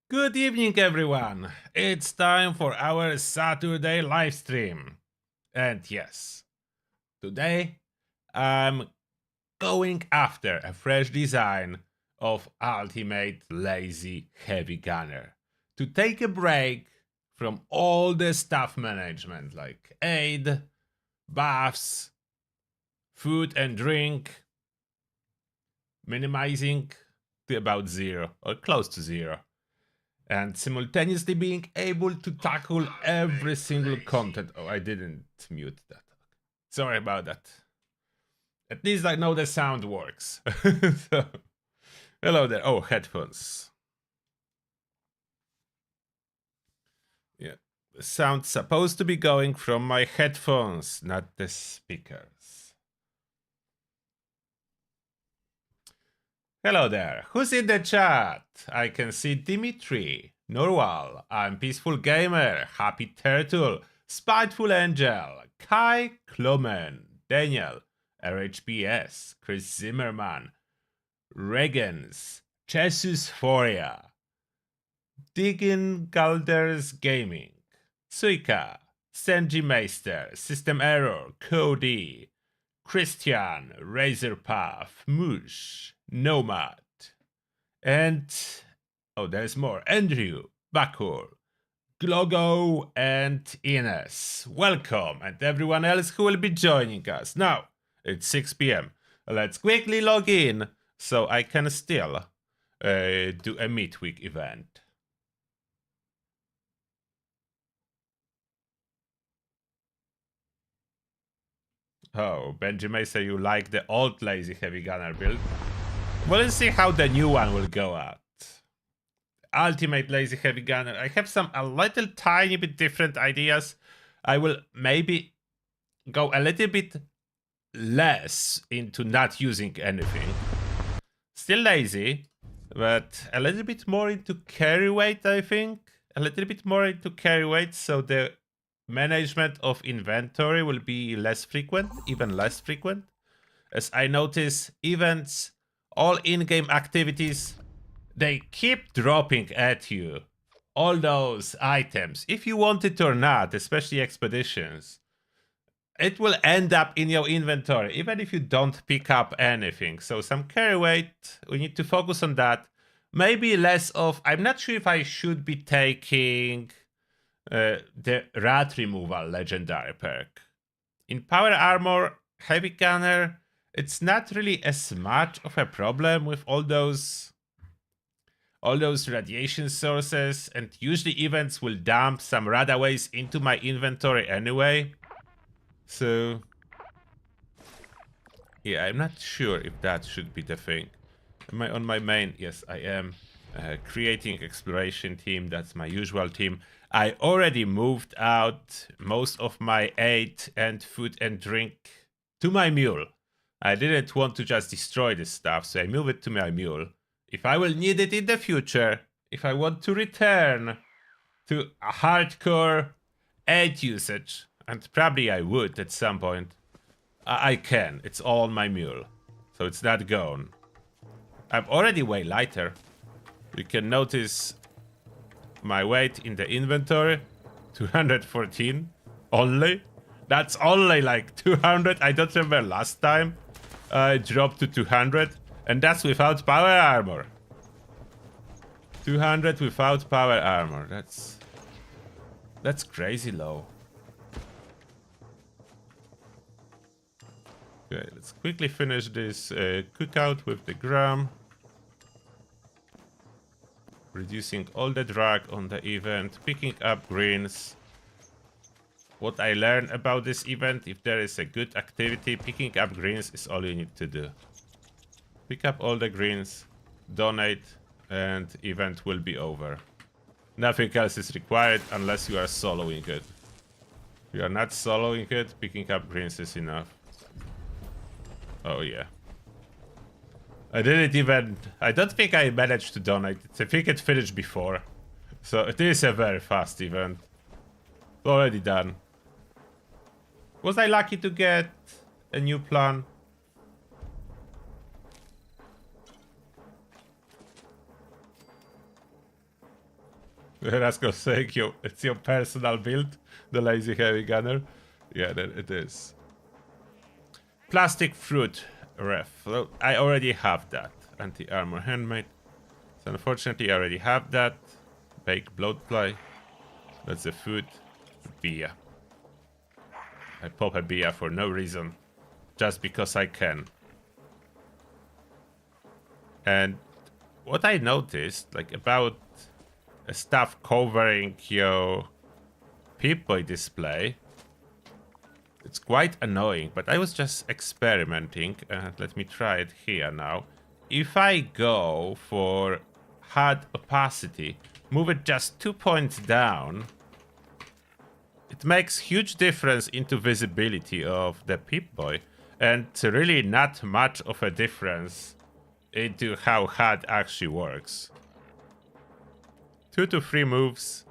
Good evening, everyone. It's time for our Saturday live stream. And yes, today I'm going after a fresh design of Ultimate Lazy Heavy Gunner to take a break from all the stuff management like aid, buffs, food and drink, minimizing to about zero or close to zero, and simultaneously being able to tackle every single content. Oh, I didn't mute that. Sorry about that. At least I know the sound works. So, hello there. Oh, headphones. Yeah. The sound's supposed to be going from my headphones, not the speakers. Hello there. Who's in the chat? I can see Dimitri, Norwal, I'm Peaceful Gamer, Happy Turtle, Spiteful Angel, Kai Klomen, Daniel, RHBS, Chris Zimmerman, Regans, Jesus Foria, Diggin Galders Gaming, Suika, Senji Meister, System Error, Cody, Christian, Razorpath, Moosh, Nomad, and oh, there's more. Andrew, Bakur, Glogo, and Ines. Welcome, and everyone else who will be joining us. Now, it's 6 p.m. Let's quickly log in so I can still do a midweek event. Oh, Benjamin say you like the old Lazy Heavy Gunner build. We'll see how the new one will go out. Ultimate Lazy Heavy Gunner. I have some a little tiny bit different ideas. I will maybe go a little bit less into not using anything. Still lazy, but a little bit more into carry weight, I think. A little bit more into carry weight, so the management of inventory will be less frequent, even less frequent. As I notice, events, all in-game activities, they keep dropping at you. All those items, if you want it or not, especially expeditions, it will end up in your inventory, even if you don't pick up anything. So some carry weight, we need to focus on that. Maybe less of, I'm not sure if I should be taking the rat removal legendary perk. In power armor, heavy gunner, it's not really as much of a problem with all those radiation sources, and usually events will dump some radaways into my inventory anyway. So yeah, I'm not sure if that should be the thing. Am I on my main? Yes, I am. Creating exploration team, that's my usual team. I already moved out most of my aid and food and drink to my mule. I didn't want to just destroy this stuff, so I moved it to my mule. If I will need it in the future, if I want to return to a hardcore aid usage, and probably I would at some point, I can. It's all on my mule, so it's not gone. I'm already way lighter. You can notice my weight in the inventory, 214 only. That's only like 200. I don't remember last time I dropped to 200, and that's without power armor. 200 without power armor. That's crazy low. Okay, let's quickly finish this cookout with the Gram. Reducing all the drag on the event, picking up greens. What I learned about this event, if there is a good activity, picking up greens is all you need to do. Pick up all the greens, donate, and event will be over. Nothing else is required unless you are soloing it. If you are not soloing it, picking up greens is enough. Oh yeah. I don't think I managed to donate it. I think it finished before. So it is a very fast event. Already done. Was I lucky to get a new plan? Rascal saying it's your personal build, the lazy heavy gunner. Yeah, that it is. Plastic fruit ref. Well, I already have that. Anti-armor handmade. So unfortunately I already have that. Baked bloatfly. That's the food. Beer. I pop a beer for no reason. Just because I can. And what I noticed, like about stuff covering your Pip-Boy display, it's quite annoying, but I was just experimenting. Let me try it here now. If I go for HUD opacity, move it just 2 points down, it makes huge difference into visibility of the Pip-Boy, and really not much of a difference into how HUD actually works. 2 to 3 moves,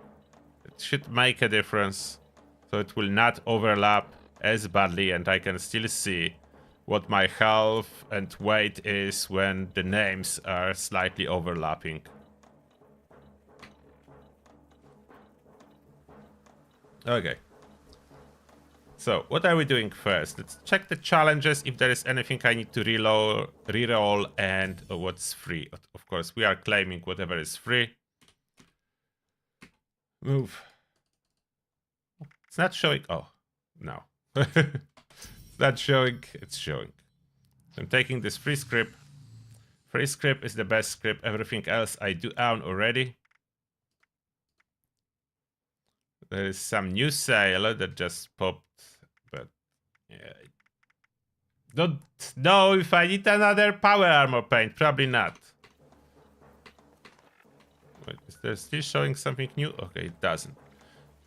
it should make a difference, so it will not overlap as badly, and I can still see what my health and weight is when the names are slightly overlapping. Okay. So, what are we doing first? Let's check the challenges, if there is anything I need to reroll, and what's free. Of course, we are claiming whatever is free. Move. It's not showing. Oh, no. It's not showing. It's showing. So I'm taking this free script. Free script is the best script. Everything else I do own already. There is some new sale that just popped, but yeah. Don't know if I need another power armor paint. Probably not. Wait, is there still showing something new? Okay, it doesn't.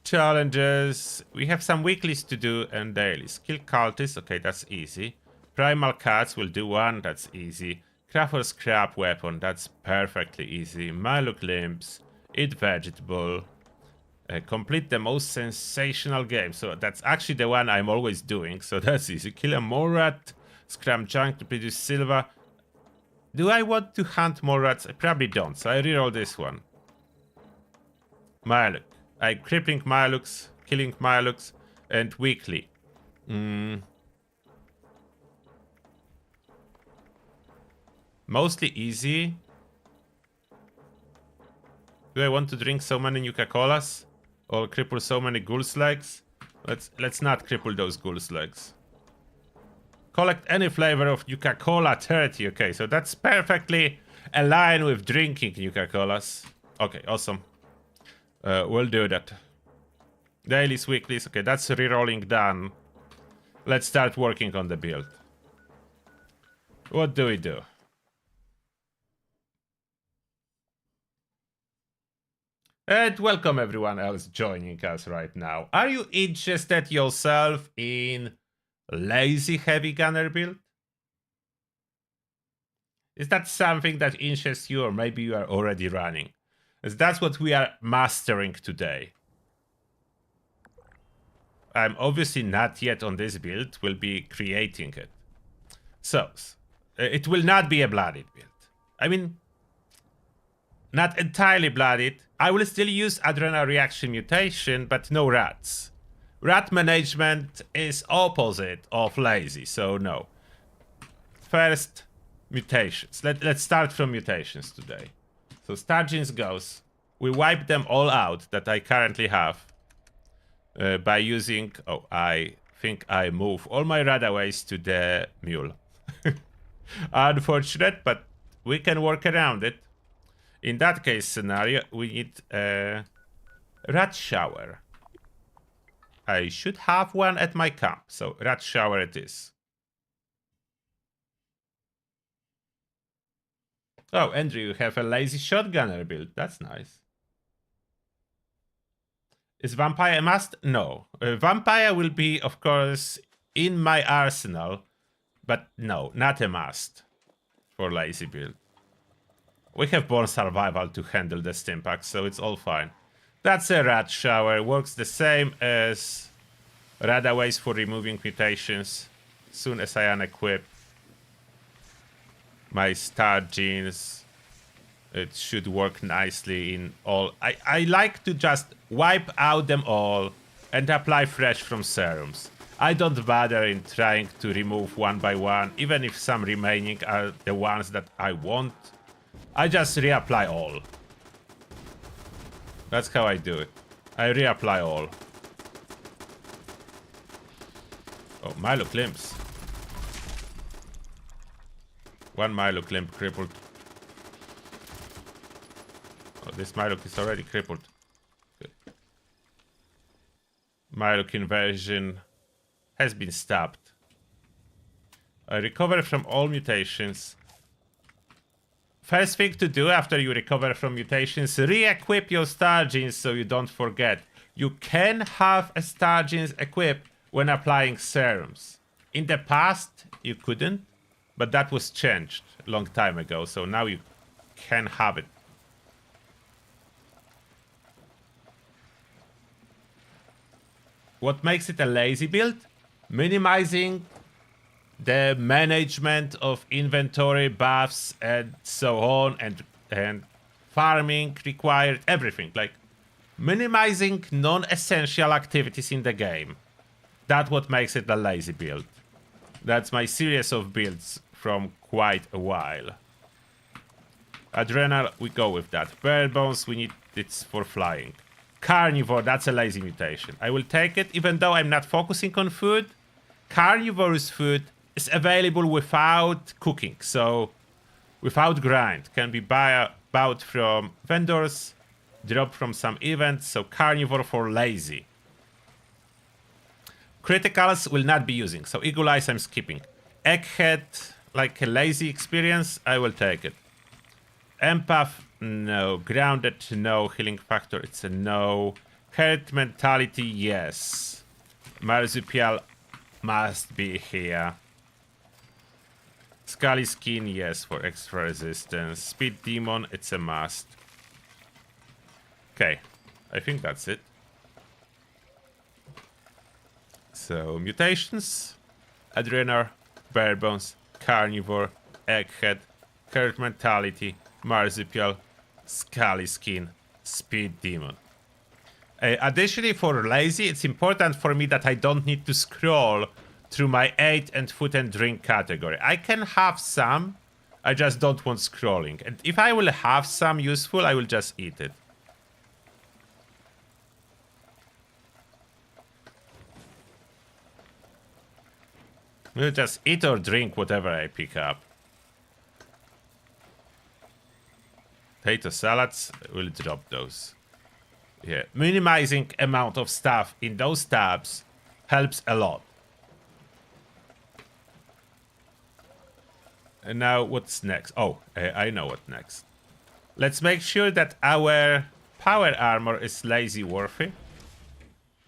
Challenges. We have some weeklies to do and dailies. Kill cultists. Okay, that's easy. Primal cats will do one. That's easy. Craft or scrap weapon. That's perfectly easy. Maluk limbs. Eat vegetable. Complete the most sensational game. So that's actually the one I'm always doing. So that's easy. Kill a Morat. Scram junk to produce silver. Do I want to hunt more rats? I probably don't. So I reroll this one. Maluk. I'm crippling Maluks, killing Maluks, and weekly. Mostly easy. Do I want to drink so many Nuka-Colas? Or cripple so many Ghoul's legs? Let's not cripple those Ghoul's legs. Collect any flavor of Nuka-Cola 30. Okay, so that's perfectly aligned with drinking Nuka-Colas. Okay, awesome. We'll do that. Dailies, weeklies. Okay, that's rerolling done. Let's start working on the build. What do we do? And welcome everyone else joining us right now. Are you interested yourself in lazy heavy gunner build? Is that something that interests you, or maybe you are already running? As that's what we are mastering today. I'm obviously not yet on this build, we'll be creating it. So, it will not be a blooded build. I mean, not entirely blooded. I will still use adrenal reaction mutation, but no rats. Rat management is opposite of lazy, so no. First, mutations. Let's start from mutations today. So Stargins goes. We wipe them all out that I currently have by using... Oh, I think I move all my Radaways to the mule. Unfortunate, but we can work around it. In that case scenario, we need a rat shower. I should have one at my camp, so rat shower it is. Oh, Andrew, you have a lazy shotgunner build. That's nice. Is vampire a must? No. Vampire will be, of course, in my arsenal, but no, not a must for lazy build. We have Born Survival to handle the Stimpaks, so it's all fine. That's a rat shower. Works the same as Radaways for removing mutations. Soon as I unequip my Stargins, It should work nicely in all. I like to just wipe out them all and apply fresh from serums. I don't bother in trying to remove one by one, even if some remaining are the ones that I want. I just reapply all. That's how I do it. I reapply all. Oh, Milo limps. One Milo limp crippled. Oh, this Milo is already crippled. Good. Milo inversion has been stopped. I recover from all mutations. First thing to do after you recover from mutations, re-equip your star genes so you don't forget. You can have a star genes equipped when applying serums. In the past, you couldn't, but that was changed a long time ago, so now you can have it. What makes it a lazy build? Minimizing the management of inventory, buffs, and so on, and farming required, everything. Like, minimizing non-essential activities in the game. That's what makes it a lazy build. That's my series of builds from quite a while. Adrenal, we go with that. Bird bones, we need it for flying. Carnivore, that's a lazy mutation. I will take it, even though I'm not focusing on food. Carnivore's food is available without cooking, so without grind. Can be bought from vendors, dropped from some events, so carnivore for lazy. Criticals will not be using, so Eagle Eyes I'm skipping. Egghead, like a lazy experience, I will take it. Empath, no. Grounded, no. Healing factor, it's a no. Herd mentality, yes. Marsupial must be here. Scully skin, yes, for extra resistance. Speed demon, it's a must. Okay, I think that's it. So, mutations, Adrenal, Bare Bones, Carnivore, Egghead, Herd Mentality, Marsupial, Scully Skin, Speed Demon. Additionally, for lazy, it's important for me that I don't need to scroll through my 8 and food and drink category. I can have some, I just don't want scrolling. And if I will have some useful, I will just eat it. We'll just eat or drink whatever I pick up. Potato salads, we'll drop those. Yeah, minimizing amount of stuff in those tabs helps a lot. And now what's next? Oh, I know what next. Let's make sure that our power armor is lazy worthy.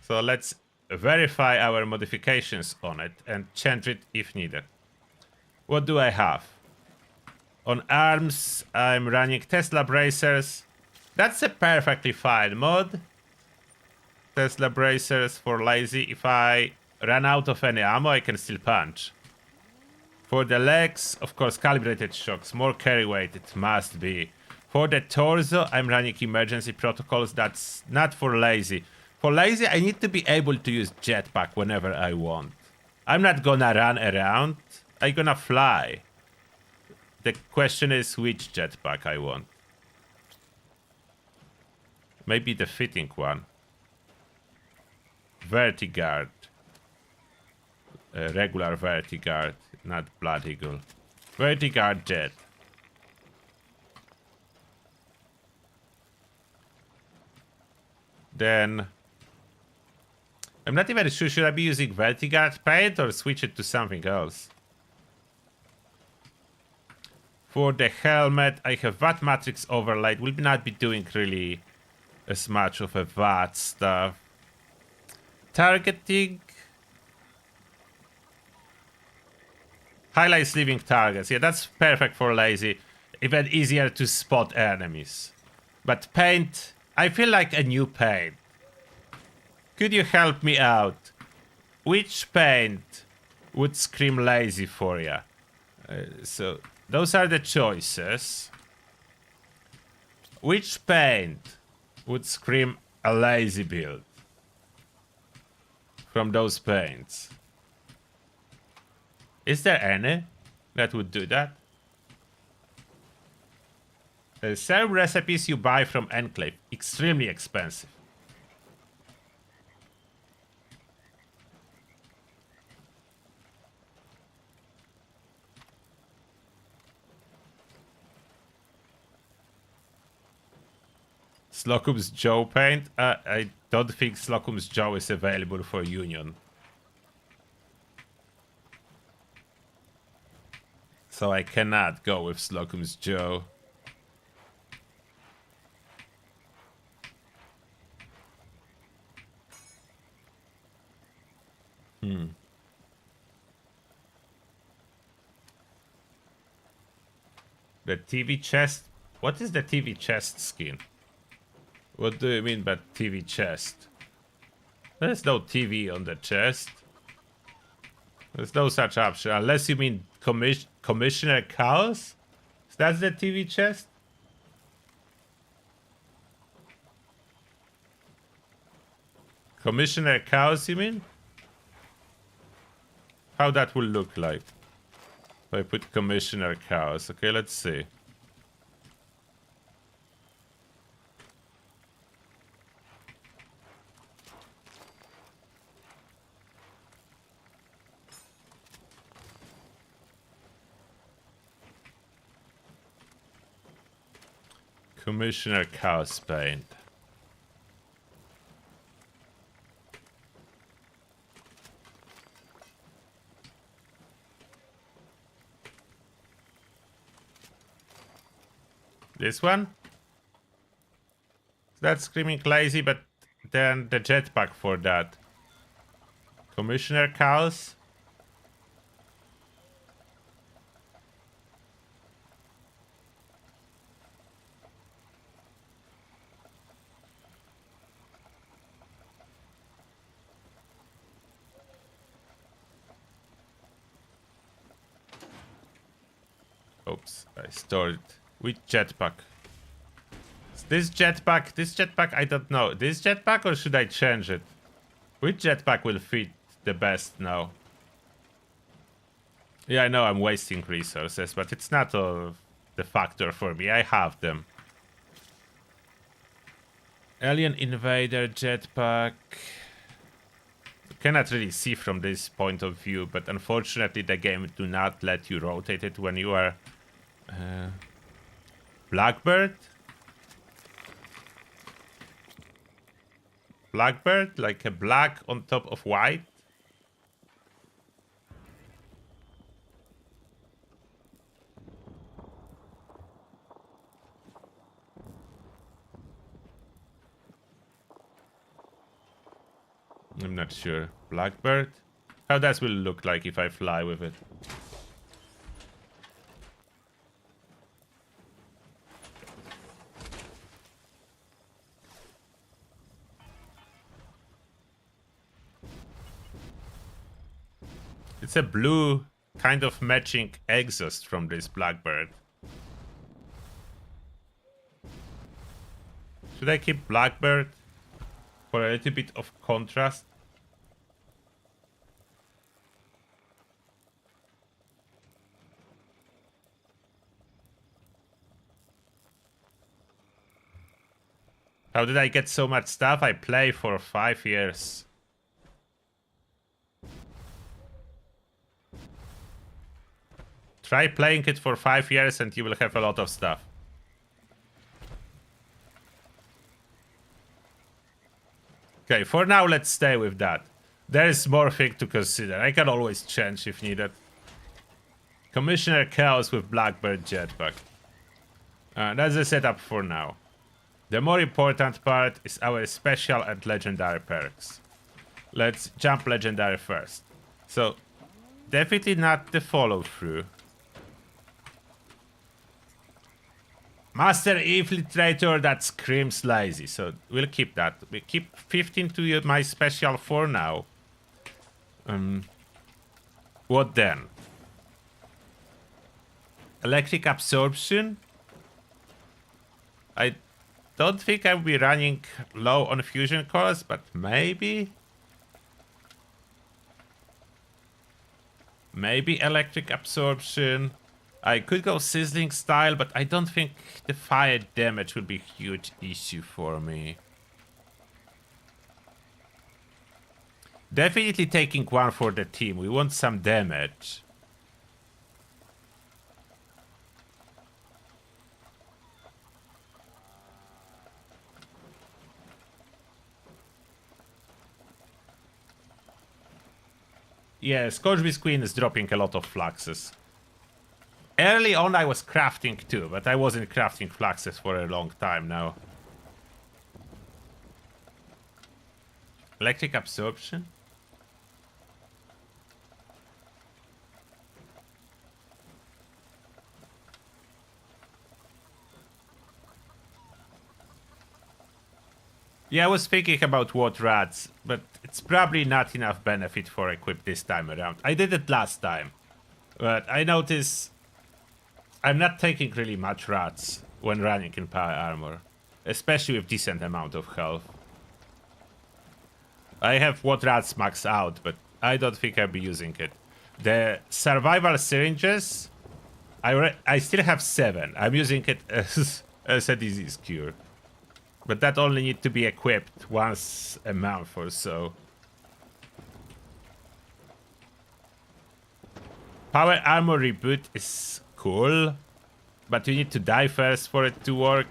So let's verify our modifications on it and change it if needed. What do I have? On arms, I'm running Tesla bracers. That's a perfectly fine mod. Tesla bracers for lazy. If I run out of any ammo, I can still punch. For the legs, of course, calibrated shocks. More carry weight, it must be. For the torso, I'm running emergency protocols. That's not for lazy. For lazy, I need to be able to use jetpack whenever I want. I'm not gonna run around. I'm gonna fly. The question is which jetpack I want. Maybe the fitting one. Vertiguard. Regular Vertiguard, not Blood Eagle. Vertiguard jet. Then I'm not even sure, should I be using Vertiguard paint or switch it to something else? For the helmet, I have VAT Matrix overlaid. Will not be doing really as much of a VAT stuff. Targeting. Highlights leaving targets. Yeah, that's perfect for lazy. Even easier to spot enemies. But paint, I feel like a new paint. Could you help me out? Which paint would scream lazy for you? So those are the choices. Which paint would scream a lazy build from those paints? Is there any that would do that? The same recipes you buy from Enclave, extremely expensive. Slocum's Joe paint? I don't think Slocum's Joe is available for Union. So I cannot go with Slocum's Joe. The TV chest? What is the TV chest skin? What do you mean by TV chest? There's no TV on the chest. There's no such option, unless you mean Commissioner Chaos? That's the TV chest? Commissioner Chaos, you mean? How that will look like? If I put Commissioner Chaos. Okay, let's see. Commissioner Chaos paint. This one? That's screaming lazy, but then the jetpack for that. Commissioner Chaos? Oops, I stored it. Which jetpack? This jetpack, I don't know. This jetpack, or should I change it? Which jetpack will fit the best now? Yeah, I know I'm wasting resources, but it's not the factor for me. I have them. Alien Invader jetpack. You cannot really see from this point of view, but unfortunately the game do not let you rotate it when you are Blackbird? Blackbird? Like a black on top of white? I'm not sure. Blackbird? How that will look like if I fly with it. It's a blue kind of matching exhaust from this Blackbird. Should I keep Blackbird for a little bit of contrast? How did I get so much stuff? I play for 5 years. Try playing it for 5 years and you will have a lot of stuff. Okay, for now let's stay with that. There is more thing to consider. I can always change if needed. Commissioner Chaos with Blackbird jetpack. That's the setup for now. The more important part is our special and legendary perks. Let's jump legendary first. So, definitely not the follow through. Master Infiltrator, that screams lazy, so we'll keep that. We keep 15 to my special for now. What then? Electric absorption? I don't think I'll be running low on fusion cores, but maybe. Maybe electric absorption. I could go sizzling style, but I don't think the fire damage will be a huge issue for me. Definitely taking one for the team. We want some damage. Yeah, Scorchbeast Queen is dropping a lot of fluxes. Early on I was crafting too, but I wasn't crafting fluxes for a long time now. Electric absorption? Yeah, I was thinking about what rats, but it's probably not enough benefit for equip this time around. I did it last time, but I notice I'm not taking really much rats when running in power armor, especially with decent amount of health. I have what rats max out, but I don't think I'll be using it. The survival syringes, I still have 7. I'm using it as a disease cure. But that only need to be equipped once a month or so. Power armor reboot is cool, but you need to die first for it to work.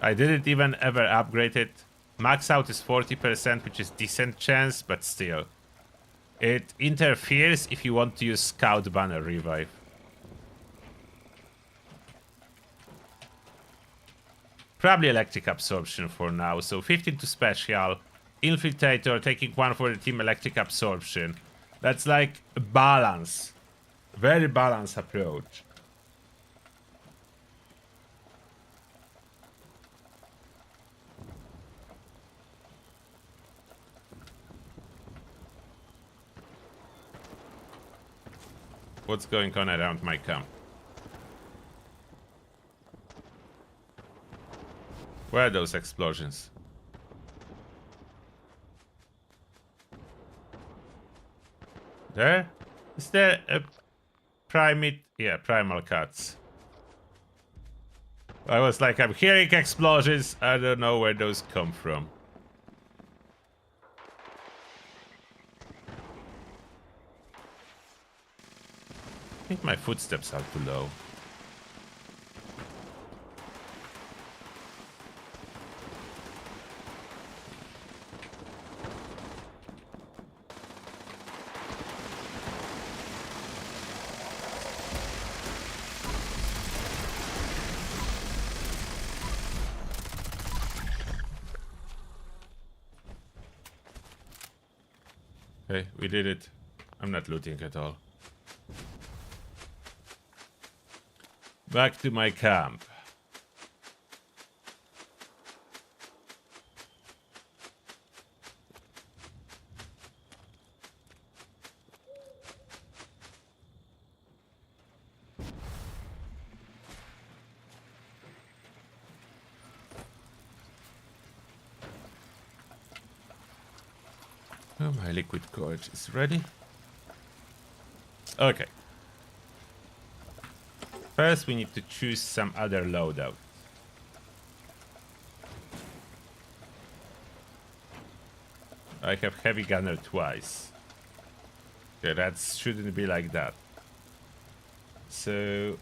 I didn't even ever upgrade it. Max out is 40%, which is decent chance, but still. It interferes if you want to use Scout Banner Revive. Probably electric absorption for now, so 15 to special. Infiltrator taking 1 for the team, electric absorption. That's like a balance. Very balanced approach. What's going on around my camp? Where are those explosions? There? Is there a primate? Yeah, primal cuts. I was like, I'm hearing explosions. I don't know where those come from. I think my footsteps are too low. Okay, we did it. I'm not looting at all. Back to my camp. Oh, my liquid courage is ready. Okay. First, we need to choose some other loadout. I have heavy gunner twice. Okay, that shouldn't be like that. So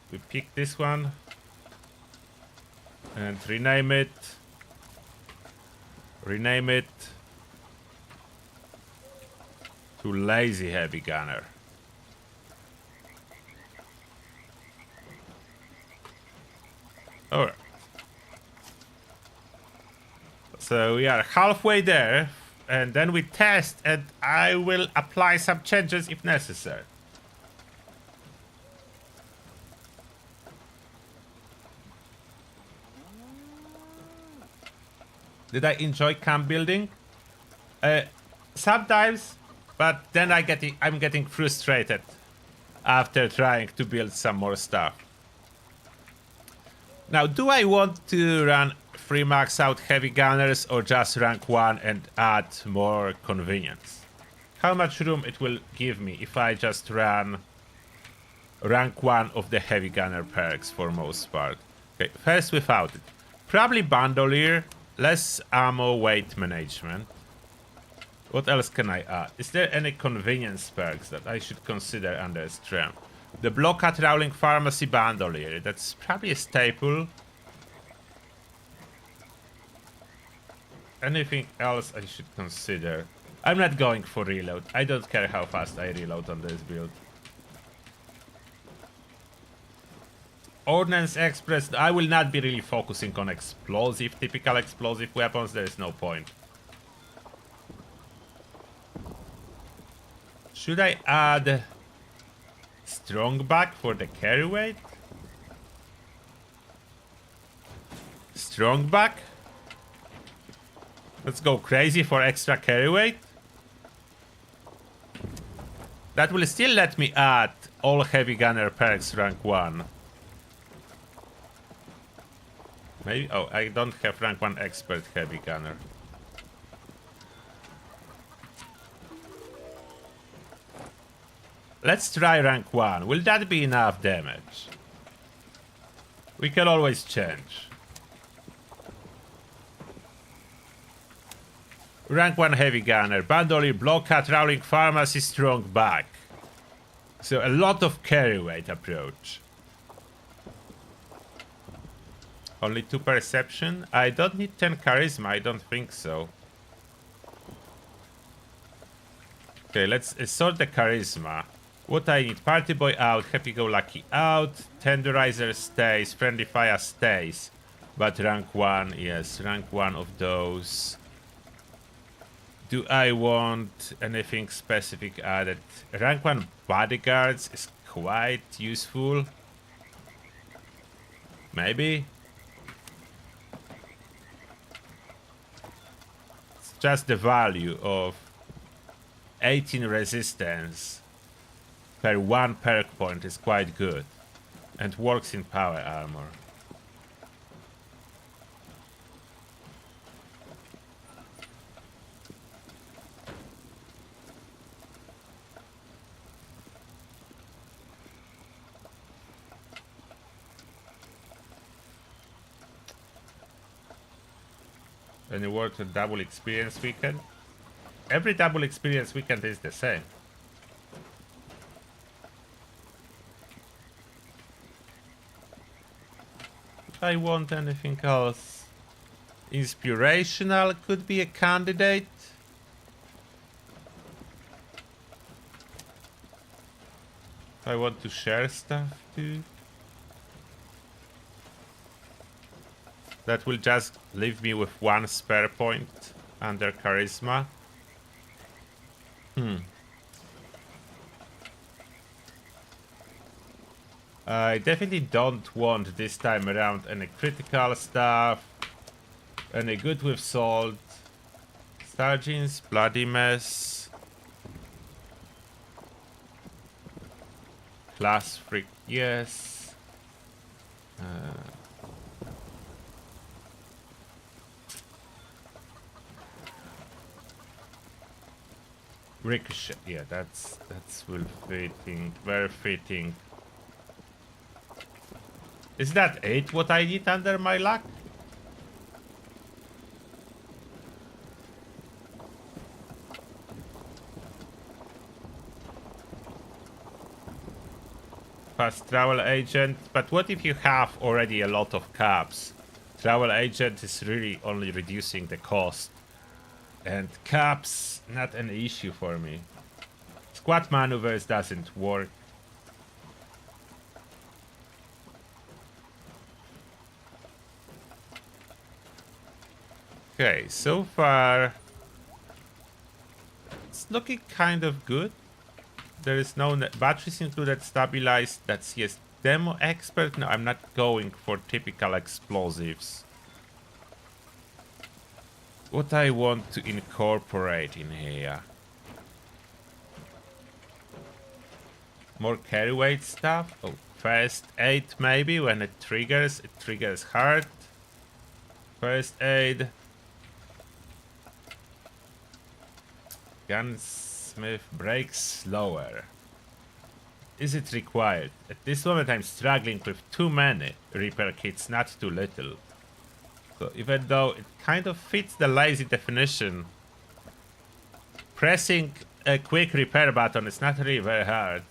we pick this one and rename it. Rename it to Lazy Heavy Gunner. Alright. So we are halfway there, and then we test, and I will apply some changes if necessary. Did I enjoy camp building? Sometimes, but then I'm getting frustrated after trying to build some more stuff. Now, do I want to run 3 max out heavy gunners or just rank 1 and add more convenience? How much room it will give me if I just run rank 1 of the heavy gunner perks for most part? Okay, first without it. Probably bandolier, less ammo, weight management. What else can I add? Is there any convenience perks that I should consider under strength? The Blockade Rowling Pharmacy Bandolier, that's probably a staple. Anything else I should consider? I'm not going for reload. I don't care how fast I reload on this build. Ordnance Express, I will not be really focusing on typical explosive weapons, there is no point. Should I add strong back for the carry weight? Strong back? Let's go crazy for extra carry weight. That will still let me add all heavy gunner perks rank 1. Maybe, oh, I don't have rank 1 expert heavy gunner. Let's try rank 1. Will that be enough damage? We can always change. Rank 1 heavy gunner, bandolier, blockade, rowling pharmacy, strong back. So a lot of carry weight approach. Only 2 perception? I don't need 10 charisma, I don't think so. Okay, let's sort the charisma. What I need? Party boy out, happy go lucky out, tenderizer stays, friendly fire stays. But rank 1, yes, rank 1 of those. Do I want anything specific added? Rank 1 bodyguards is quite useful. Maybe? It's just the value of 18 resistance per 1 perk point is quite good. And works in power armor. Any word to double experience weekend? Every double experience weekend is the same. If I want anything else, inspirational could be a candidate. If I want to share stuff too. That will just leave me with 1 spare point under charisma. I definitely don't want this time around any critical stuff. Any good with salt. Stargins, bloody mess. Class freak, yes. Ricochet, yeah, that's well fitting, very fitting. Is that 8 what I need under my luck? Fast travel agent, but what if you have already a lot of cabs? Travel agent is really only reducing the cost. And caps, not an issue for me. Squad maneuvers doesn't work. Okay, so far it's looking kind of good. There is no batteries included, stabilized. That's yes. Demo expert. No, I'm not going for typical explosives. What I want to incorporate in here. More carry weight stuff. Oh, First aid, maybe, when it triggers hard. First aid. Gunsmith breaks slower. Is it required? At this moment I'm struggling with too many repair kits, not too little. So even though it kind of fits the lazy definition, pressing a quick repair button is not really very hard.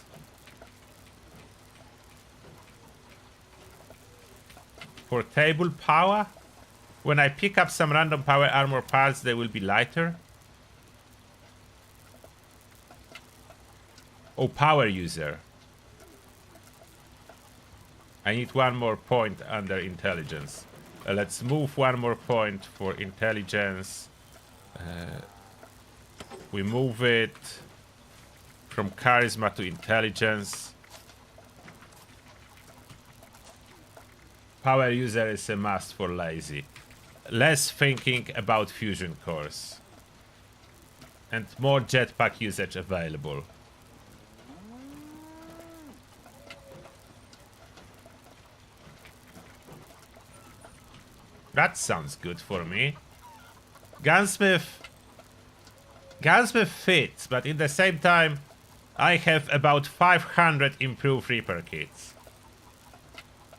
For table power, when I pick up some random power armor parts, they will be lighter. Oh, power user. I need one more point under intelligence. Let's move one more point for intelligence. We move it from charisma to intelligence. Power user is a must for lazy. Less thinking about fusion cores. And more jetpack usage available. That sounds good for me. Gunsmith fits, but in the same time, I have about 500 improved repair kits.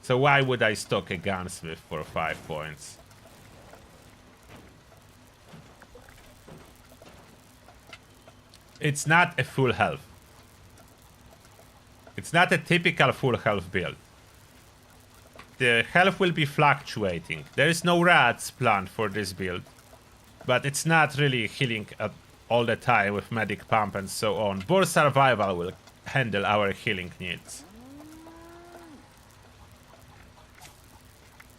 So why would I stock a gunsmith for 5 points? It's not a full health. It's not a typical full health build. The health will be fluctuating. There is no rats planned for this build. But it's not really healing all the time with medic pump and so on. Boar survival will handle our healing needs.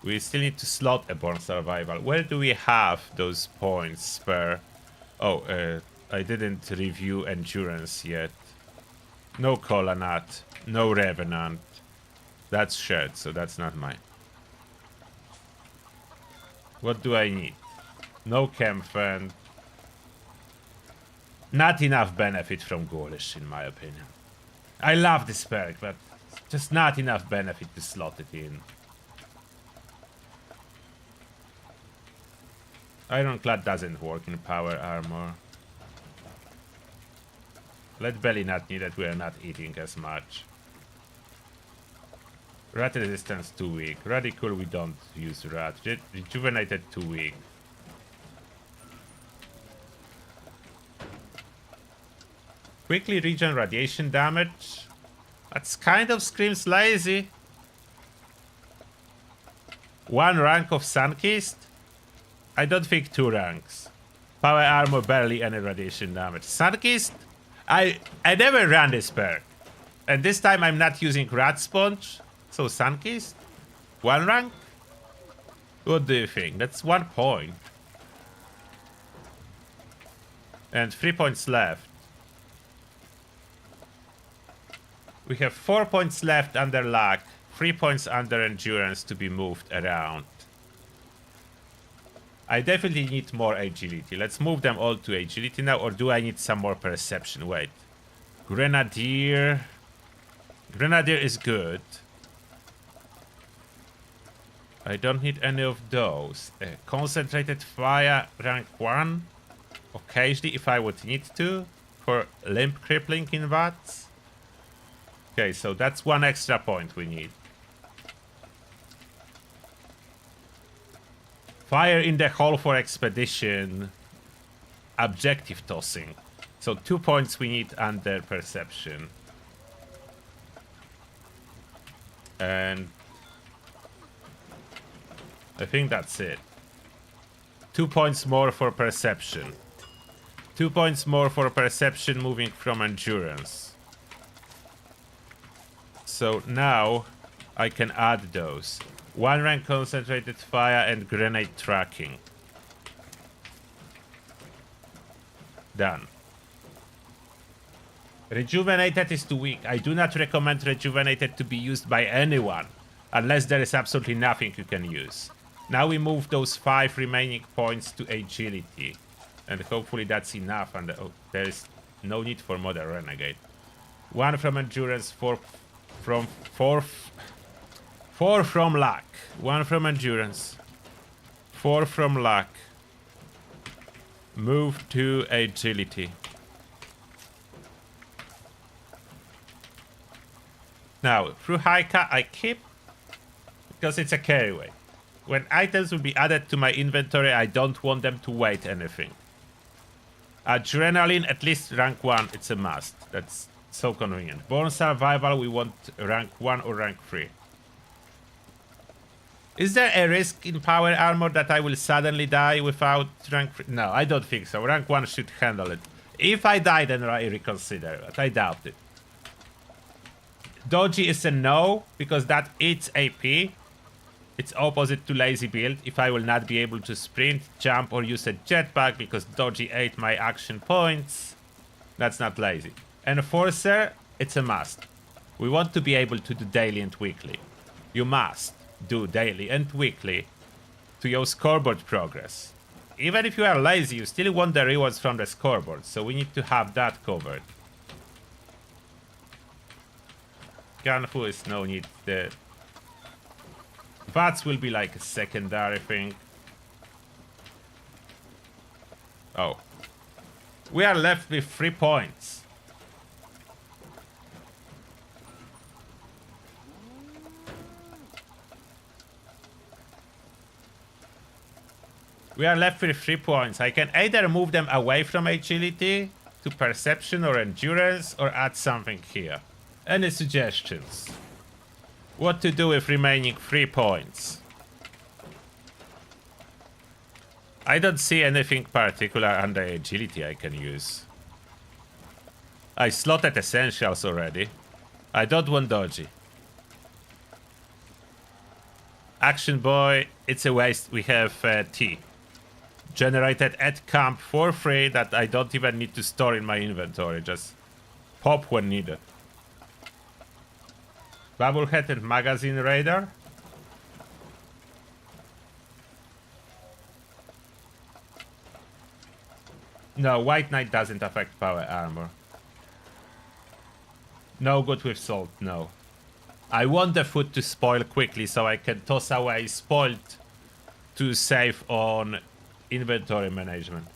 We still need to slot a born survival. Where do we have those points spare? Oh, I didn't review endurance yet. No Colonat, no Revenant. That's shared, so that's not mine. What do I need? No Kempfen. Not enough benefit from Ghoulish, in my opinion. I love this perk, but just not enough benefit to slot it in. Ironclad doesn't work in power armor. Let belly not need it, we are not eating as much. Rat resistance too weak. Radical we don't use rat. Rejuvenated too weak. Quickly regen radiation damage. That's kind of screams lazy. 1 rank of Sunkist? I don't think 2 ranks. Power armor barely any radiation damage. Sunkist? I never ran this perk. And this time I'm not using Rat Sponge. So Sunkist? 1 rank? What do you think? That's 1 point. And 3 points left. We have 4 points left under luck. 3 points under endurance to be moved around. I definitely need more agility. Let's move them all to agility now. Or do I need some more perception? Wait. Grenadier. Grenadier is good. I don't need any of those. Concentrated fire rank 1. Occasionally if I would need to. For limb crippling in VATS. Okay, so that's 1 extra point we need. Fire in the hole for expedition. Objective tossing. So 2 points we need under perception. And I think that's it. 2 points more for perception. 2 points more for perception moving from endurance. So now I can add those. 1 rank concentrated fire and grenade tracking. Done. Rejuvenated is too weak. I do not recommend Rejuvenated to be used by anyone. Unless there is absolutely nothing you can use. Now we move those 5 remaining points to agility. And hopefully that's enough. And oh, there is no need for Modern Renegade. 1 from endurance, 4 from 4 from luck, 1 from endurance, 4 from luck. Move to agility. Now, through Haika I keep because it's a carry weight. When items will be added to my inventory, I don't want them to weigh anything. Adrenaline, at least rank 1, it's a must. That's so convenient. Born Survival, we want rank 1 or rank 3. Is there a risk in power armor that I will suddenly die without rank 3? No, I don't think so. Rank 1 should handle it. If I die, then I reconsider, but I doubt it. Dodgy is a no, because that eats AP. It's opposite to lazy build. If I will not be able to sprint, jump, or use a jetpack because Dodgy ate my action points, that's not lazy. Enforcer, it's a must. We want to be able to do daily and weekly. You must do daily and weekly to your scoreboard progress. Even if you are lazy, you still want the rewards from the scoreboard, so we need to have that covered. Gunfu is no need. The VATS will be like a secondary thing. Oh. We are left with 3 points. We are left with 3 points. I can either move them away from agility to perception or endurance, or add something here. Any suggestions? What to do with remaining 3 points? I don't see anything particular under agility I can use. I slotted essentials already. I don't want dodgy. Action boy, it's a waste. We have T. Generated at camp for free that I don't even need to store in my inventory. Just pop when needed. Bubblehead and magazine radar. No, White Knight doesn't affect power armor. No good with salt, no. I want the food to spoil quickly so I can toss away spoiled to save on inventory management.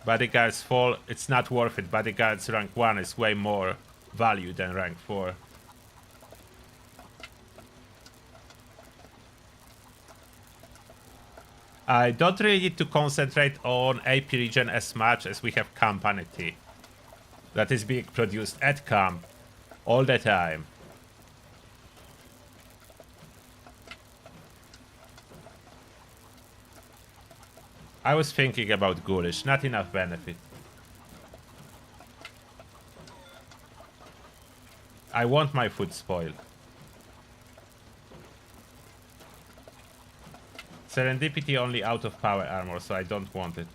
Bodyguards fall, it's not worth it. Bodyguards rank 1 is way more value than rank 4. I don't really need to concentrate on AP region as much as we have Company Tea. That is being produced at camp all the time. I was thinking about Ghoulish, not enough benefit. I want my food spoiled. Serendipity only out of power armor, so I don't want it.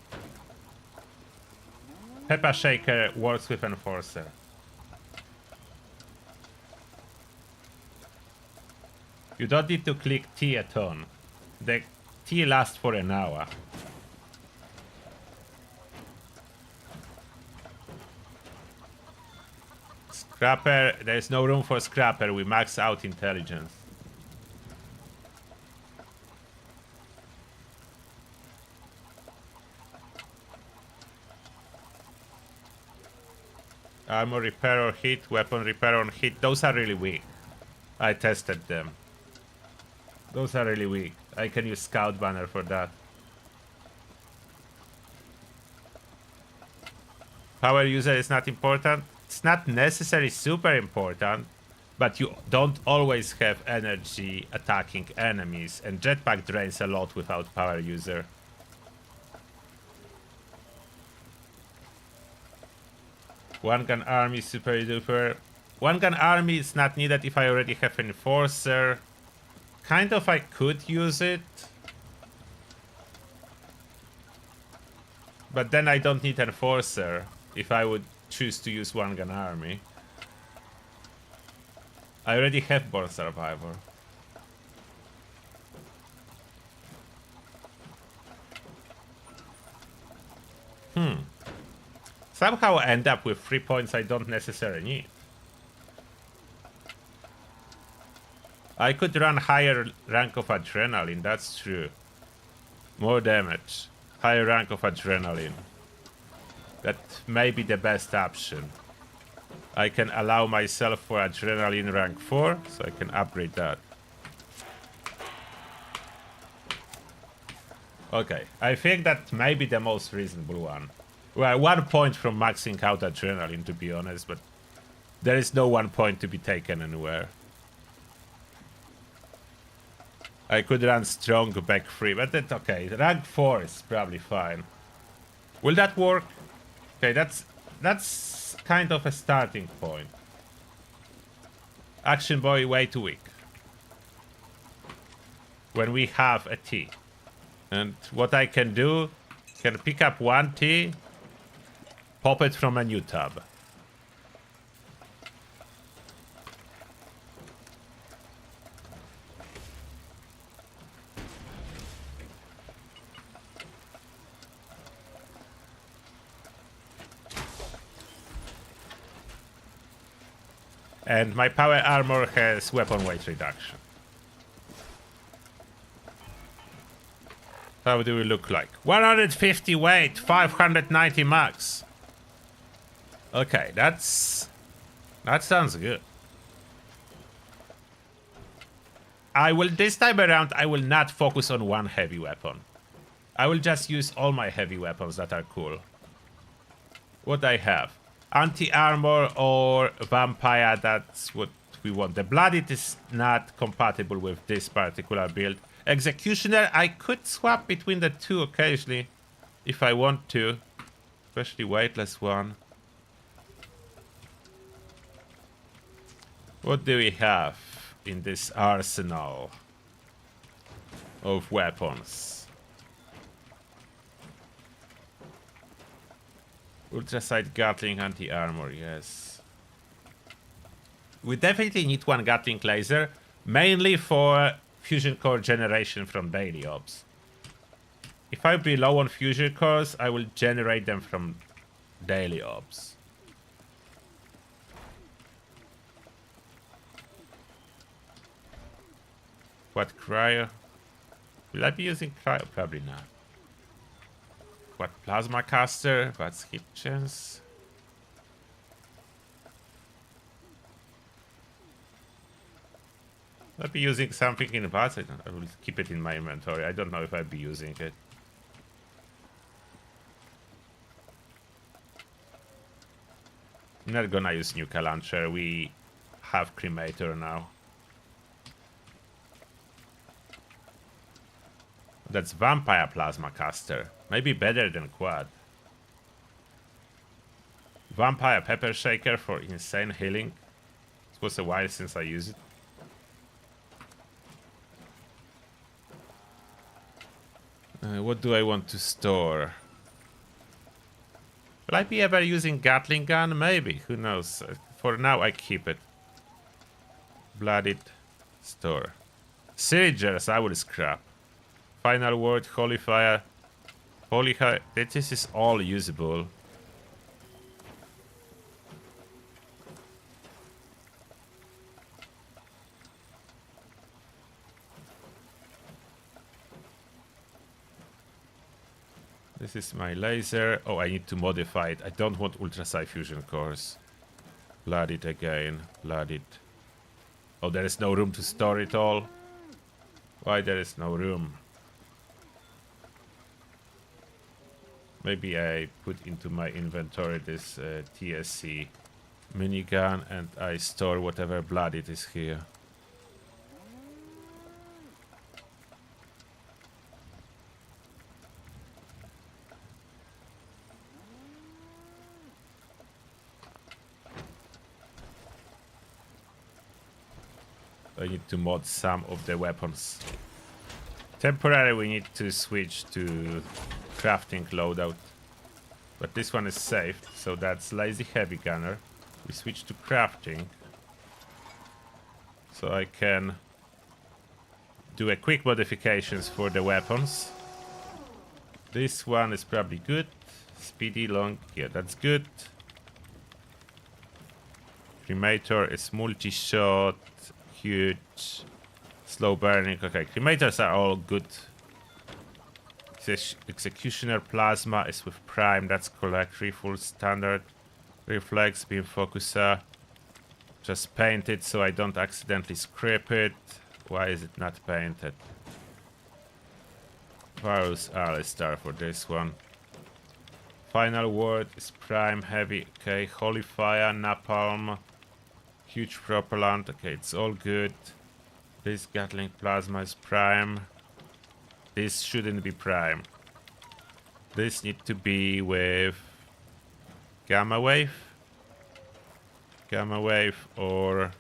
Peppa Shaker works with Enforcer. You don't need to click T a ton. The T lasts for an hour. Scrapper, there's no room for Scrapper, we max out intelligence. Armor repair or hit, weapon repair on hit, those are really weak. I tested them. Those are really weak. I can use Scout Banner for that. Power user is not important. It's not necessarily super important, but you don't always have energy attacking enemies, and jetpack drains a lot without power user. One gun army super duper. One gun army is not needed if I already have Enforcer. Kind of I could use it, but then I don't need Enforcer if I would choose to use one gun army. I already have Born Survivor. Somehow I end up with 3 points I don't necessarily need. I could run higher rank of adrenaline, that's true. More damage. Higher rank of adrenaline. That may be the best option. I can allow myself for adrenaline rank 4, so I can upgrade that. Okay, I think that may be the most reasonable one. Well, 1 point from maxing out adrenaline, to be honest, but there is no 1 point to be taken anywhere. I could run strong back 3, but that's okay. Rank 4 is probably fine. Will that work? Okay, that's kind of a starting point. Action Boy way too weak. When we have a T. And what I can do, can pick up 1 T, pop it from a new tab. And my power armor has weapon weight reduction. How do we look like? 150 weight, 590 max. Okay, that sounds good. This time around, I will not focus on one heavy weapon. I will just use all my heavy weapons that are cool. What I have? Anti-armor or vampire, that's what we want. The Blooded is not compatible with this particular build. Executioner, I could swap between the two occasionally if I want to. Especially weightless one. What do we have in this arsenal of weapons? Ultrasight Gatling anti-armor, yes. We definitely need one Gatling laser, mainly for fusion core generation from daily ops. If I be low on fusion cores, I will generate them from daily ops. What cryo? Will I be using cryo? Probably not. What plasma caster? What's hit chance? I'll be using something in VATS. I will keep it in my inventory. I don't know if I'll be using it. I'm not gonna use Nuka Launcher. We have Cremator now. That's Vampire Plasma Caster. Maybe better than Quad. Vampire Pepper Shaker for insane healing. It was a while since I used it. What do I want to store? Will I be ever using Gatling gun? Maybe. Who knows? For now, I keep it. Blooded. Store. Sirigers, I will scrap. Final word, Holy Fire. Holy Fire. This is all usable. This is my laser. Oh, I need to modify it. I don't want Ultra Psi Fusion cores. Blooded again. Blooded. Oh, there is no room to store it all. Why there is no room? Maybe I put into my inventory this TSC minigun and I store whatever blood it is here. I need to mod some of the weapons. Temporarily we need to switch to crafting loadout. But this one is saved, so that's Lazy Heavy Gunner. We switch to crafting. So I can do a quick modifications for the weapons. This one is probably good. Speedy long, yeah, that's good. Cremator is multi-shot, huge. Slow burning. Okay, cremators are all good. Executioner plasma is with prime. That's correct. Full standard. Reflex beam focuser. Just paint it so I don't accidentally script it. Why is it not painted? Varus Alistar for this one. Final word is prime heavy. Okay, holy fire, napalm, huge propellant. Okay, it's all good. This Gatling plasma is prime. This shouldn't be prime. This need to be with gamma wave. Gamma wave or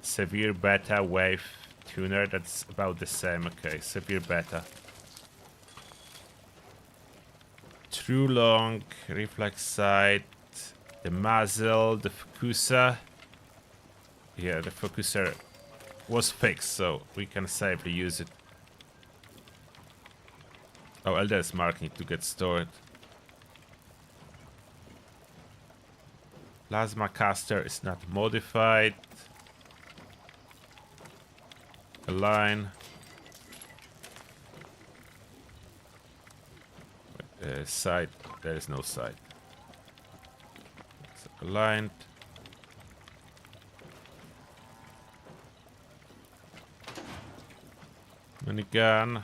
severe beta wave tuner. That's about the same. Okay, severe beta. True long, reflex sight, the muzzle, the focuser. Yeah, the focuser was fixed, so we can safely use it. Oh, Elder's Mark need to get stored. Plasma caster is not modified. Align. Sight. There is no sight. So aligned. Minigun.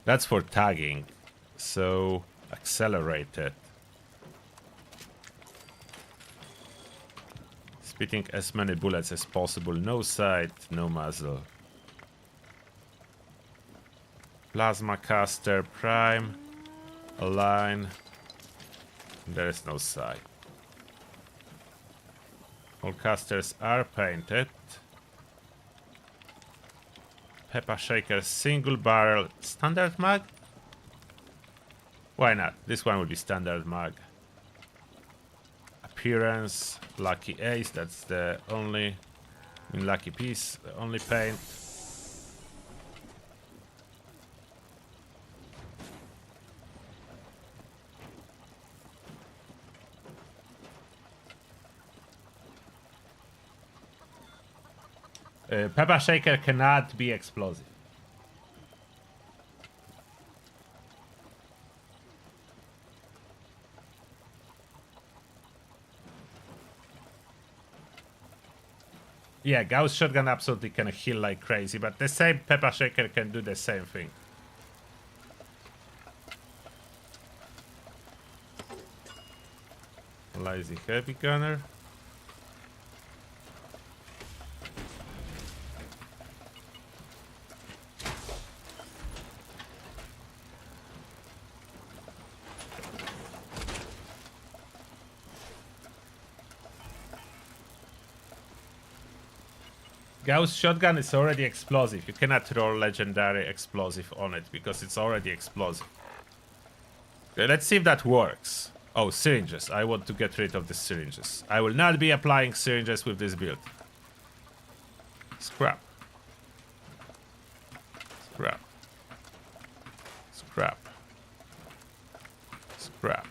That's for tagging. So accelerated. Spitting as many bullets as possible. No sight, no muzzle. Plasma caster prime. Align. There is no sight. All casters are painted. Peppa Shaker single barrel standard mag? Why not? This one will be standard mag. Appearance, lucky ace, that's the only lucky piece, the only paint. Peppa Shaker cannot be explosive. Yeah, Gauss Shotgun absolutely can heal like crazy, but the same Peppa Shaker can do the same thing. Lazy Heavy Gunner. Gauss Shotgun is already explosive. You cannot roll legendary explosive on it because it's already explosive. Okay, let's see if that works. Oh, syringes. I want to get rid of the syringes. I will not be applying syringes with this build. Scrap. Scrap. Scrap. Scrap.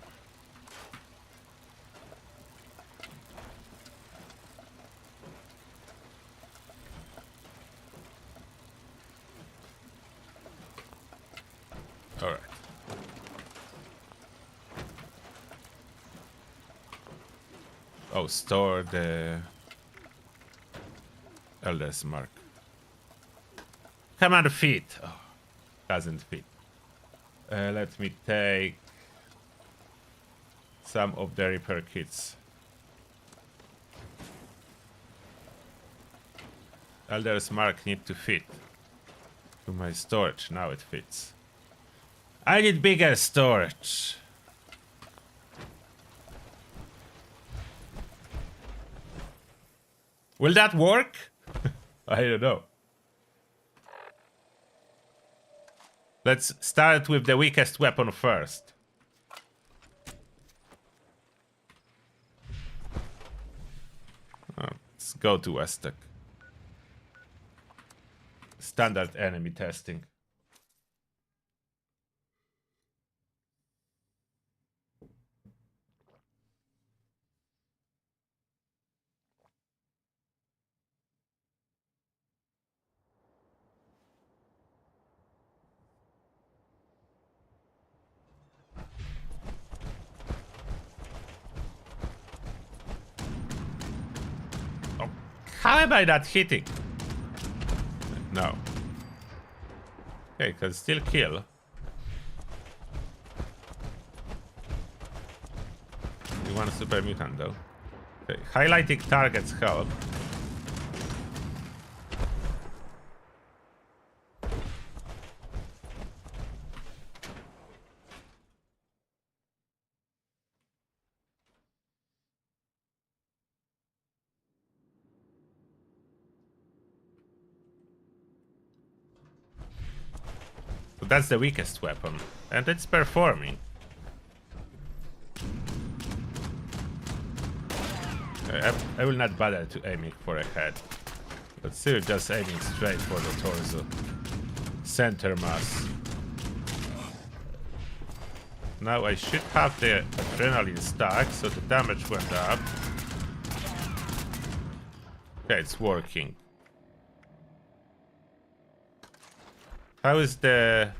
Alright. Oh, store the Elder's Mark. Command fit. Oh, doesn't fit. Let me take some of the repair kits. Elder's Mark need to fit to my storage. Now it fits. I need bigger storage. Will that work? I don't know. Let's start with the weakest weapon first. Let's go to Aztec. Standard enemy testing. How am I not hitting? No. Okay, can still kill. You want a super mutant though. Okay, highlighting targets help. So that's the weakest weapon, and it's performing. I will not bother to aiming for a head, but still just aiming straight for the torso. Center mass. Now I should have the adrenaline stack, so the damage went up. Okay, it's working. How is the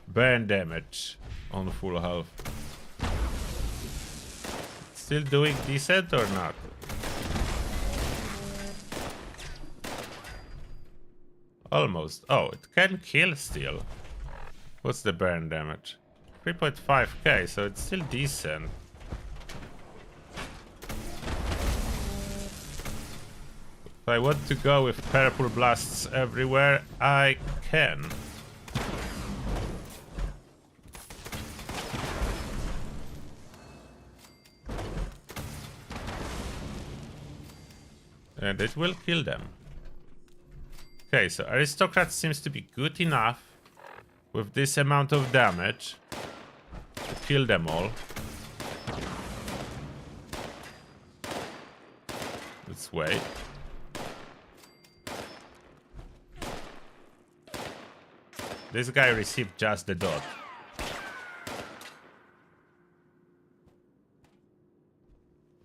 burn damage on full health? Still doing decent or not? Almost. Oh, it can kill still. What's the burn damage? 3.5k, so it's still decent. If I want to go with purple blasts everywhere, I can. And it will kill them. Okay, so Aristocrat seems to be good enough with this amount of damage to kill them all. Let's wait. This guy received just the dot.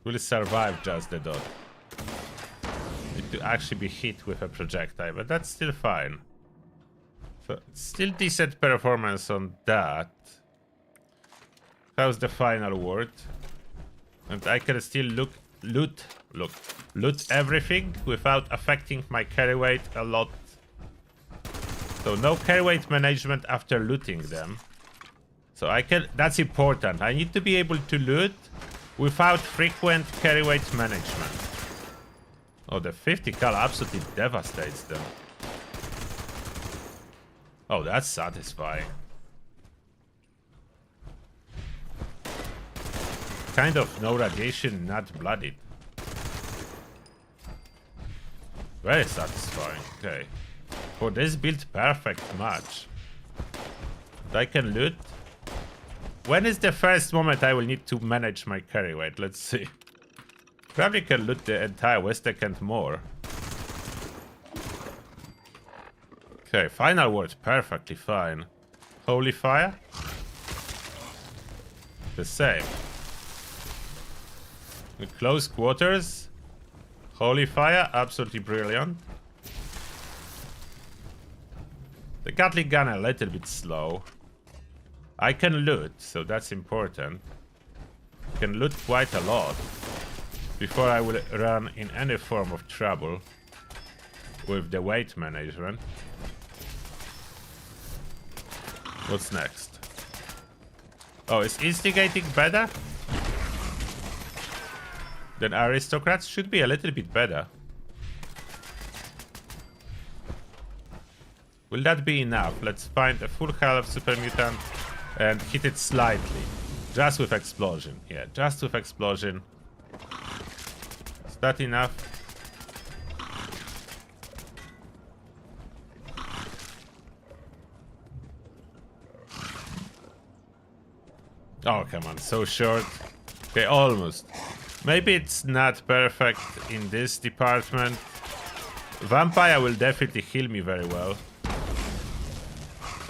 Will survive just the dot. Need to actually be hit with a projectile, but that's still fine. So still decent performance on that. How's the final word? And I can still loot everything without affecting my carry weight a lot. So no carry weight management after looting them. So I can, that's important. I need to be able to loot without frequent carry weight management. Oh, the 50 cal absolutely devastates them. Oh, that's satisfying. Kind of no radiation, not bloodied. Very satisfying. Okay. For this build, perfect match. I can loot. When is the first moment I will need to manage my carry weight? Let's see. Probably can loot the entire Westec and more. Okay, final word, perfectly fine. Holy fire? The same. In close quarters? Holy fire, absolutely brilliant. The Gatling gun a little bit slow. I can loot, so that's important. Can loot quite a lot before I will run in any form of trouble with the weight management. What's next? Oh, is instigating better? Then aristocrats should be a little bit better. Will that be enough? Let's find a full health super mutant and hit it slightly. Just with explosion. Yeah, just with explosion. Is that enough? Oh, come on, so short. Okay, almost. Maybe it's not perfect in this department. Vampire will definitely heal me very well.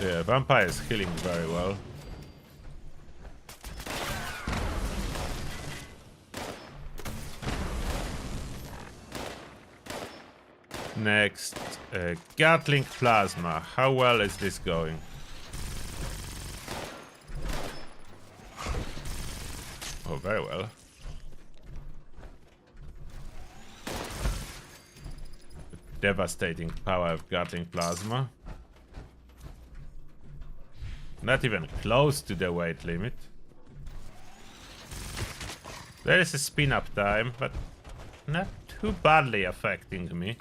Yeah, Vampire is healing very well. Next, Gatling Plasma. How well is this going? Oh, very well. devastating power of Gatling Plasma. Not even close to the weight limit. There is a spin up time, but not too badly affecting me.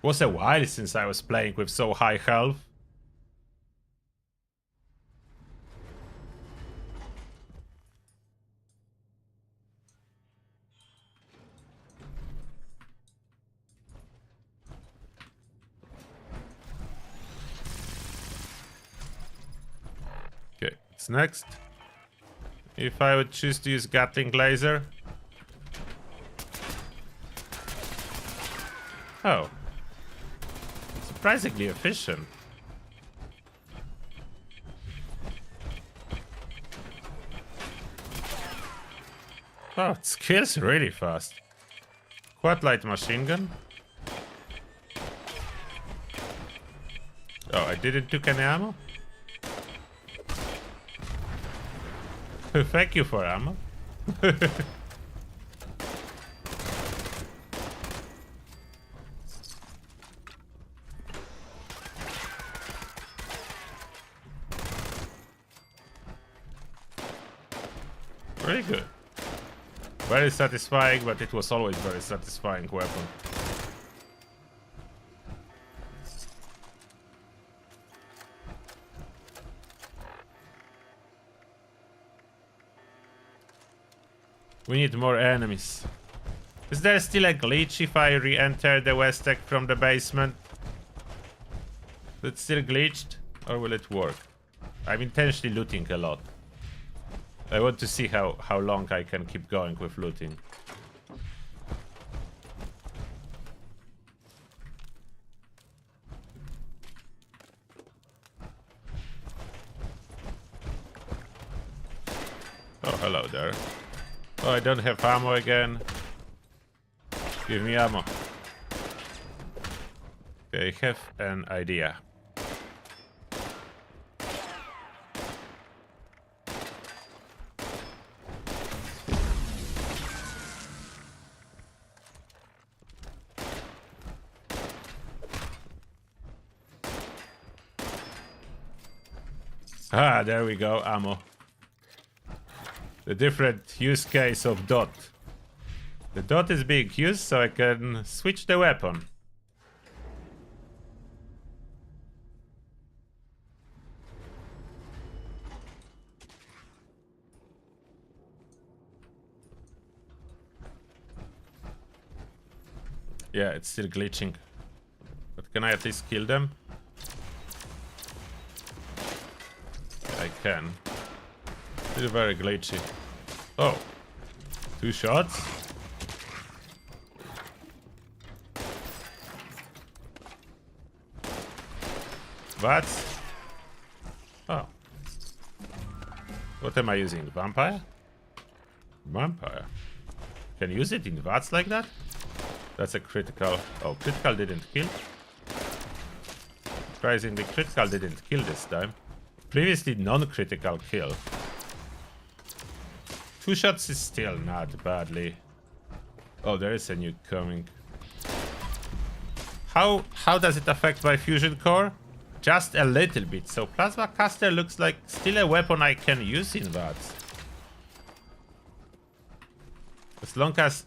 Was a while since I was playing with so high health. Okay, what's next? If I would choose to use Gatling Laser. Oh. Surprisingly efficient. Oh, it kills really fast. Quad light machine gun. Oh, I didn't took any ammo? Thank you for ammo. Very good. Very satisfying, but it was always very satisfying weapon. We need more enemies. Is there still a glitch if I re-enter the West Egg from the basement? Is it still glitched? Or will it work? I'm intentionally looting a lot. I want to see how long I can keep going with looting. Oh, hello there. Oh, I don't have ammo again. Give me ammo. Okay, I have an idea. Ah, there we go, ammo. The different use case of dot. The dot is being used so I can switch the weapon. Yeah, it's still glitching. But can I at least kill them? I can. Still very glitchy. Oh. 2 shots? What? Oh. What am I using? Vampire? Vampire. Can use it in VATS like that? That's a critical. Oh, critical didn't kill. Surprisingly, critical didn't kill this time. Previously, non-critical kill. 2 shots is still not badly. Oh, there is a nuke coming. How does it affect my fusion core? Just a little bit. So Plasma Caster looks like still a weapon I can use in that. As long as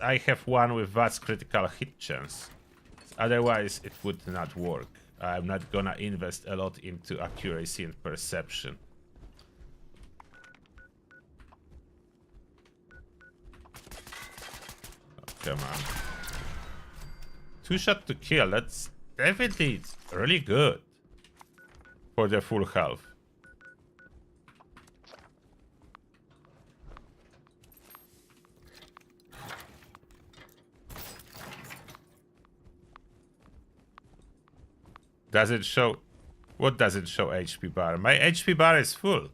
I have one with VATS critical hit chance. Otherwise, it would not work. I'm not gonna invest a lot into accuracy and perception. Oh, come on. 2 shot to kill. That's definitely really good for the full health. Does it show? What does it show HP bar? My HP bar is full.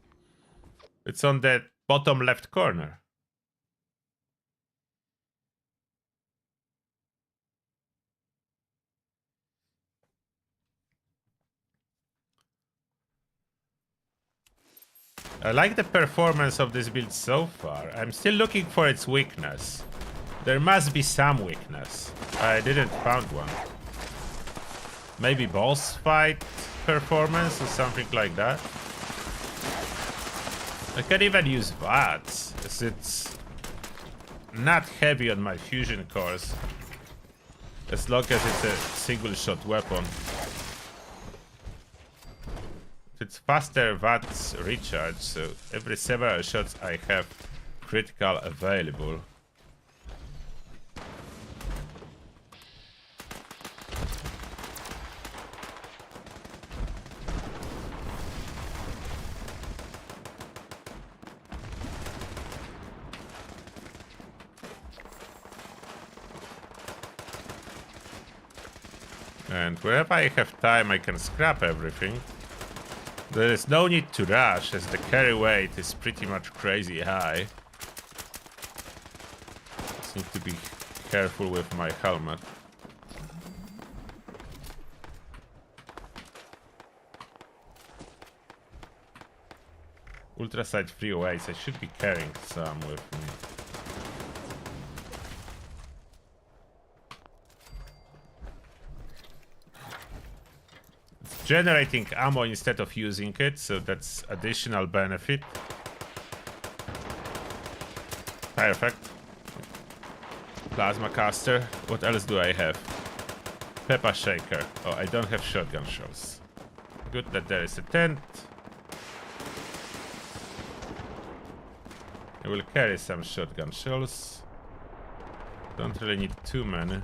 It's on the bottom left corner. I like the performance of this build so far. I'm still looking for its weakness. There must be some weakness. I didn't find one. Maybe boss fight performance or something like that. I can even use that, as it's not heavy on my fusion cores. As long as it's a single shot weapon. It's faster VATS recharge, so every several shots I have critical available. And wherever I have time, I can scrap everything. There is no need to rush, as the carry weight is pretty much crazy high. Just need to be careful with my helmet. Ultrasight 308s, I should be carrying some with me. Generating ammo instead of using it, so that's additional benefit. Perfect. Plasma caster. What else do I have? Pepper shaker. Oh, I don't have shotgun shells. Good that there is a tent. I will carry some shotgun shells. Don't really need too many.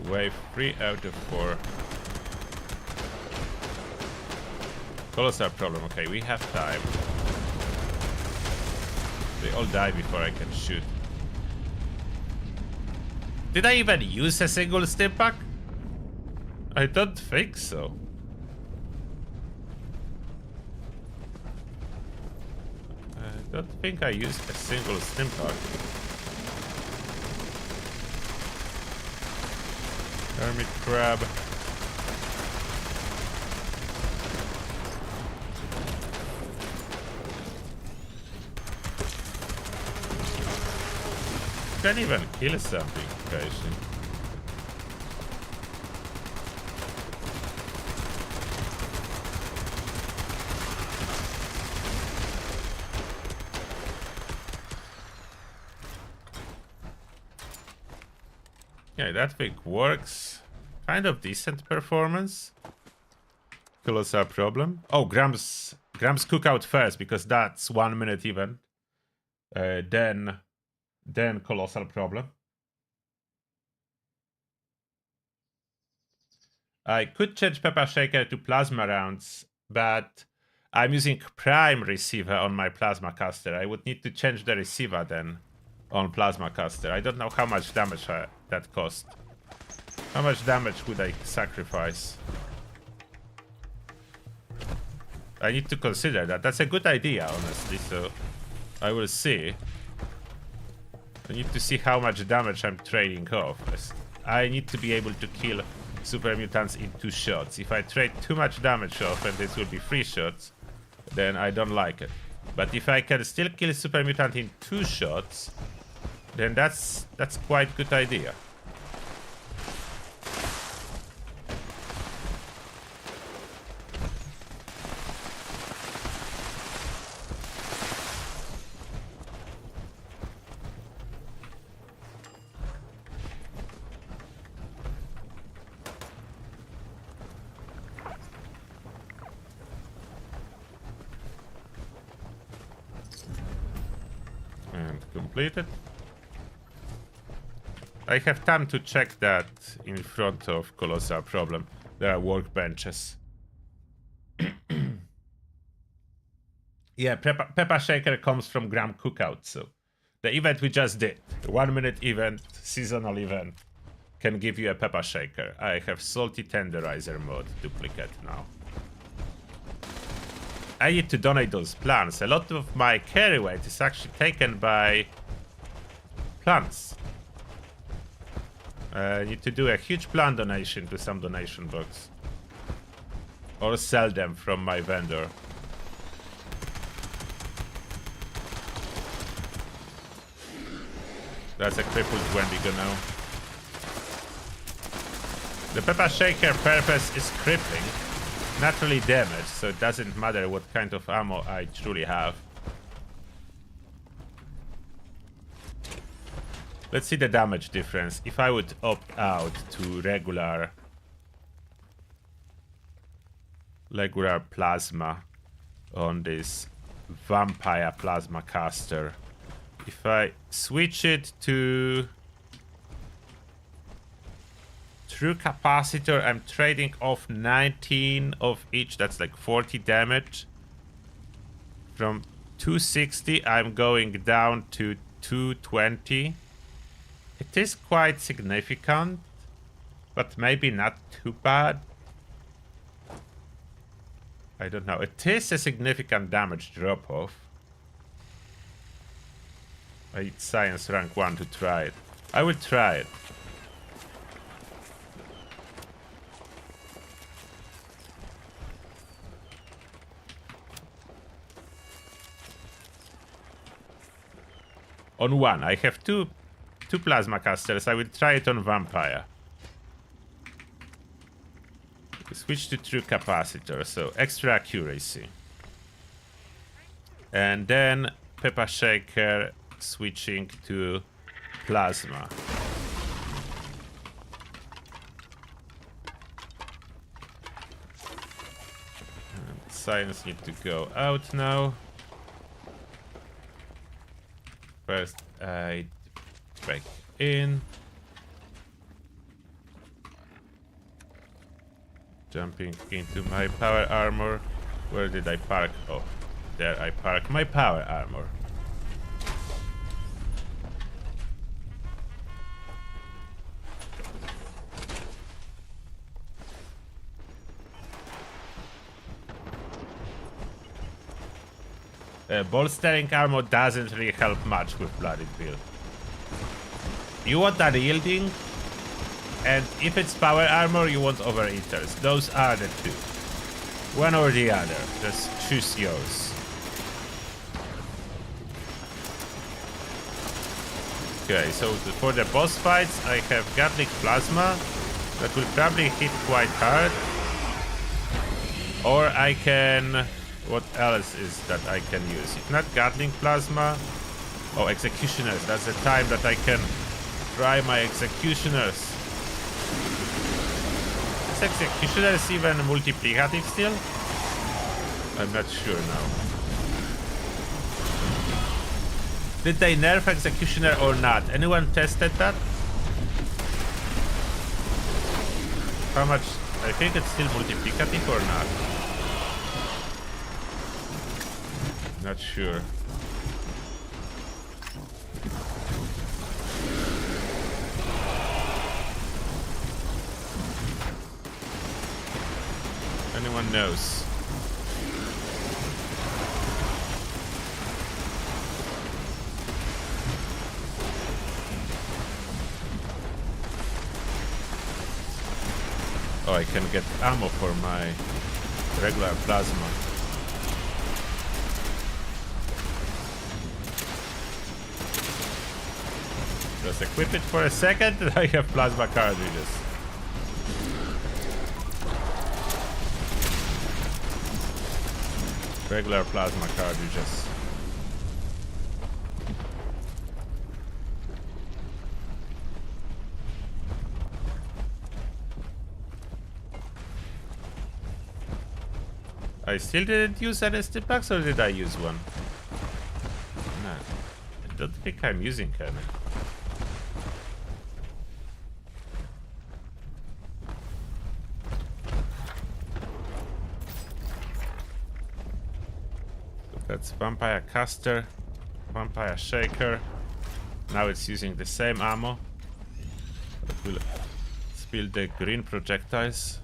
Wave 3 out of 4. Colossal problem. Okay, we have time. They all die before I can shoot. Did I even use a single Stimpak? I don't think so. I don't think I used a single Stimpak. Hermit crab. Can't even kill something occasionally. Yeah, that thing works. Kind of decent performance. Colossal problem. Oh, Grams cookout first, because that's 1 minute event. Then colossal problem. I could change Pepper Shaker to plasma rounds, but I'm using prime receiver on my plasma caster. I would need to change the receiver then on plasma caster. I don't know how much damage that cost. How much damage would I sacrifice? I need to consider that. That's a good idea, honestly, so I will see. I need to see how much damage I'm trading off. I need to be able to kill super mutants in 2 shots. If I trade too much damage off and this will be 3 shots, then I don't like it. But if I can still kill super mutant in 2 shots, then that's quite good idea. Completed. I have time to check that in front of Colossal Problem. There are workbenches. Yeah, Pepper Shaker comes from Gram Cookout, so the event we just did, the 1 minute event, seasonal event, can give you a Pepper Shaker. I have Salty Tenderizer mod duplicate now. I need to donate those plants. A lot of my carry weight is actually taken by plants. I need to do a huge plant donation to some donation box. Or sell them from my vendor. That's a crippled Wendigo now. The Peppa Shaker purpose is crippling, not really damage, so it doesn't matter what kind of ammo I truly have. Let's see the damage difference. If I would opt out to regular plasma on this vampire plasma caster, if I switch it to true capacitor, I'm trading off 19 of each. That's like 40 damage. From 260, I'm going down to 220. It is quite significant, but maybe not too bad. I don't know. It is a significant damage drop-off. I need science rank 1 to try it. I will try it. On 1, I have two plasma casters. I will try it on vampire. Switch to true capacitor, so extra accuracy. And then Peppa Shaker switching to plasma. And science need to go out now. First I break in. Jumping into my power armor. Where did I park? Oh, there I park my power armor. Bolstering armor doesn't really help much with Bloodied Bill. You want that yielding, and if it's power armor, you want overeaters. Those are the two. One or the other. Just choose yours. Okay, so for the boss fights, I have Gatling Plasma. That will probably hit quite hard. Or I can... What else is that I can use? If not Gatling Plasma... Oh, Executioners. That's the time that I can try my Executioners. Is Executioners even multiplicative still? I'm not sure now. Did they nerf Executioner or not? Anyone tested that? How much? I think it's still multiplicative or not? Not sure. Anyone knows? Oh, I can get ammo for my regular plasma. Just equip it for a second and I have plasma cartridges. Regular plasma cartridges. I still didn't use any stimpaks, or did I use one? No, I don't think I'm using any. So that's Vampire Caster, Vampire Shaker. Now it's using the same ammo. It will spill the green projectiles.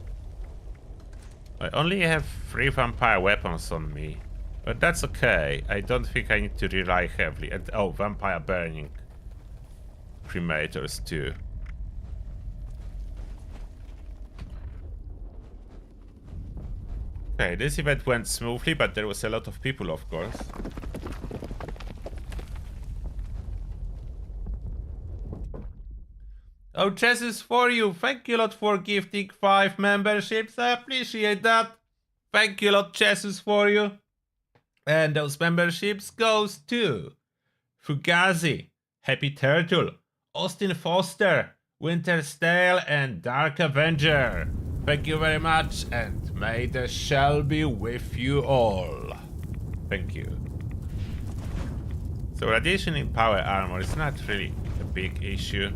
I only have 3 vampire weapons on me, but that's okay. I don't think I need to rely heavily. And oh, vampire burning cremators too. Okay, this event went smoothly, but there was a lot of people, of course. Oh, Jesus for you. Thank you a lot for gifting 5 memberships. I appreciate that. Thank you a lot, Jesus for you. And those memberships goes to Fugazi, Happy Turtle, Austin Foster, Winter Stale, and Dark Avenger. Thank you very much, and may the shell be with you all. Thank you. So radiation in power armor is not really a big issue.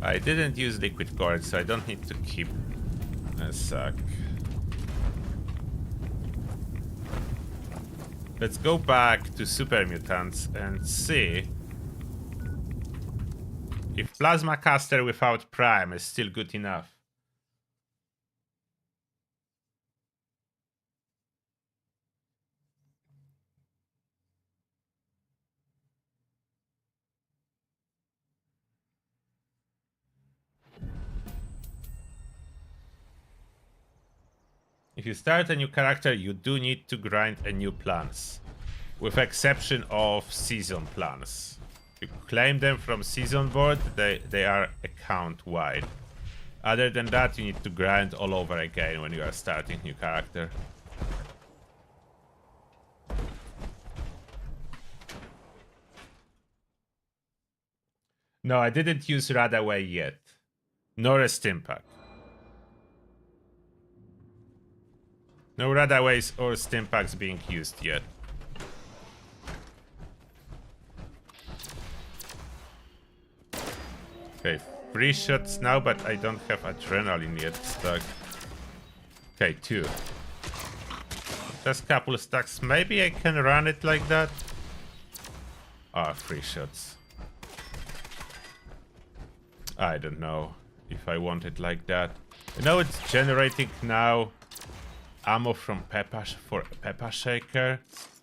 I didn't use liquid cord, so I don't need to keep a sack. Let's go back to Super Mutants and see if Plasma Caster without Prime is still good enough. If you start a new character, you do need to grind a new plans, with exception of season plans. If you claim them from season board, they are account wide. Other than that, you need to grind all over again when you are starting new character. No, I didn't use Radaway yet, nor a Stimpack. No Radaways or Stimpaks being used yet. Okay, 3 shots now, but I don't have adrenaline yet stuck. Okay, 2. Just couple stacks. Maybe I can run it like that. Ah, 3 shots. I don't know if I want it like that. I know it's generating now ammo from Peppa Shaker,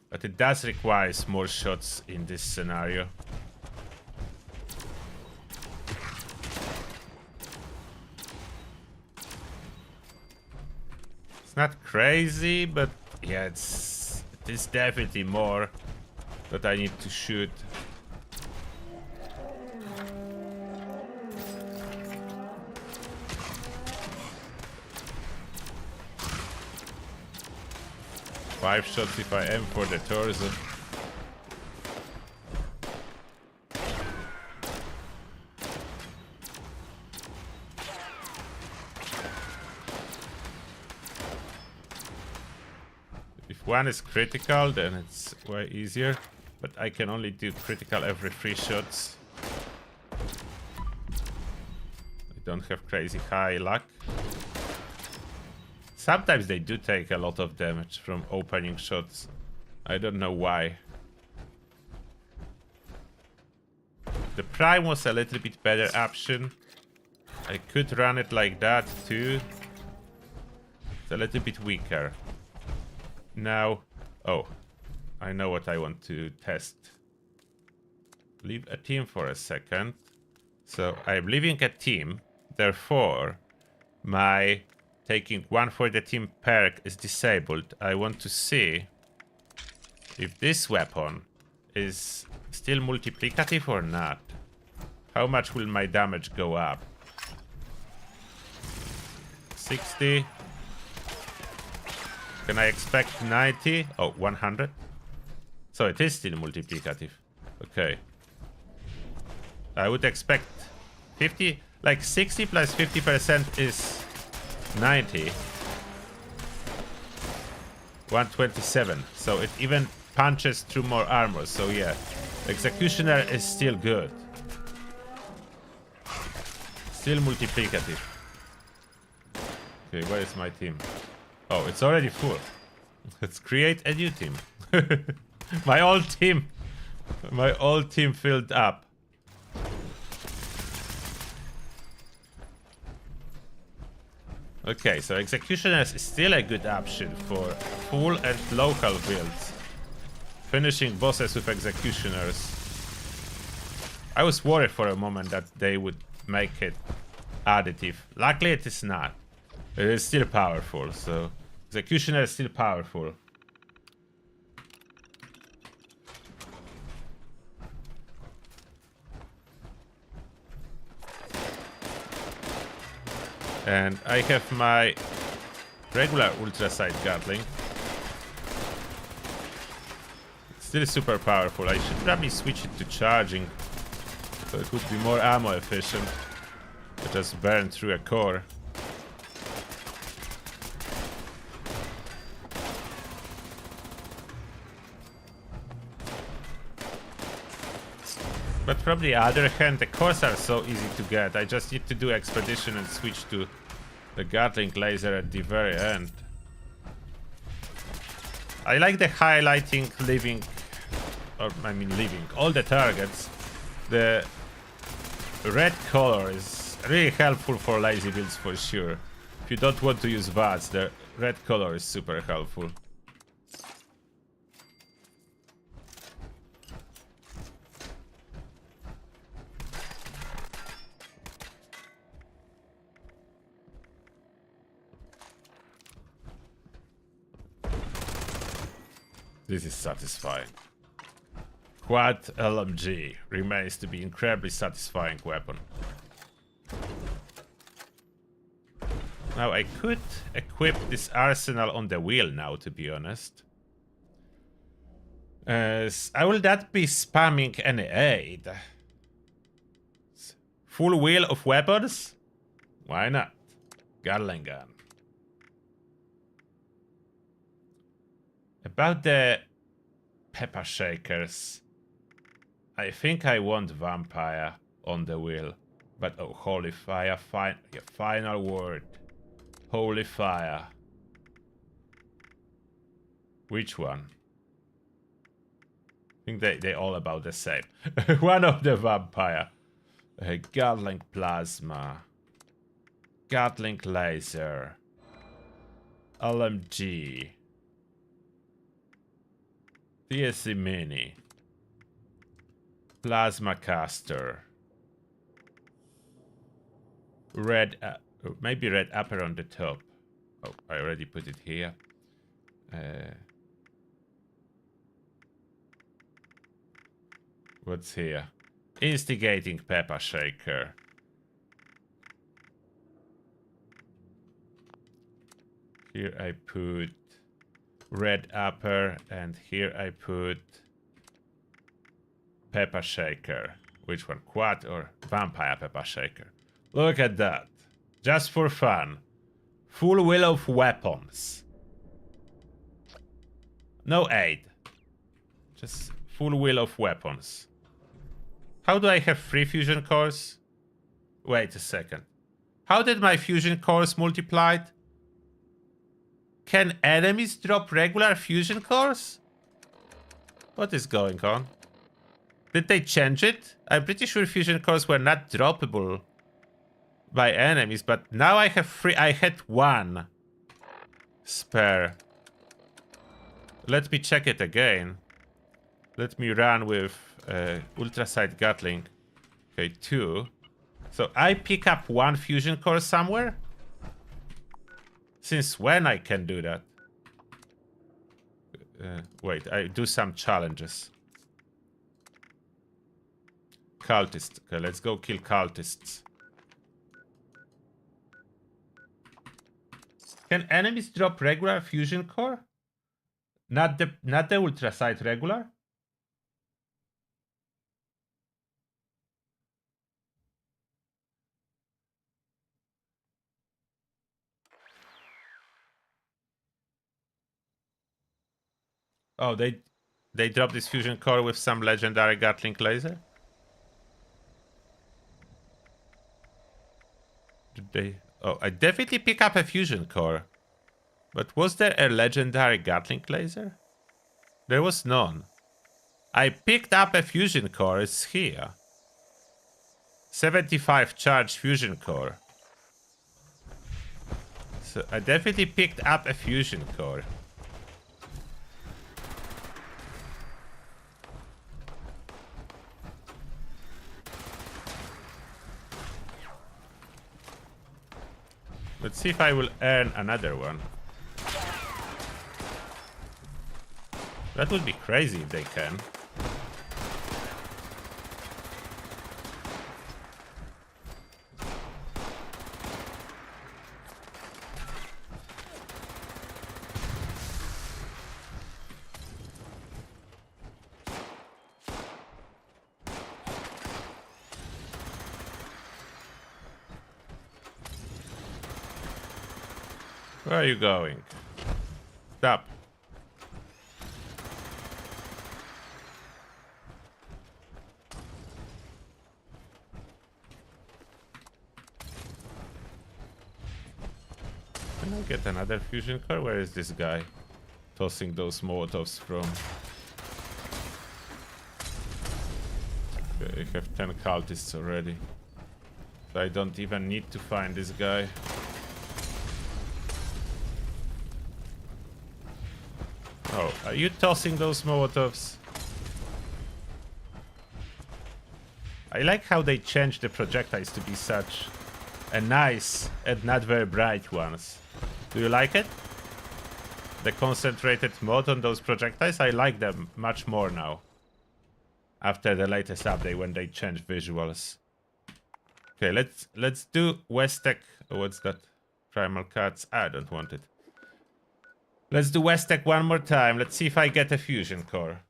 but it does require more shots in this scenario. It's not crazy, but yeah, it is definitely more that I need to shoot. Five shots if I aim for the torso. If one is critical, then it's way easier. But I can only do critical every 3 shots. I don't have crazy high luck. Sometimes they do take a lot of damage from opening shots. I don't know why. The Prime was a little bit better option. I could run it like that too. It's a little bit weaker. Now, oh, I know what I want to test. Leave a team for a second. So I'm leaving a team, therefore my taking 1 for the team perk is disabled. I want to see if this weapon is still multiplicative or not. How much will my damage go up? 60. Can I expect 90? Oh, 100. So it is still multiplicative. Okay. I would expect 50, like 60 plus 50% is 90. 127. So it even punches through more armor. So yeah, Executioner is still good. Still multiplicative. Okay, where is my team? Oh, it's already full. Let's create a new team. My old team filled up. Okay, so Executioners is still a good option for full and local builds. Finishing bosses with Executioners. I was worried for a moment that they would make it additive. Luckily it is not. It is still powerful, so Executioner is still powerful. And I have my regular ultra-sight Gatling. It's still super powerful. I should probably switch it to charging, so it would be more ammo efficient. I just burn through a core. But from the other hand, the cores are so easy to get. I just need to do expedition and switch to the Gatling laser at the very end. I like the highlighting leaving all the targets. The red color is really helpful for lazy builds for sure. If you don't want to use VATS, the red color is super helpful. This is satisfying. Quad LMG remains to be incredibly satisfying weapon. Now I could equip this arsenal on the wheel now, to be honest. I will not be spamming any aid. Full wheel of weapons? Why not? Gatling gun. About the pepper shakers, I think I want vampire on the wheel, but oh, holy fire, final word. Holy fire. Which one? I think they're all about the same. One of the vampire. Gatling plasma. Gatling laser. LMG. TSC Mini. Plasma caster. Red, maybe red upper on the top. Oh, I already put it here. What's here? Instigating pepper shaker. Here I put red upper, and here I put pepper shaker. Which one? Quad or vampire pepper shaker? Look at that. Just for fun. Full wheel of weapons. No aid. Just full wheel of weapons. How do I have 3 fusion cores? Wait a second. How did my fusion cores multiplied? Can enemies drop regular fusion cores? What is going on? Did they change it? I'm pretty sure fusion cores were not droppable by enemies, but now I have 3. I had 1 spare. Let me check it again. Let me run with ultra-sight Gatling. Okay, 2. So I pick up 1 fusion core somewhere? Since when I can do that? Wait, I do some challenges. Cultists. Okay, let's go kill cultists. Can enemies drop regular fusion core? Not the ultra-sight regular? Oh, they dropped this fusion core with some legendary Gatling laser? Did they? Oh, I definitely pick up a fusion core. But was there a legendary Gatling laser? There was none. I picked up a fusion core, it's here. 75 charge fusion core. So I definitely picked up a fusion core. Let's see if I will earn another one. That would be crazy if they can. Where are you going? Stop. Can I get another fusion core? Where is this guy tossing those Molotovs from? Okay, I have 10 cultists already. So I don't even need to find this guy. Oh, are you tossing those Molotovs? I like how they changed the projectiles to be such a nice and not very bright ones. Do you like it? The concentrated mode on those projectiles? I like them much more now. After the latest update when they changed visuals. Okay, let's do Westek. Oh, what's that? Primal Cuts. I don't want it. Let's do Westek one more time. Let's see if I get a fusion core.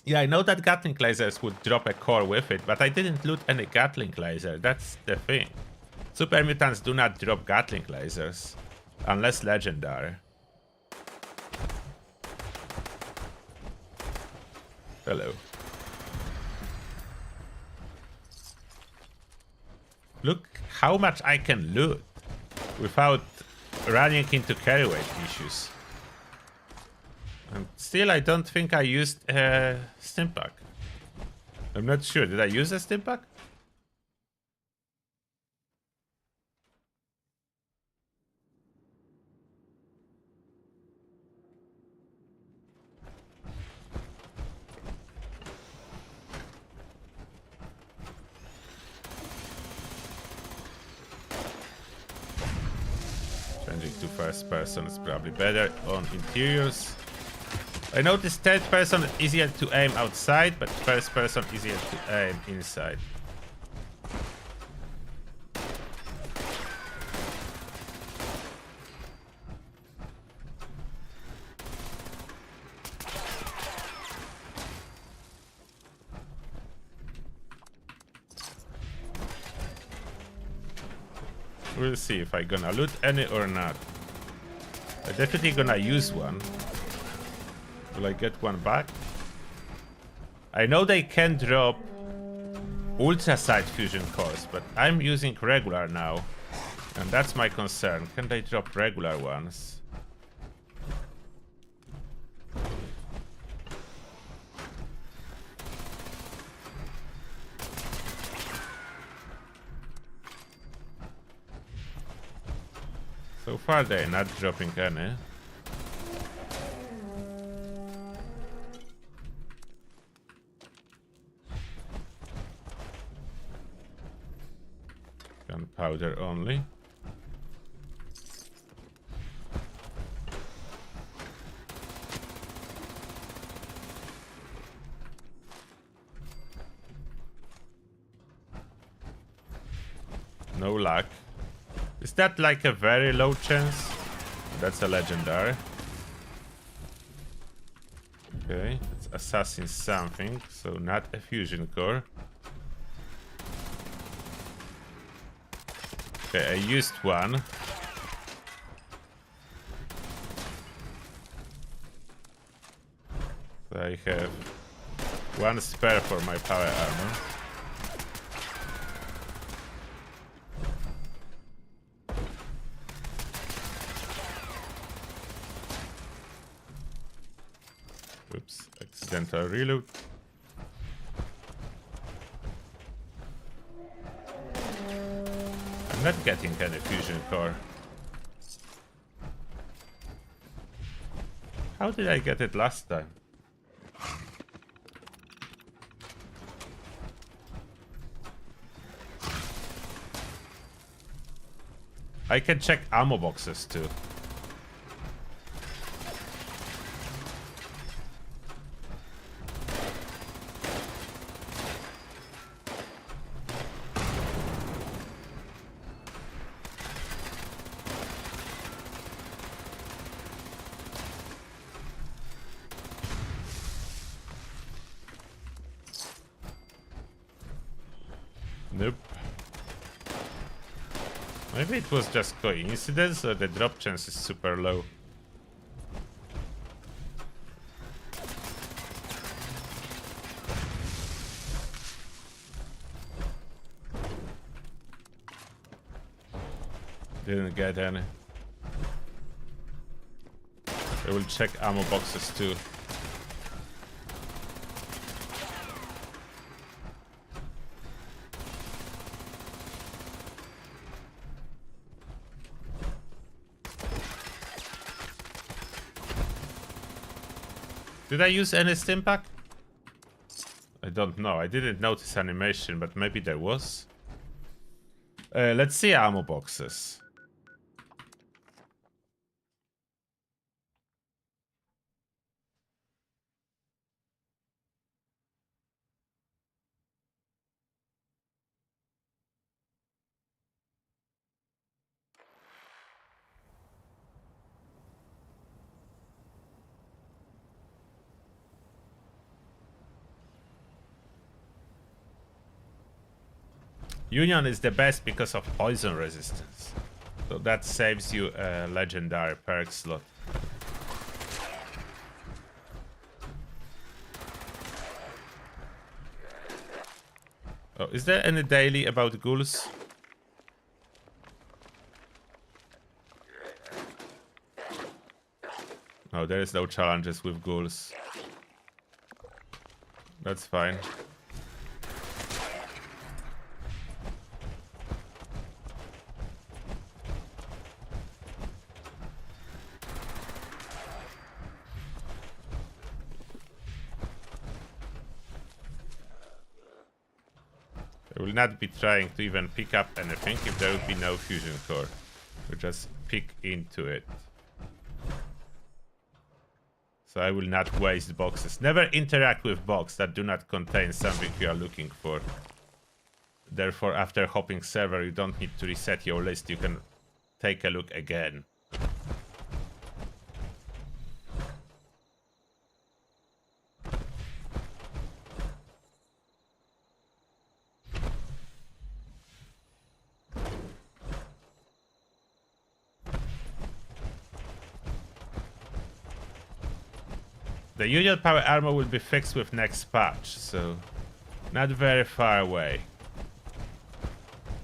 Yeah, I know that Gatling lasers would drop a core with it, but I didn't loot any Gatling laser. That's the thing. Super mutants do not drop Gatling lasers. Unless legendary. Hello. Look how much I can loot without running into carry weight issues. And still, I don't think I used a Stimpak. I'm not sure. Did I use a Stimpak? Changing to first person is probably better on interiors. I noticed third person easier to aim outside, but first person easier to aim inside. We'll see if I'm gonna loot any or not. I'm definitely gonna use one. Will I get one back? I know they can drop Ultra Sight fusion cores, but I'm using regular now. And that's my concern. Can they drop regular ones? So far they're not dropping any. Gunpowder only. No luck. Is that like a very low chance? That's a legendary. Okay, it's assassin something, so not a fusion core. Okay, I used one. So I have one spare for my power armor. Oops, accidental reload. I'm not getting any fusion core. How did I get it last time? I can check ammo boxes too. Nope. Maybe it was just coincidence or the drop chance is super low. Didn't get any. I will check ammo boxes too. Did I use any Stimpak? I don't know. I didn't notice animation, but maybe there was. Let's see ammo boxes. Union is the best because of poison resistance. So that saves you a legendary perk slot. Oh, is there any daily about ghouls? No, there is no challenges with ghouls. That's fine. I will not be trying to even pick up anything if there would be no fusion core. We'll just pick into it. So I will not waste boxes. Never interact with boxes that do not contain something you are looking for. Therefore, after hopping server, you don't need to reset your list. You can take a look again. The Union power armor will be fixed with next patch, so not very far away.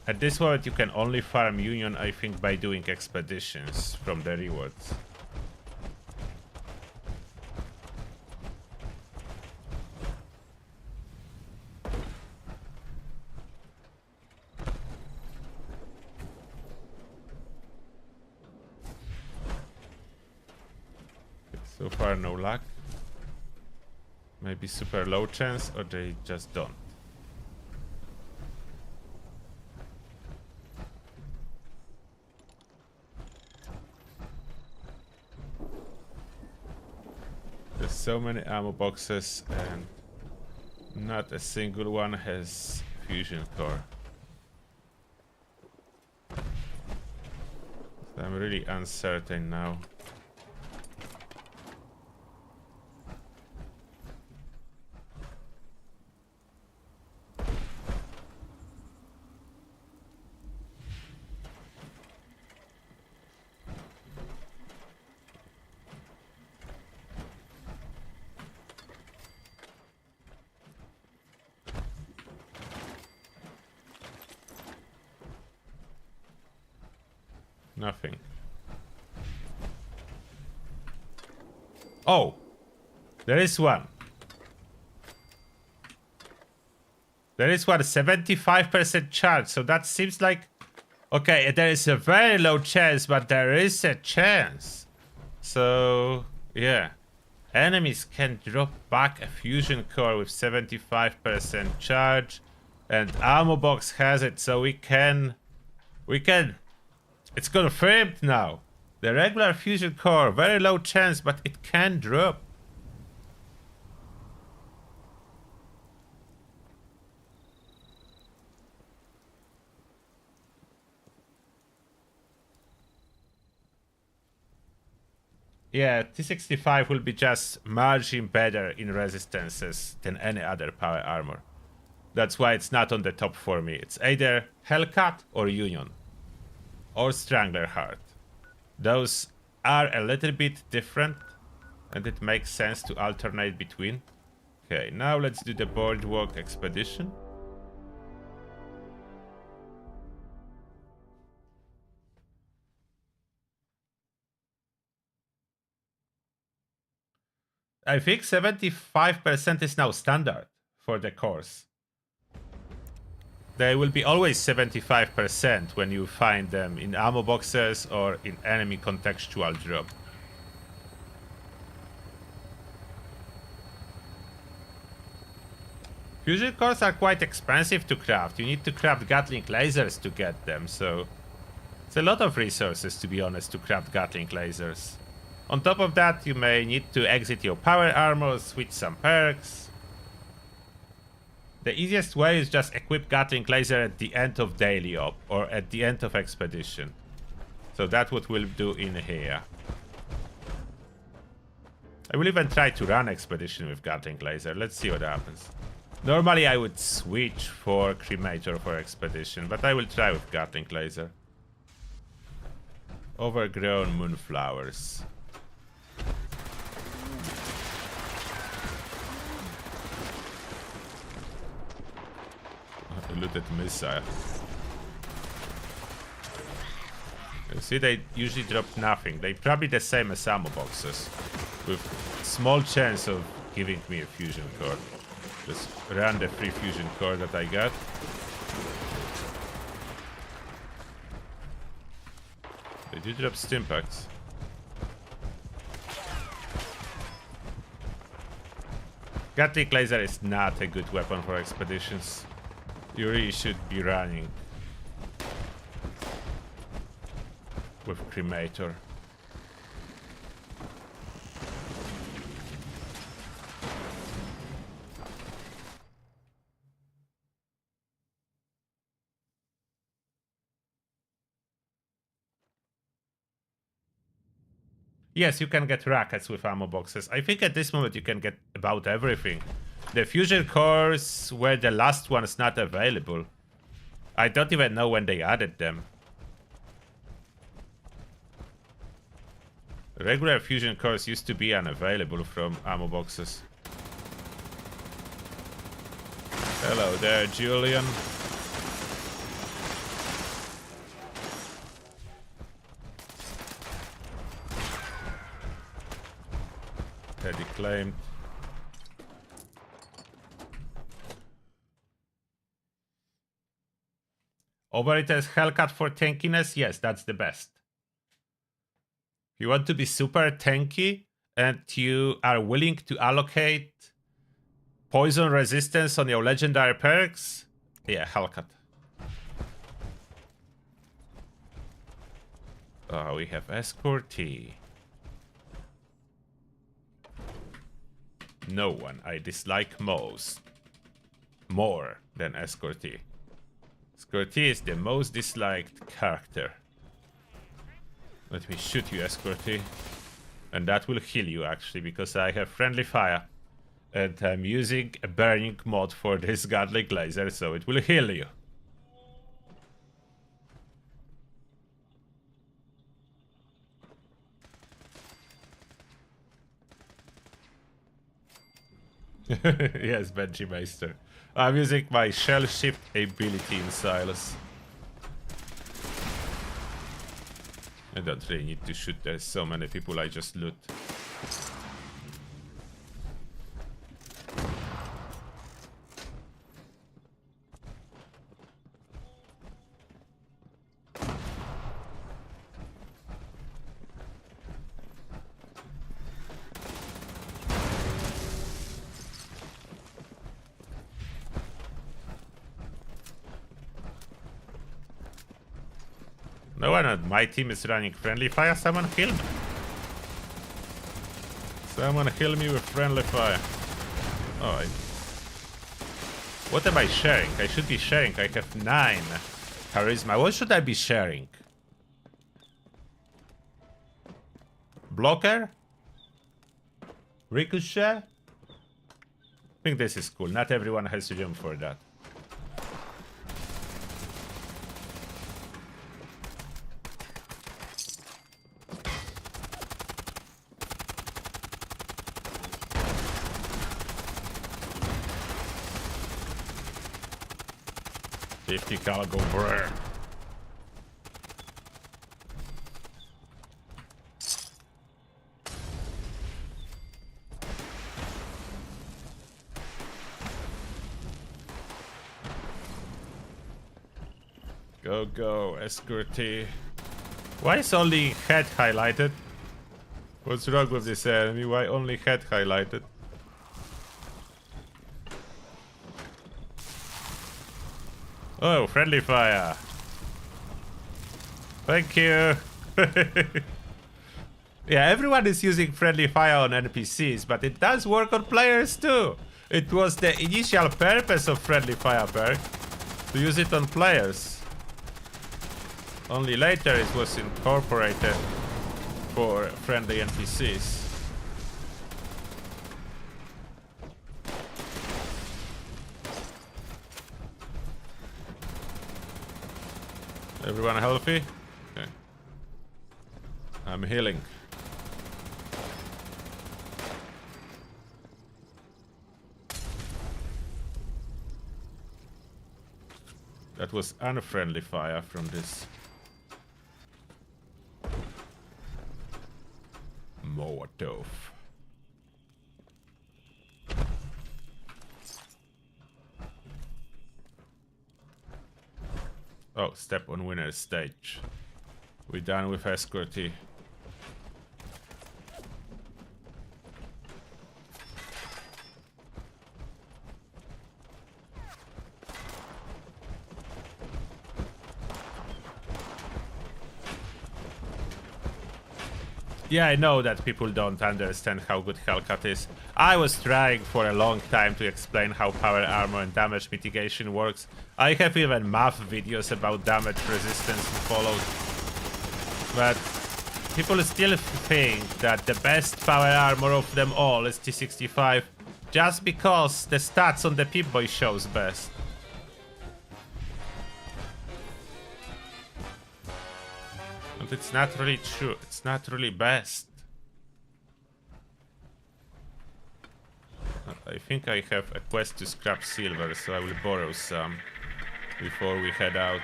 At this moment you can only farm Union, I think, by doing expeditions from the rewards. So far no luck. Maybe super low chance, or they just don't. There's so many ammo boxes and not a single one has fusion core. So I'm really uncertain now. Nothing. Oh, there is one. There is one 75% chance. So that seems like, okay, there is a very low chance, but there is a chance. So yeah, Enemies can drop back a fusion core with 75% charge, and ammo box has it, so we can. It's confirmed now. The regular fusion core, very low chance, but it can drop. Yeah, T65 will be just margin better in resistances than any other power armor. That's why it's not on the top for me. It's either Hellcat or Union. Or Stranglerheart. Those are a little bit different, and it makes sense to alternate between. Okay, now let's do the Boardwalk Expedition. I think 75% is now standard for the course. They will be always 75% when you find them in ammo boxes or in enemy contextual drop. Fusion cores are quite expensive to craft. You need to craft Gatling lasers to get them, so it's a lot of resources, to be honest, to craft Gatling lasers. On top of that, you may need to exit your power armor, switch some perks. The easiest way is just equip Gatling laser at the end of daily op or at the end of expedition. So that's what we'll do in here. I will even try to run expedition with Gatling laser. Let's see what happens. Normally I would switch for Cremator for expedition, but I will try with Gatling laser. Overgrown moonflowers. Looted missile. You see, they usually drop nothing. They probably the same as ammo boxes, with small chance of giving me a fusion core. Just run the free fusion core that I got. They do drop stimpaks. Gatling laser is not a good weapon for expeditions. You really should be running with Cremator. Yes, you can get rockets with ammo boxes. I think at this moment you can get about everything. The fusion cores were the last ones not available. I don't even know when they added them. Regular fusion cores used to be unavailable from ammo boxes. Hello there, Julian. Already claimed. Overrated Hellcat for tankiness? Yes, that's the best. If you want to be super tanky and you are willing to allocate poison resistance on your legendary perks, yeah, Hellcat. Oh, we have Escortee. No one I dislike more than Escortee. Escortee is the most disliked character. Let me shoot you, Escortee. And that will heal you, actually, because I have friendly fire. And I'm using a burning mod for this Gatling laser, so it will heal you. Yes, Benji Meister. I'm using my shell shift ability in Silas. I don't really need to shoot, there's so many people I just loot. No one on my team is running friendly fire. Someone heal me. Someone heal me with friendly fire. Oh, what am I sharing? I should be sharing. I have 9 charisma. What should I be sharing? Blocker? Ricochet? I think this is cool. Not everyone has to jump for that. Cal go brr. Go, Escorty. Why is only head highlighted? What's wrong with this enemy? Why only head highlighted? Oh, friendly fire. Thank you. Yeah, everyone is using friendly fire on NPCs, but it does work on players too. It was the initial purpose of friendly fire perk, to use it on players. Only later it was incorporated for friendly NPCs. Everyone healthy? Okay. I'm healing. That was unfriendly fire from this. Molotov. Oh, step on winner's stage. We're done with Escorty. Yeah, I know that people don't understand how good Hellcat is. I was trying for a long time to explain how power armor and damage mitigation works. I have even math videos about damage resistance followed. But people still think that the best power armor of them all is T65 just because the stats on the Pip-Boy shows best. But it's not really true. It's not really best. I think I have a quest to scrap silver, so I will borrow some before we head out.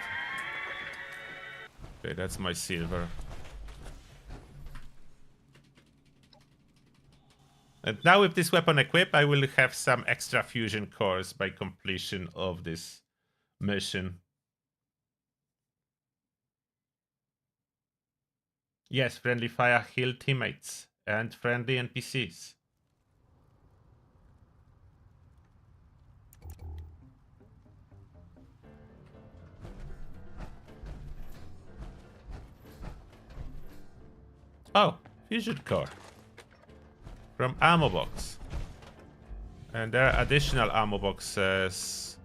Okay, that's my silver. And now with this weapon equipped, I will have some extra fusion cores by completion of this mission. Yes, friendly fire heal teammates and friendly NPCs. Oh, fusion core from ammo box. And there are additional ammo boxes.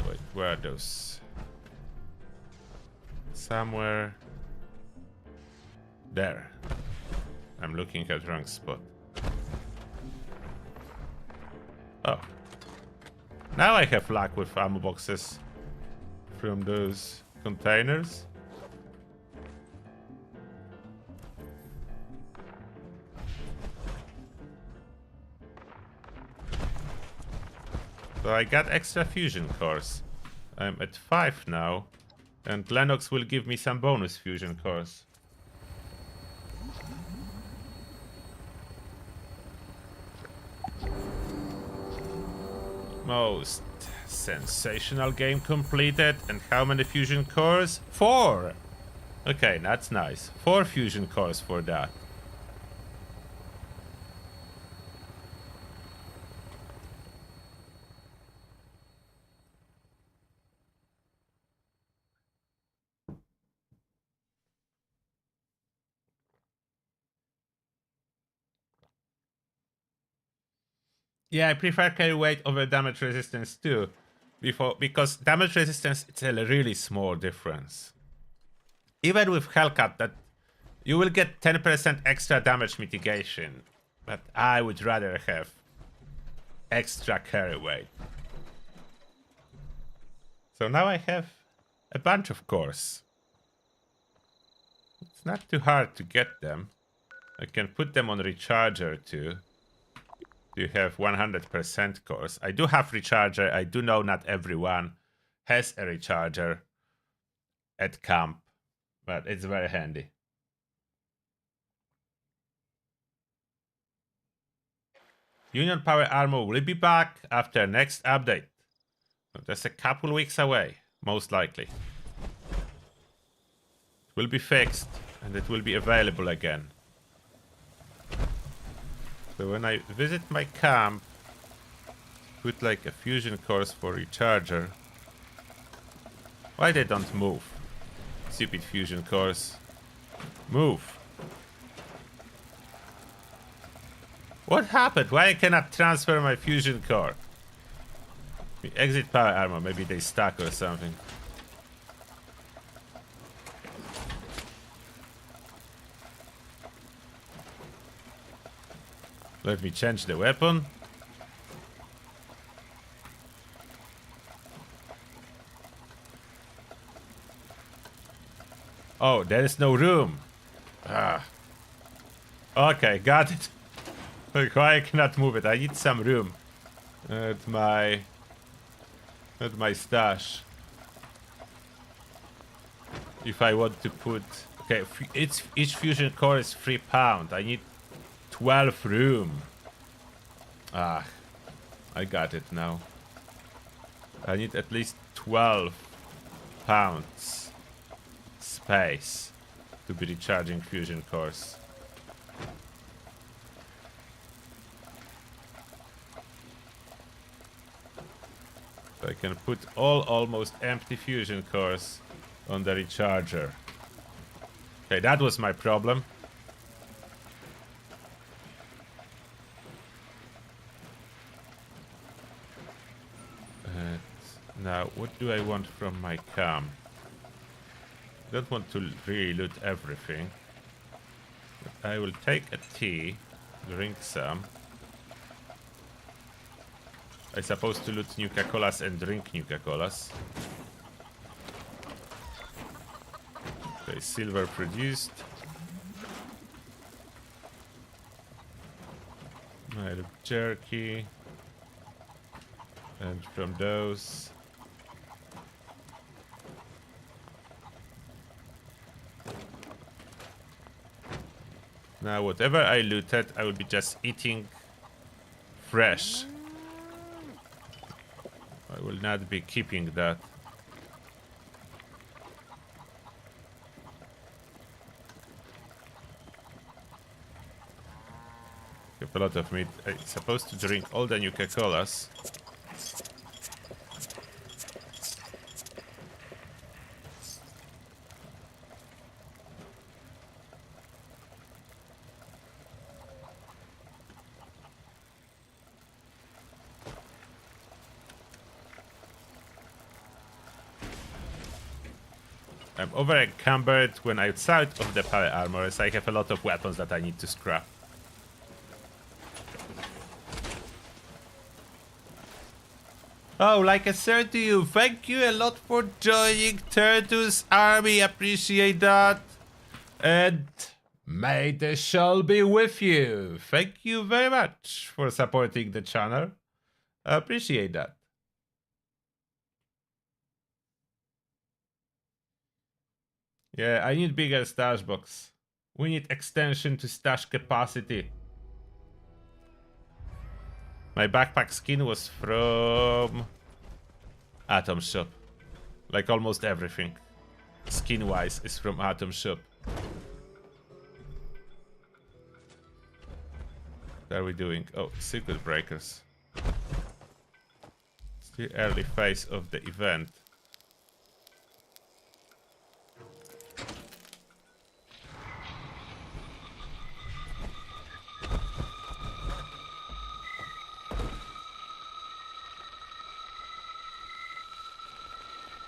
Wait, where are those? Somewhere there. I'm looking at wrong spot. Oh. Now I have luck with ammo boxes from those containers. So I got extra fusion cores. I'm at 5 now, and Lennox will give me some bonus fusion cores. Most sensational game completed. And how many fusion cores? 4! Okay, that's nice. 4 fusion cores for that. Yeah, I prefer carry weight over damage resistance too. Because damage resistance, it's a really small difference. Even with Hellcat, that you will get 10% extra damage mitigation. But I would rather have extra carry weight. So now I have a bunch of cores. It's not too hard to get them. I can put them on Recharger too. You have 100% cores. I do have Recharger. I do know not everyone has a Recharger at camp, but it's very handy. Union Power Armor will be back after next update. That's a couple weeks away, most likely. It will be fixed and it will be available again. So when I visit my camp, put like a fusion course for Recharger. Why they don't move? Stupid fusion cores. Move. What happened? Why I cannot transfer my fusion core? Exit power armor. Maybe they stuck or something. Let me change the weapon. Oh, there is no room. Ah. Okay, got it. Like, why I cannot move it? I need some room at my stash. If I want to put, okay, each fusion core is £3. I need 12 room. Ah, I got it now. I need at least 12 pounds space to be recharging fusion cores. I can put all almost empty fusion cores on the recharger. Okay, that was my problem. Now, what do I want from my cam? I don't want to really loot everything. But I will take a tea, drink some. I'm supposed to loot Nuka-Colas and drink Nuka-Colas. Okay, silver produced. Made of jerky. And from those... Now, whatever I looted, I will be just eating fresh. I will not be keeping that. Have a lot of meat. I'm supposed to drink all the Nuka-Colas. I'm over encumbered when outside of the power armor, as I have a lot of weapons that I need to scrap. Oh, like I said to you, thank you a lot for joining Turtle's army, appreciate that. And may the show be with you. Thank you very much for supporting the channel. I appreciate that. Yeah, I need bigger stash box. We need extension to stash capacity. My backpack skin was from Atom Shop. Like almost everything, skin-wise, is from Atom Shop. What are we doing? Oh, circuit breakers. It's the early phase of the event.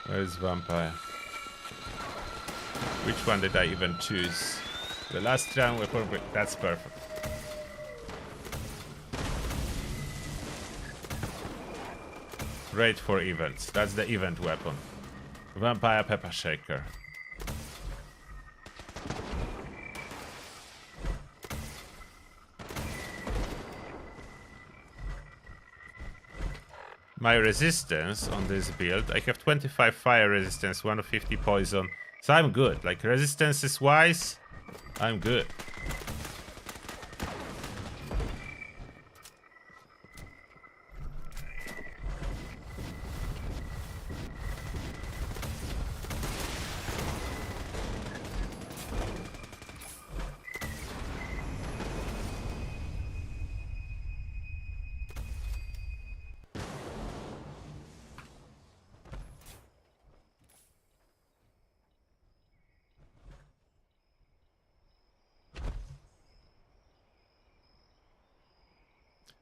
Where is vampire? Which one did I even choose? The last round weapon. That's perfect. Great for events. That's the event weapon. Vampire pepper shaker. My resistance on this build, I have 25 fire resistance, 150 poison. So I'm good. Like resistances wise, I'm good.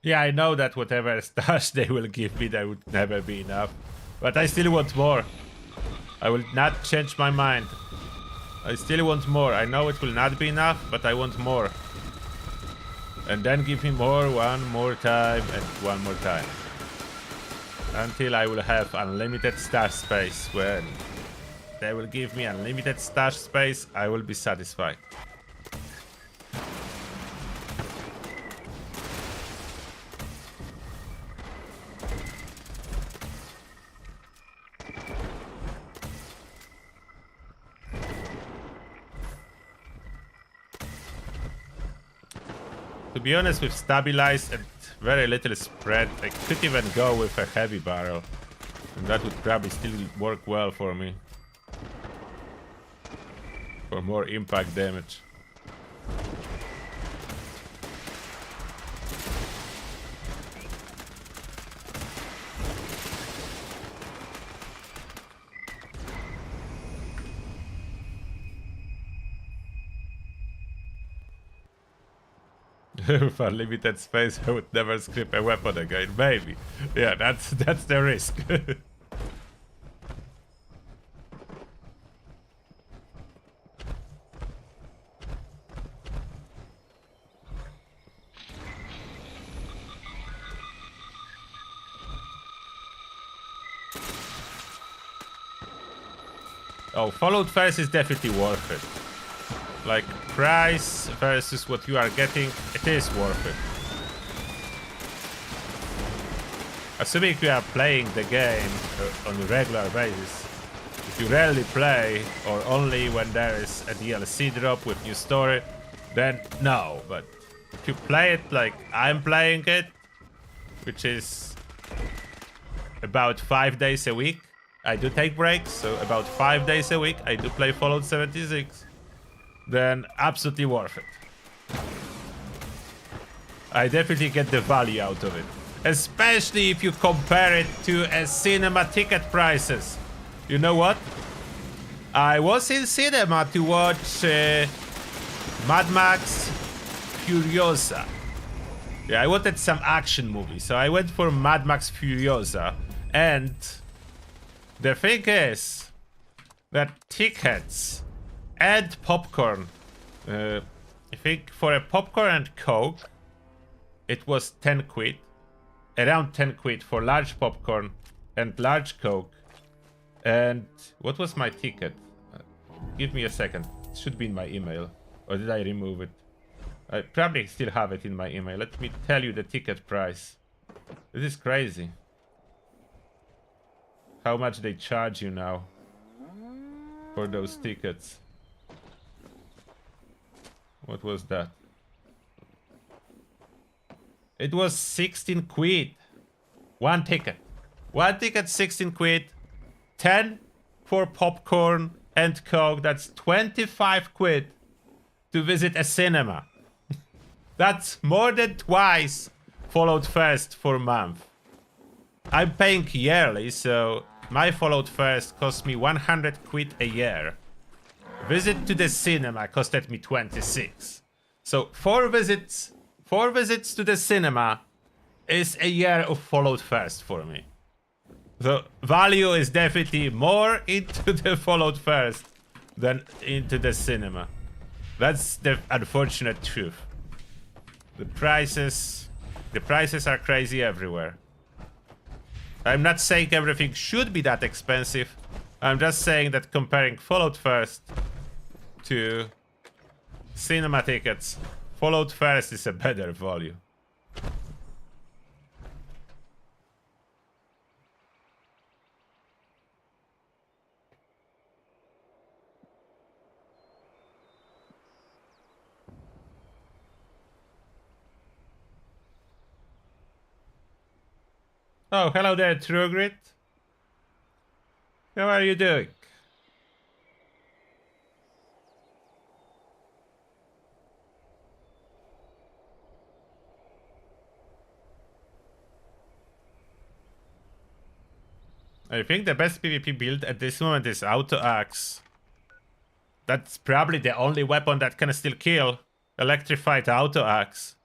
Yeah, I know that whatever stars they will give me, that would never be enough. But I still want more. I will not change my mind. I still want more. I know it will not be enough, but I want more. And then give me more one more time and one more time. Until I will have unlimited star space. When they will give me unlimited star space, I will be satisfied. To be honest, with stabilized and very little spread, I could even go with a heavy barrel. And that would probably still work well for me. For more impact damage. With unlimited space, I would never script a weapon again. Maybe. Yeah, that's the risk. Oh, followed first is definitely worth it. Like, price versus what you are getting, it is worth it. Assuming you are playing the game on a regular basis. If you rarely play, or only when there is a DLC drop with new story, then no. But if you play it like I'm playing it, which is about 5 days a week, I do take breaks, so about 5 days a week I do play Fallout 76. Then absolutely worth it. I definitely get the value out of it. Especially if you compare it to a cinema ticket prices. You know what? I was in cinema to watch Mad Max Furiosa. Yeah, I wanted some action movie, so I went for Mad Max Furiosa. And the thing is that tickets and popcorn, I think for a popcorn and Coke, it was 10 quid. Around 10 quid for large popcorn and large Coke. And what was my ticket? Give me a second. It should be in my email. Or did I remove it? I probably still have it in my email. Let me tell you the ticket price. This is crazy. How much they charge you now for those tickets. What was that? It was 16 quid. One ticket. One ticket, 16 quid. 10 for popcorn and Coke. That's 25 quid to visit a cinema. That's more than twice Fallout First for a month. I'm paying yearly, so my Fallout First cost me 100 quid a year. Visit to the cinema costed me 26. So 4 visits to the cinema is a year of Fallout First for me. So value is definitely more into the Fallout First than into the cinema. That's the unfortunate truth. The prices are crazy everywhere. I'm not saying everything should be that expensive. I'm just saying that comparing Fallout First to cinema tickets, Fallout First is a better value. Oh, hello there, TrueGrit. How are you doing? I think the best PvP build at this moment is Auto Axe. That's probably the only weapon that can still kill. Electrified Auto Axe.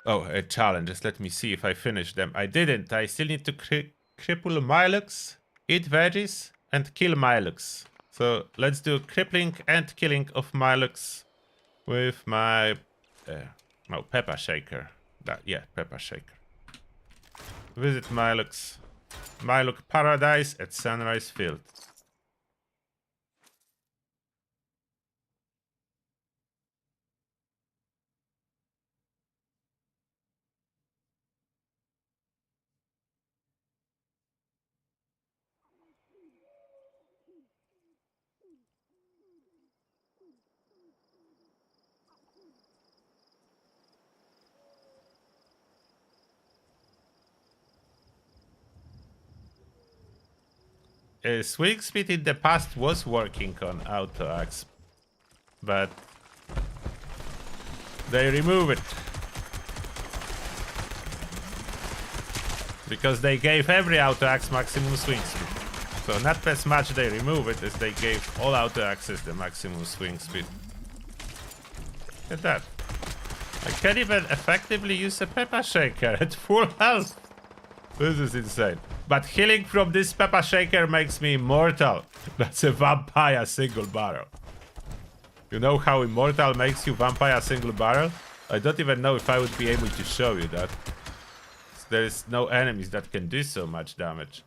Oh, challenges. Let me see if I finish them. I didn't. I still need to cripple Milux, eat veggies, and kill Milux. So let's do crippling and killing of Milux with my... no, Pepper Shaker. Yeah, Pepper Shaker. Visit Milux. Miluk Paradise at Sunrise Field. Swing Speed in the past was working on Auto Axe, but they remove it because they gave every Auto Axe maximum swing speed. So not as much they remove it as they gave all Auto Axes the maximum swing speed. Look at that. I can't even effectively use a Pepper Shaker at full health. This is insane. But healing from this Pepper Shaker makes me immortal. That's a vampire single barrel. You know how immortal makes you vampire single barrel? I don't even know if I would be able to show you that. There's no enemies that can do so much damage.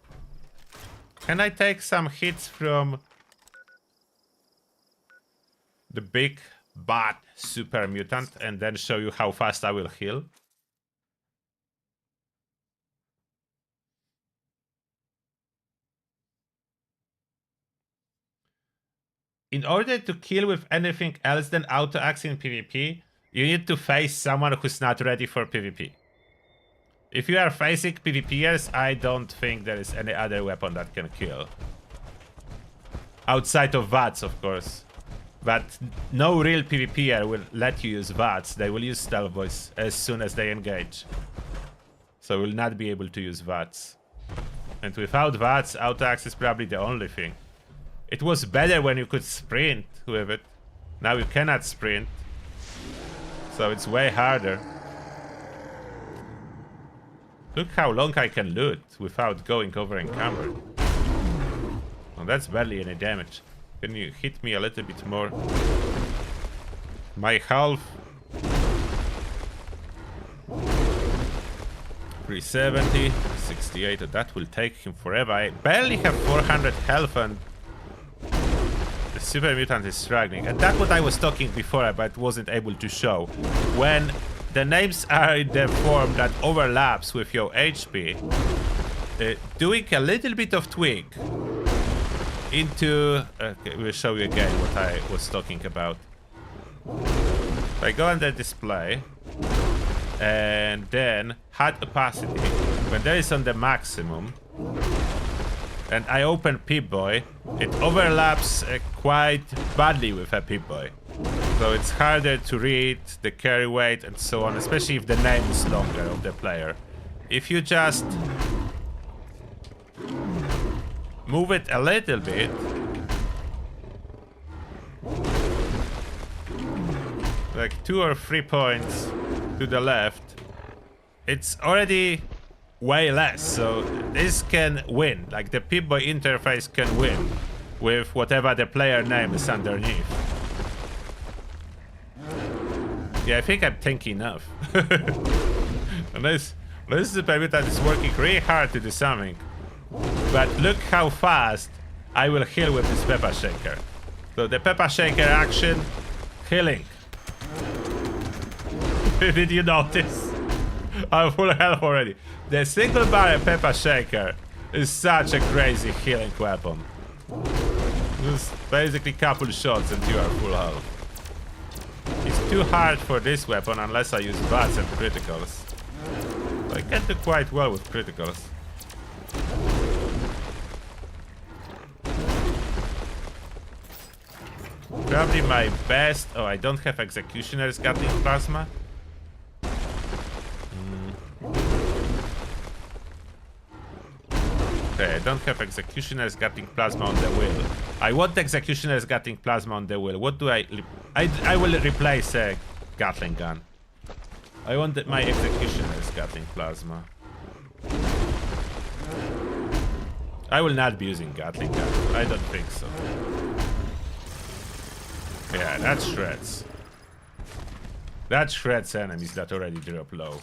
Can I take some hits from the big bad super mutant and then show you how fast I will heal? In order to kill with anything else than Auto Axe in PvP, you need to face someone who's not ready for PvP. If you are facing PvPers, I don't think there is any other weapon that can kill. Outside of VATS, of course. But no real PvPer will let you use VATS. They will use Stealth Voice as soon as they engage. So will not be able to use VATS. And without VATS, Auto Axe is probably the only thing. It was better when you could sprint with it. Now you cannot sprint. So it's way harder. Look how long I can loot without going over encumbered. Oh, that's barely any damage. Can you hit me a little bit more? My health. 370, 68. That will take him forever. I barely have 400 health and the super mutant is struggling. And that's what I was talking before but wasn't able to show. When the names are in the form that overlaps with your HP, doing a little bit of tweak into... Okay, we'll show you again what I was talking about. If I go under display and then HUD opacity, when that is on the maximum, and I open Pip-Boy, it overlaps quite badly with a Pip-Boy. So it's harder to read the carry weight and so on, especially if the name is longer of the player. If you just move it a little bit, like 2 or 3 points to the left. It's already way less, so this can win. Like the Pip-Boy interface can win with whatever the player name is underneath. Yeah, I think I'm tanky enough. And this is a baby that is working really hard to do something. But look how fast I will heal with this Peppa Shaker. So the Peppa Shaker action, healing. Did you notice? I'm full health already. The single barrel Peppa Shaker is such a crazy healing weapon. Just basically couple shots and you are full health. It's too hard for this weapon unless I use bats and criticals. So I can do quite well with criticals. Probably my best... Oh, I don't have Executioner's Gatling Plasma. Okay, I don't have Executioner's Gatling Plasma on the wheel. I want Executioner's Gatling Plasma on the wheel. What do I will replace a Gatling gun. I want my Executioner's Gatling Plasma. I will not be using Gatling gun. I don't think so. Yeah, that shreds. That shreds enemies that already drop low.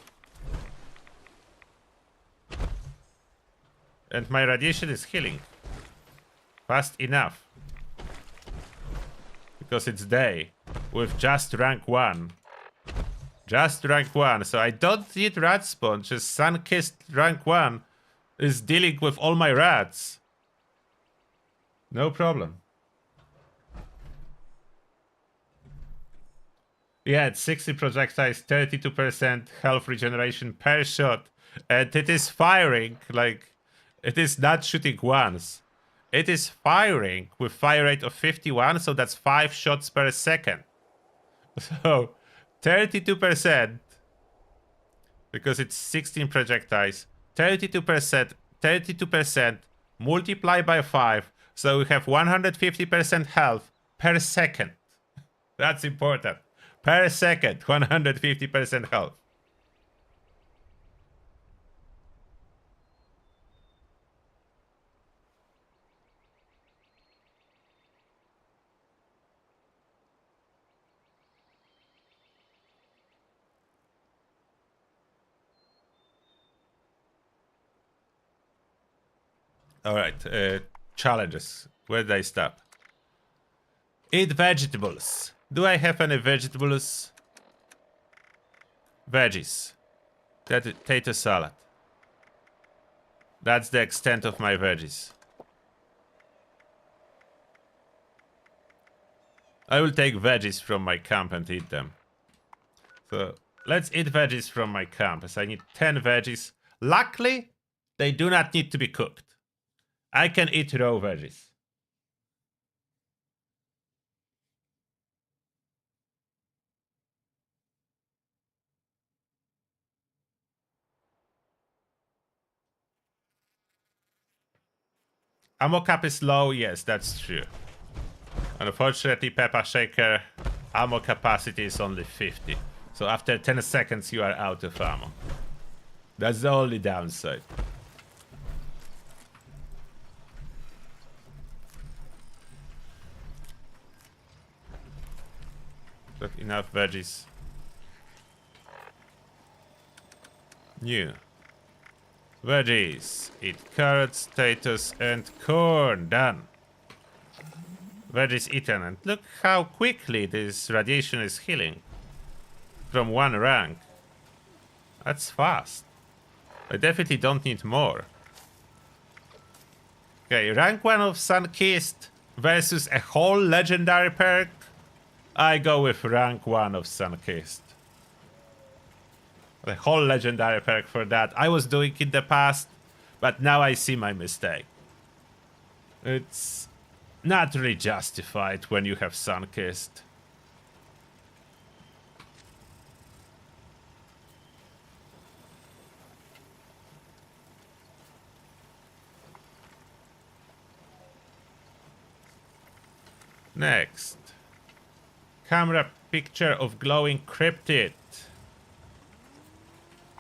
And my radiation is healing. Fast enough. Because it's day. With just rank 1. Just rank 1. So I don't need rat spawn. Just Sun-Kissed rank 1 is dealing with all my rats. No problem. Yeah, it's 60 projectiles, 32% health regeneration per shot. And it is firing, like, it is not shooting once. It is firing with fire rate of 51, so that's 5 shots per second. So, 32%, because it's 16 projectiles, 32% multiply by 5, so we have 150% health per second. That's important. Per second, 150% health. Alright, challenges. Where did I stop? Eat vegetables. Do I have any vegetables? Veggies. Potato salad. That's the extent of my veggies. I will take veggies from my camp and eat them. So, let's eat veggies from my camp, as I need 10 veggies. Luckily, they do not need to be cooked. I can eat raw veggies. Ammo cap is low, yes, that's true. Unfortunately, Peppa Shaker ammo capacity is only 50. So after 10 seconds, you are out of ammo. That's the only downside. Got enough veggies. New. Veggies. Eat carrots, potatoes, and corn. Done. Veggies eaten. And look how quickly this radiation is healing. From 1 rank. That's fast. I definitely don't need more. Okay, rank 1 of Sun-Kissed versus a whole legendary perk. I go with rank 1 of Sun-Kissed. The whole legendary perk for that. I was doing it in the past, but now I see my mistake. It's not really justified when you have Sun-Kissed. Next. Camera picture of glowing cryptid.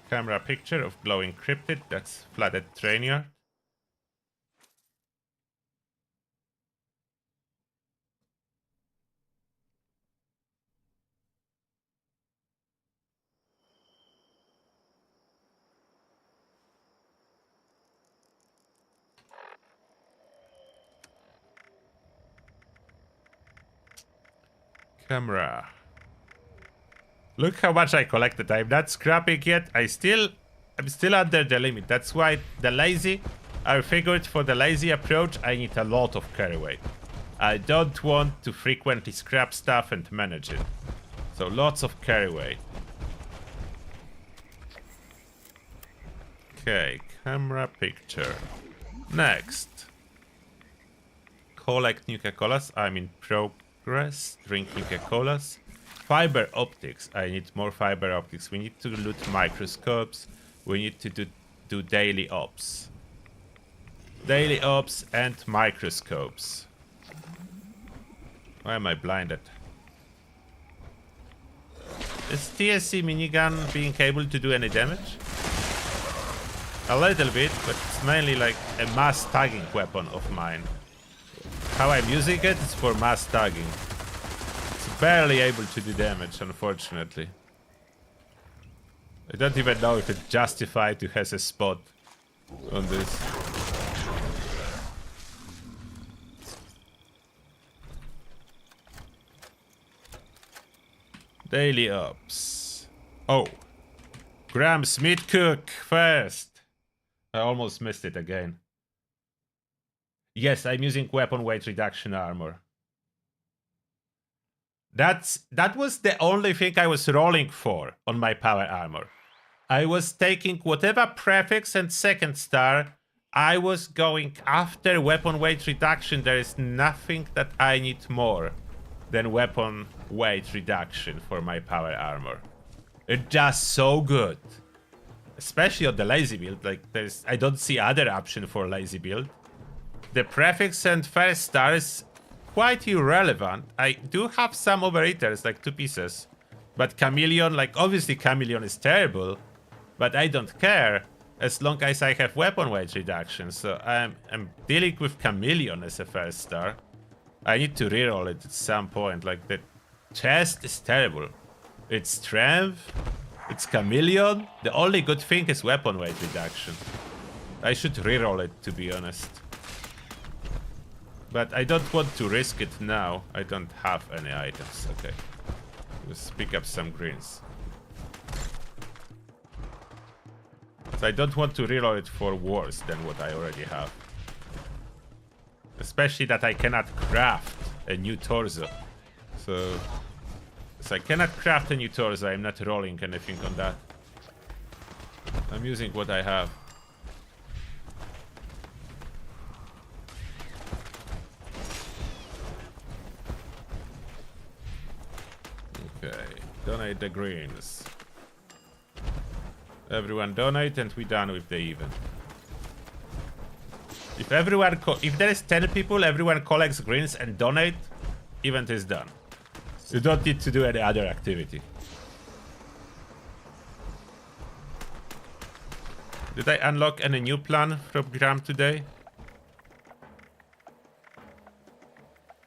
Camera picture of glowing cryptid. That's flooded train yard. Camera. Look how much I collected. I'm not scrapping yet. I'm still under the limit. That's why the lazy, I figured for the lazy approach, I need a lot of carry weight. I don't want to frequently scrap stuff and manage it. So lots of carry weight. Okay, camera picture. Next. Collect Nuka-Colas. I'm in progress. Drink Nuka-Colas. Fiber optics. I need more fiber optics. We need to loot microscopes. We need to do daily ops. Daily ops and microscopes. Why am I blinded? Is TSC minigun being able to do any damage? A little bit, but it's mainly like a mass tagging weapon of mine. How I'm using it is for mass tagging. It's barely able to do damage, unfortunately. I don't even know if it's justified to have a spot on this. Daily ops. Oh. Grams meat cook first. I almost missed it again. Yes, I'm using weapon weight reduction armor. That was the only thing I was rolling for on my power armor. I was taking whatever prefix and second star. I was going after weapon weight reduction. There is nothing that I need more than weapon weight reduction for my power armor. It's just so good. Especially on the lazy build. Like I don't see other option for lazy build. The prefix and first star is quite irrelevant. I do have some overeaters, like 2 pieces. But Chameleon, like obviously Chameleon is terrible. But I don't care as long as I have weapon weight reduction. So I'm dealing with Chameleon as a first star. I need to reroll it at some point. Like the chest is terrible. It's strength. It's Chameleon. The only good thing is weapon weight reduction. I should reroll it, to be honest. But I don't want to risk it now. I don't have any items. Okay. Let's pick up some greens. So I don't want to reroll it for worse than what I already have. Especially that I cannot craft a new torso. So I cannot craft a new torso. I'm not rolling anything on that. I'm using what I have. Okay, donate the greens. Everyone donate and we're done with the event. If everyone, if there is 10 people, everyone collects greens and donate, event is done. You don't need to do any other activity. Did I unlock any new plan from Gram today?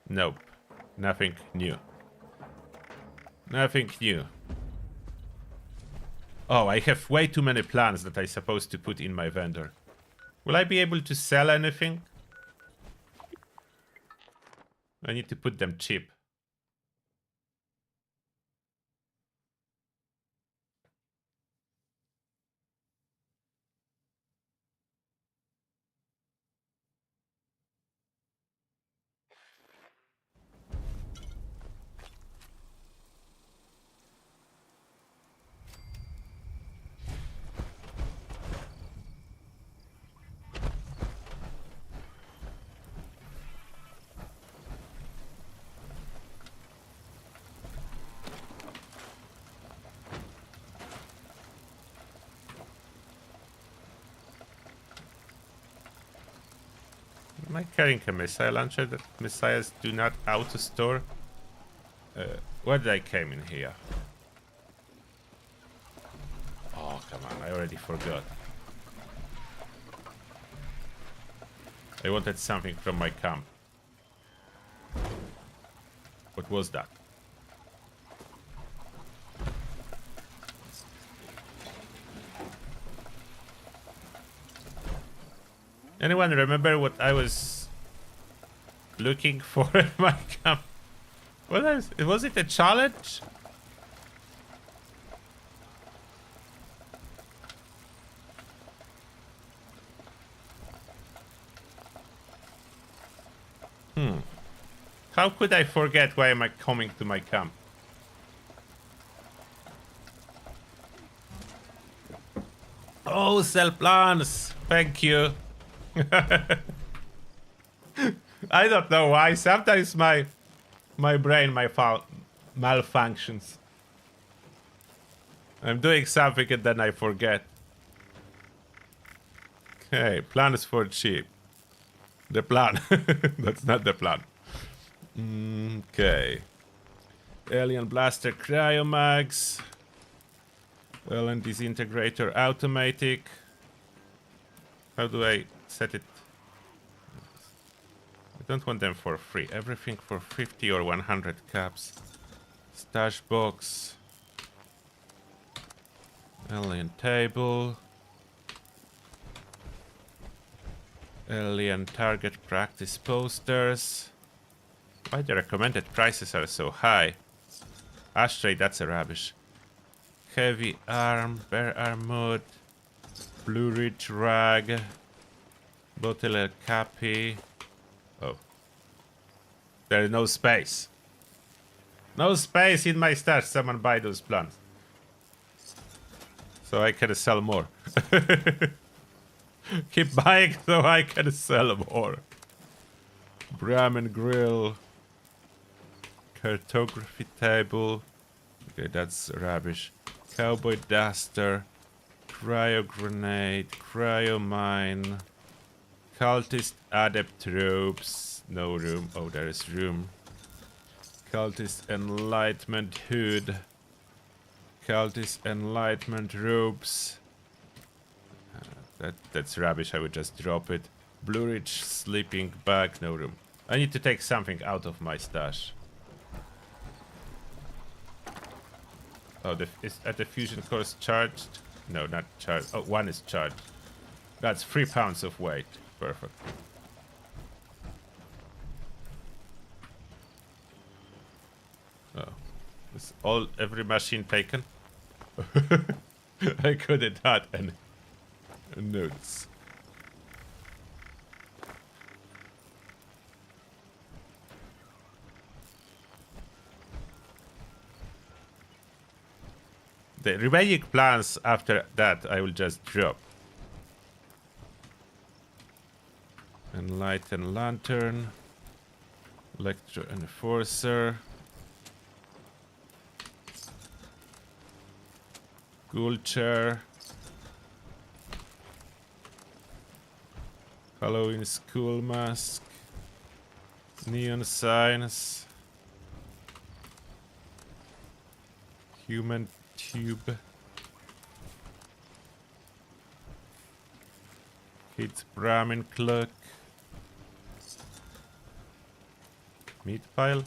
Nope. Nothing new. Nothing new. Oh, I have way too many plans that I'm supposed to put in my vendor. Will I be able to sell anything? I need to put them cheap. Am I carrying a missile launcher that missiles do not auto-store? Where did I came in here? Oh, come on. I already forgot. I wanted something from my camp. What was that? Anyone remember what I was looking for in my camp? Was it a challenge? How could I forget why am I coming to my camp? Oh, sell plans. Thank you. I don't know why. Sometimes my brain malfunctions. I'm doing something and then I forget. Okay, plan is for cheap. The plan. That's not the plan. Okay. Alien Blaster Cryomags. Alien Disintegrator Automatic. How do I set it? I don't want them for free. Everything for 50 or 100 caps. Stash box. Alien table. Alien target practice posters. Why the recommended prices are so high? Ashtray, that's a rubbish. Heavy arm, bear armor, Blue Ridge rag, bottle El Capi. Oh. There is no space. No space in my stash. Someone buy those plants. So I can sell more. Keep buying so I can sell more. Brahmin grill. Cartography table. Okay, that's rubbish. Cowboy duster. Cryo grenade. Cryo mine. Cultist adept ropes. No room. Oh, there is room. Cultist enlightenment hood. Cultist enlightenment ropes. That's rubbish. I would just drop it. Blue Ridge sleeping bag. No room. I need to take something out of my stash. Oh, is the fusion course charged? No, not charged. Oh, one is charged. That's 3 pounds of weight. Perfect. Oh, is every machine taken? I couldn't add any notes. The remaining plans after that I will just drop. Enlighten lantern. Electro enforcer. Ghoul chair. Halloween school mask. Neon signs. Human tube. Kids Brahmin clock. Meat pile.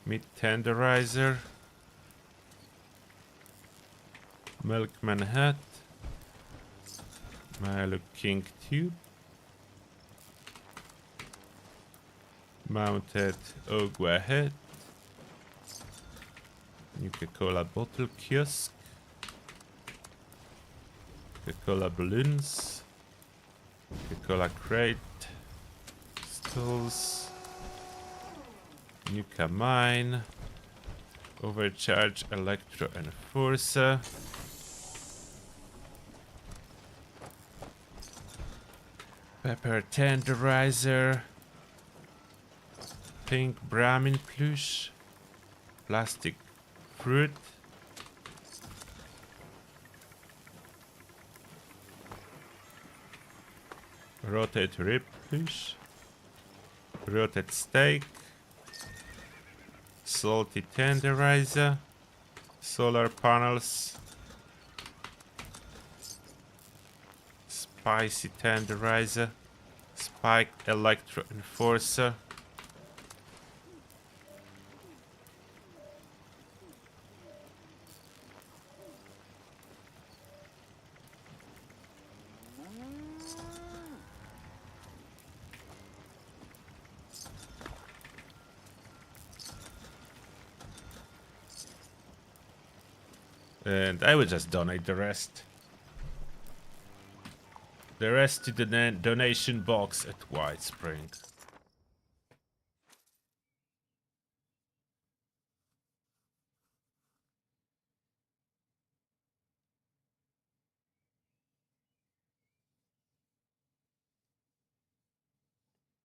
Meat tenderizer. Milkman hat. Milo King tube. Mounted Ogwa head. Nuka-Cola bottle kiosk. Nuka-Cola balloons. Nuka-Cola crate. Stools. Nuka mine. Overcharge electro enforcer. Pepper tenderizer. Pink Brahmin plush. Plastic fruit. Rotate rib plush. Rotate steak. Salty tenderizer. Solar panels. Spicy tenderizer. Spiked electro enforcer. And I will just donate the rest. The rest to the donation box at White Spring.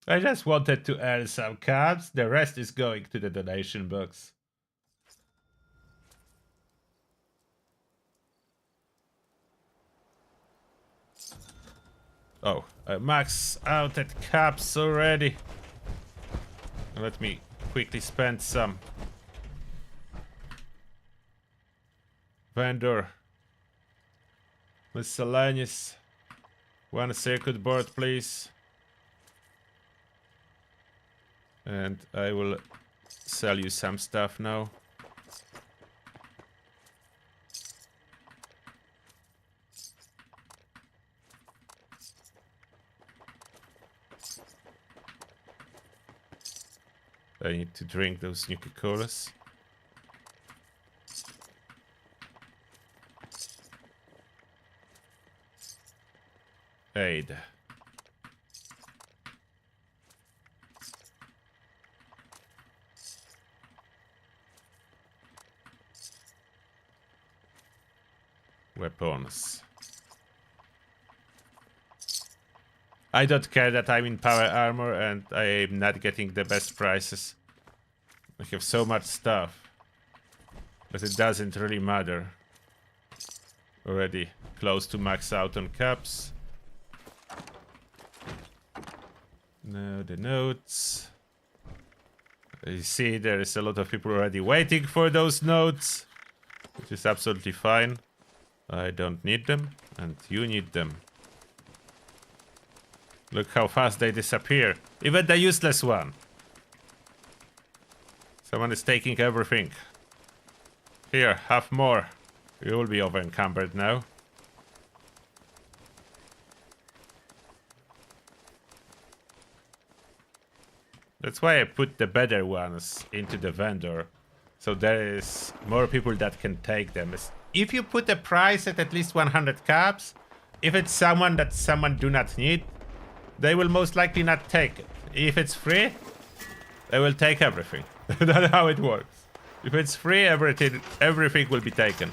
I just wanted to earn some cards. The rest is going to the donation box. Oh, I max out at caps already. Let me quickly spend some. Vendor. Miscellaneous. One circuit board, please. And I will sell you some stuff now. I need to drink those Nuka-Colas. Aid. Weapons. I don't care that I'm in power armor and I am not getting the best prices. I have so much stuff. But it doesn't really matter. Already close to max out on caps. Now the notes. You see there is a lot of people already waiting for those notes. Which is absolutely fine. I don't need them and you need them. Look how fast they disappear. Even the useless one. Someone is taking everything. Here, have more. You will be over encumbered now. That's why I put the better ones into the vendor. So there is more people that can take them. If you put a price at least 100 caps, if it's someone that someone do not need, they will most likely not take it. If it's free, they will take everything. That's how it works. If it's free, everything will be taken.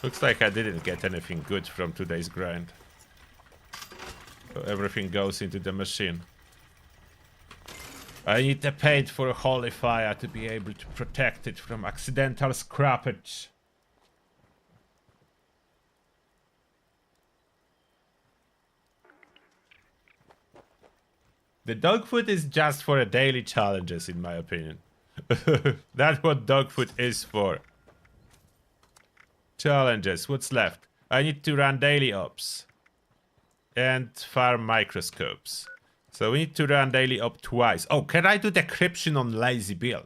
Looks like I didn't get anything good from today's grind. So everything goes into the machine. I need the paint for Holy Fire to be able to protect it from accidental scrappage. The dog food is just for the daily challenges, in my opinion. That's what dog food is for. Challenges, what's left? I need to run daily ops. And farm microscopes. So we need to run daily op twice. Oh, can I do decryption on lazy build?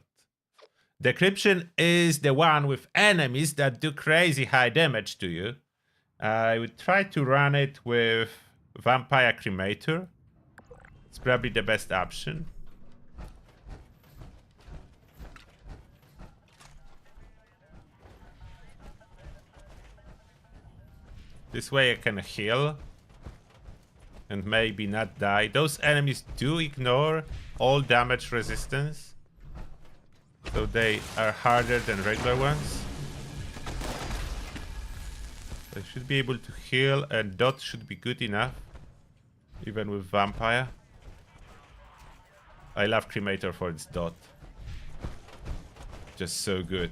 Decryption is the one with enemies that do crazy high damage to you. I would try to run it with Vampire Cremator. It's probably the best option. This way I can heal. And maybe not die. Those enemies do ignore all damage resistance. So they are harder than regular ones. I should be able to heal and dot should be good enough. Even with Vampire. I love Cremator for its dot. Just so good.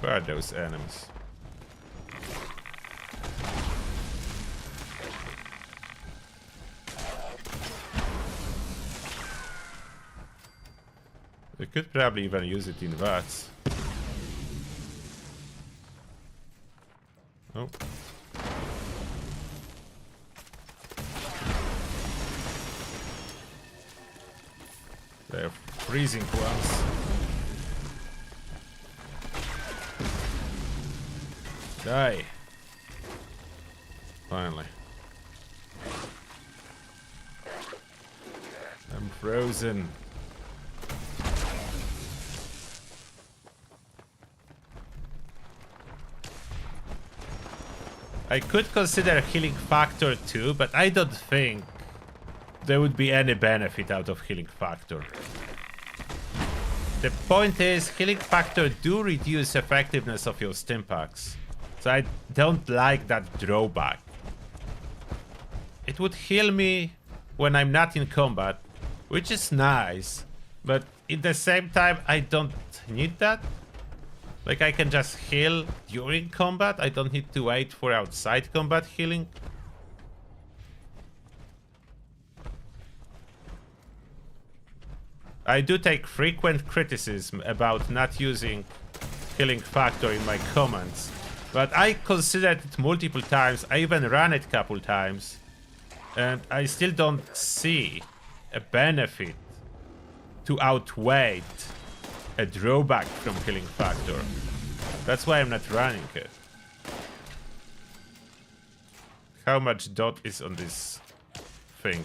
Where are those enemies? We could probably even use it in VATS. Oh. They're freezing ones. Die. Finally. I'm frozen. I could consider healing factor too, but I don't think there would be any benefit out of healing factor. The point is, healing factor do reduce effectiveness of your stimpaks, so I don't like that drawback. It would heal me when I'm not in combat, which is nice, but at the same time I don't need that. Like, I can just heal during combat. I don't need to wait for outside combat healing. I do take frequent criticism about not using healing factor in my commands, but I considered it multiple times. I even ran it a couple times, and I still don't see a benefit to outweigh a drawback from healing factor. That's why I'm not running it. How much dot is on this thing?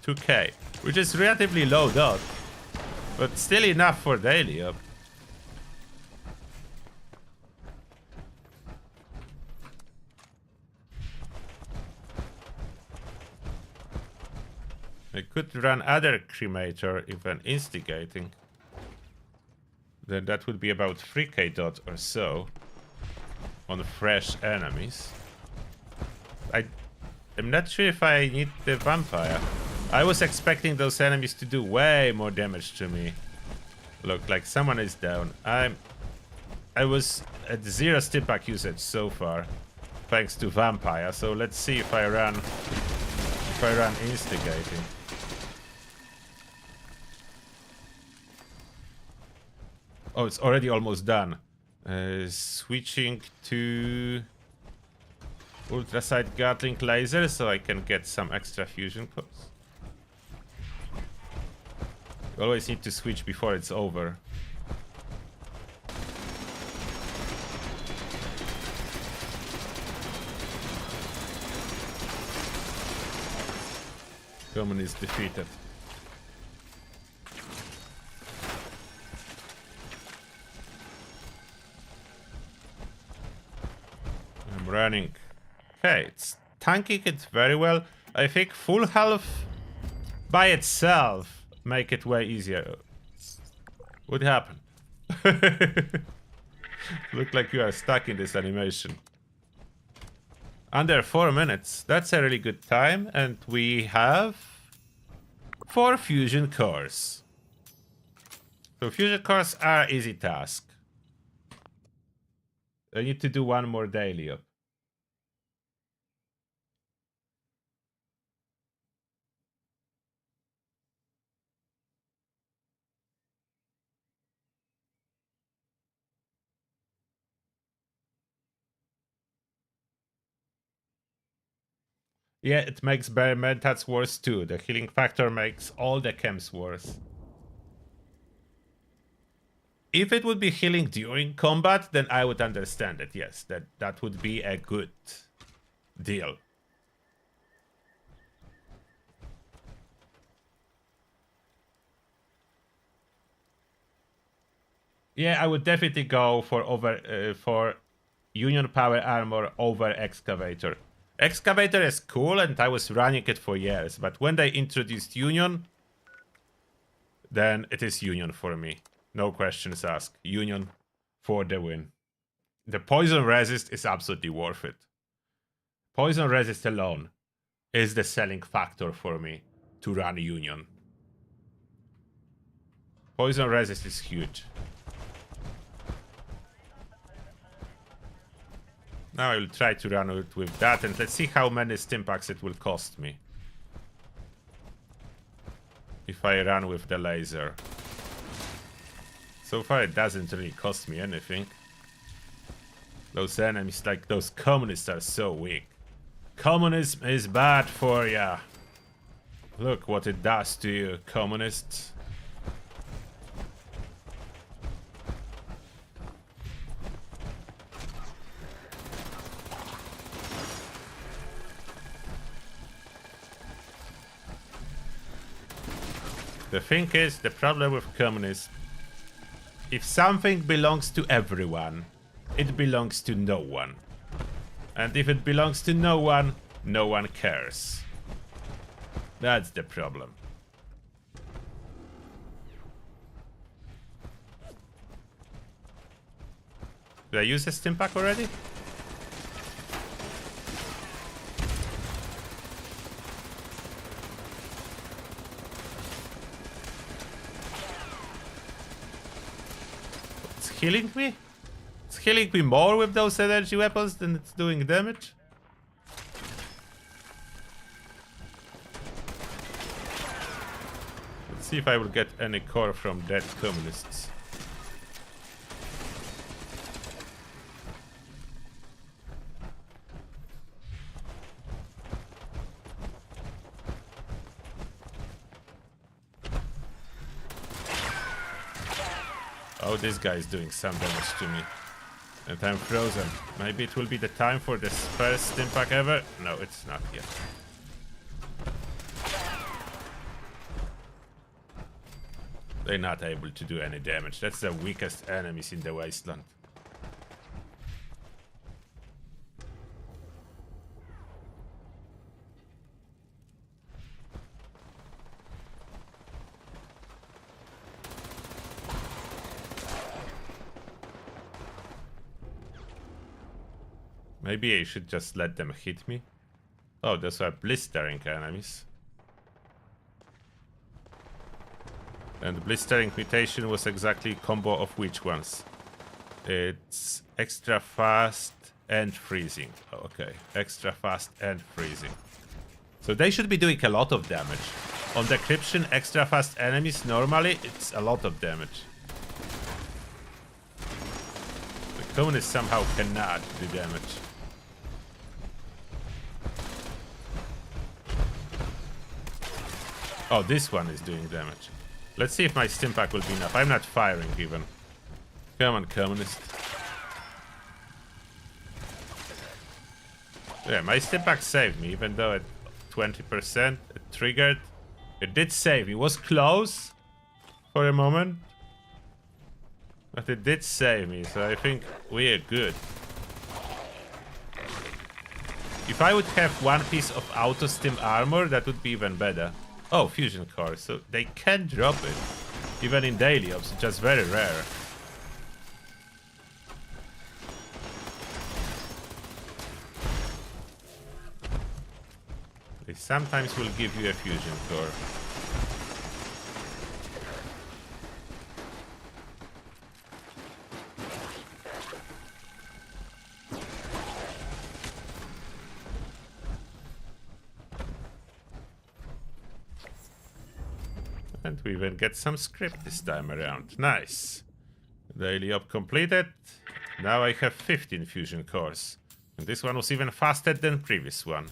2k, which is relatively low dot, but still enough for daily up. I could run other cremator even instigating. Then that would be about 3k dot or so on fresh enemies. I'm not sure if I need the vampire. I was expecting those enemies to do way more damage to me. Look, like someone is down. I was at 0 stimpak usage so far, thanks to vampire. So let's see if I run instigating. Oh, it's already almost done. Switching to ultrasight Gatling laser so I can get some extra fusion cores. You always need to switch before it's over. Common is defeated. Running. Okay, it's tanking it very well. I think full health by itself make it way easier. What happened? Look like you are stuck in this animation. Under 4 minutes. That's a really good time, and we have 4 fusion cores. So fusion cores are easy task. I need to do 1 more daily up. Yeah, it makes Mentats worse too. The healing factor makes all the chems worse. If it would be healing during combat, then I would understand it. Yes, that would be a good deal. Yeah, I would definitely go for Union Power Armor over Excavator. Excavator is cool, and I was running it for years, but when they introduced Union, then it is Union for me. No questions asked. Union for the win. The poison resist is absolutely worth it. Poison resist alone is the selling factor for me to run Union. Poison resist is huge. Now I will try to run it with that, and let's see how many Stimpaks it will cost me. If I run with the laser. So far it doesn't really cost me anything. Those enemies, like those communists, are so weak. Communism is bad for ya. Look what it does to you, communists. The thing is, the problem with communism, if something belongs to everyone, it belongs to no one. And if it belongs to no one cares. That's the problem. Did I use a Stimpak already? It's healing me? It's healing me more with those energy weapons than it's doing damage? Let's see if I will get any core from dead communists. Oh, this guy is doing some damage to me. And I'm frozen. Maybe it will be the time for the first Stimpak ever? No, it's not yet. They're not able to do any damage. That's the weakest enemies in the wasteland. Maybe I should just let them hit me. Oh, those are blistering enemies. And blistering mutation was exactly a combo of which ones? It's extra fast and freezing. Oh, okay, extra fast and freezing. So they should be doing a lot of damage. On decryption, extra fast enemies normally it's a lot of damage. The communists somehow cannot do damage. Oh, this one is doing damage. Let's see if my Stimpak will be enough. I'm not firing even. Come on, communist. Yeah, my Stimpak saved me, even though at 20% it triggered. It did save me. It was close for a moment. But it did save me, so I think we are good. If I would have one piece of auto stim armor, that would be even better. Oh, fusion core, so they can drop it. Even in daily ops, just very rare. They sometimes will give you a fusion core. And we even get some script this time around. Nice. Daily op completed. Now I have 15 fusion cores. And this one was even faster than previous one.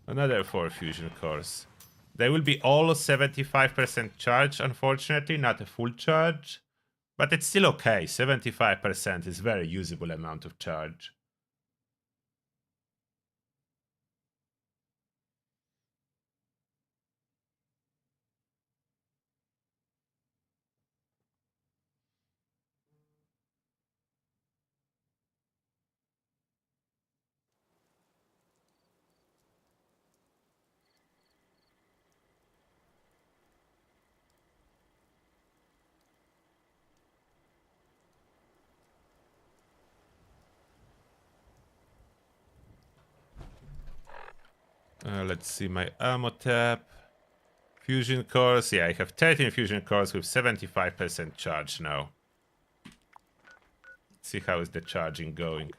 Another 4 fusion cores. They will be all 75% charge, unfortunately, not a full charge. But it's still okay. 75% is very usable amount of charge. Let's see my ammo tab. Fusion cores. Yeah, I have 13 fusion cores with 75% charge now. Let's see how is the charging going.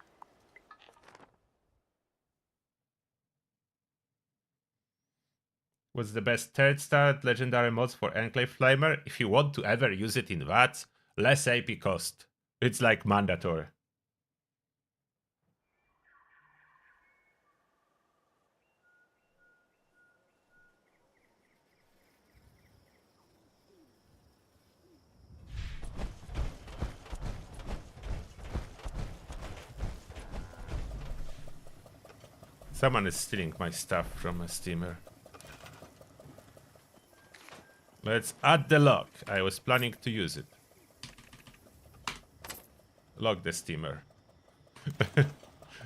What's the best third star legendary mods for Enclave Flamer? If you want to ever use it in VATS, less AP cost. It's like mandatory. Someone is stealing my stuff from a steamer. Let's add the lock. I was planning to use it. Lock the steamer.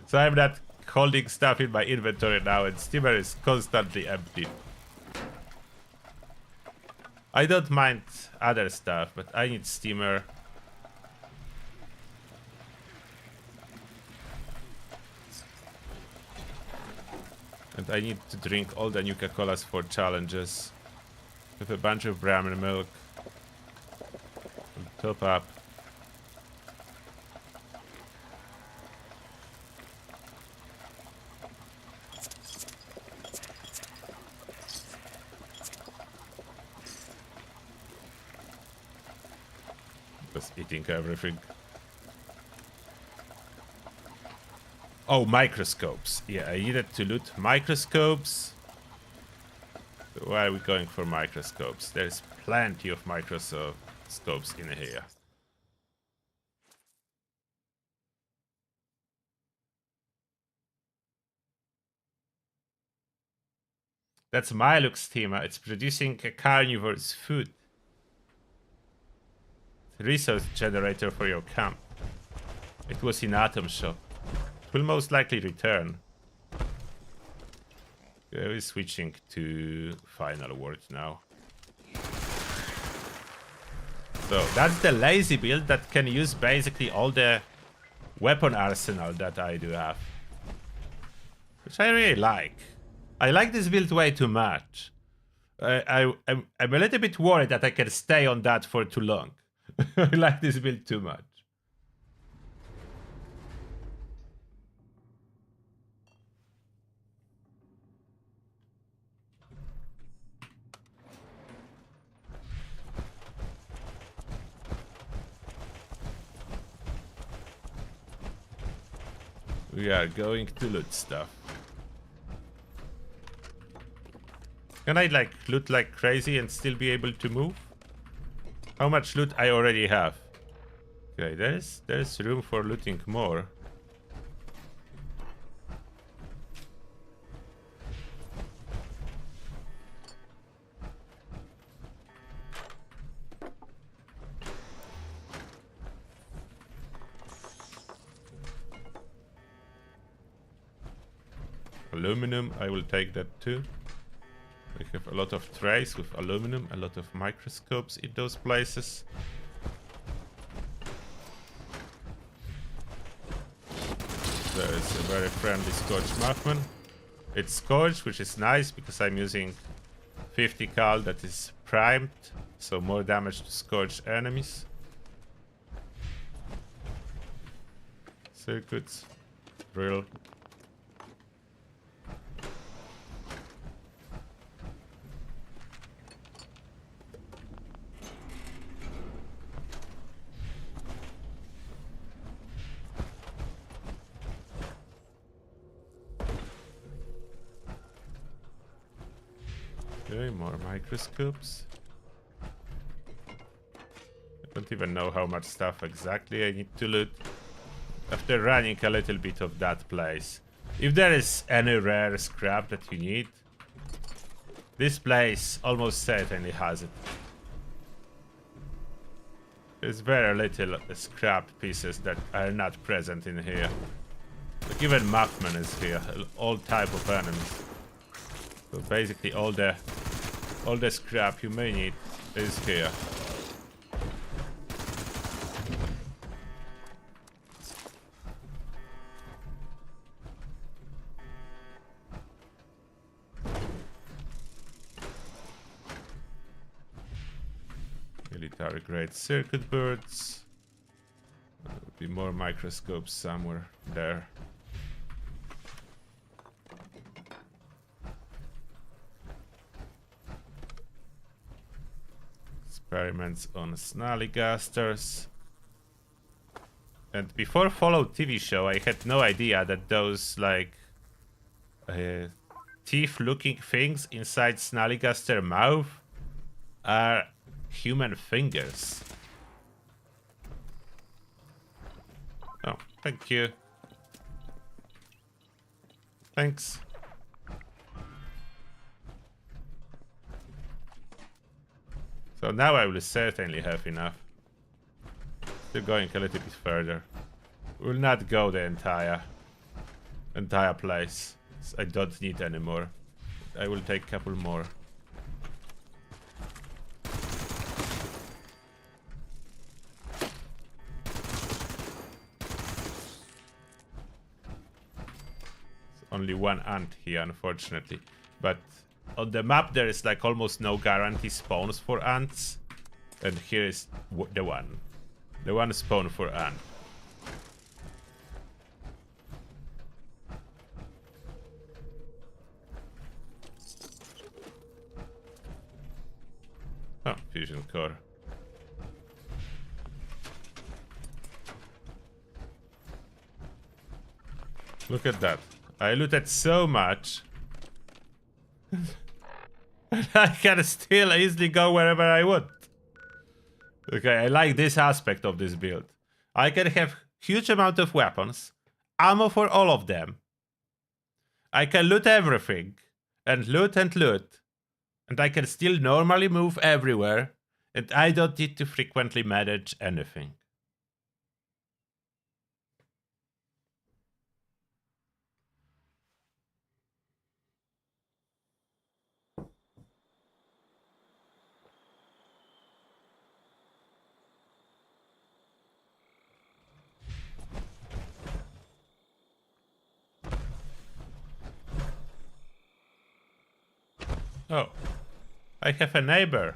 So I'm not holding stuff in my inventory now and steamer is constantly empty. I don't mind other stuff, but I need steamer. And I need to drink all the Nuka-Colas for challenges. With a bunch of Brahmin milk. And top up. Just eating everything. Oh, microscopes. Yeah, I needed to loot microscopes. Why are we going for microscopes? There's plenty of microscopes in here. That's Milux steamer. It's producing a carnivore's food. Resource generator for your camp. It was in Atom Shop. It will most likely return. We're switching to final word now. So that's the lazy build that can use basically all the weapon arsenal that I do have. Which I really like. I like this build way too much. I'm a little bit worried that I can stay on that for too long. I like this build too much. We are going to loot stuff. Can I like loot like crazy and still be able to move? How much loot I already have? Okay, there's room for looting more. Aluminum, I will take that too. We have a lot of trays with aluminum, a lot of microscopes in those places. There is a very friendly Scorch Mothman. It's Scorch, which is nice because I'm using 50 cal that is primed, so more damage to Scorch enemies. Circuits, drill. Okay, more microscopes. I don't even know how much stuff exactly I need to loot. After running a little bit of that place. If there is any rare scrap that you need, this place almost certainly has it. There's very little scrap pieces that are not present in here. Like even Mothman is here, all type of enemies. So basically all the scrap you may need is here. Military grade circuit boards. There will be more microscopes somewhere there. Experiments on Snallygasters. And before Follow TV show, I had no idea that those, like, teeth-looking things inside Snallygaster mouth are human fingers. Oh, thank you. Thanks. So now I will certainly have enough. Still going a little bit further. Will not go the entire place. I don't need any more. I will take a couple more. Only one ant here, unfortunately. But on the map, there is like almost no guarantee spawns for ants. And here is the one. The one spawn for ant. Oh, fusion core. Look at that. I looted so much. I can still easily go wherever I want. Okay, I like this aspect of this build. I can have huge amount of weapons, ammo for all of them. I can loot everything, and loot and loot. And I can still normally move everywhere, and I don't need to frequently manage anything. Oh, I have a neighbor.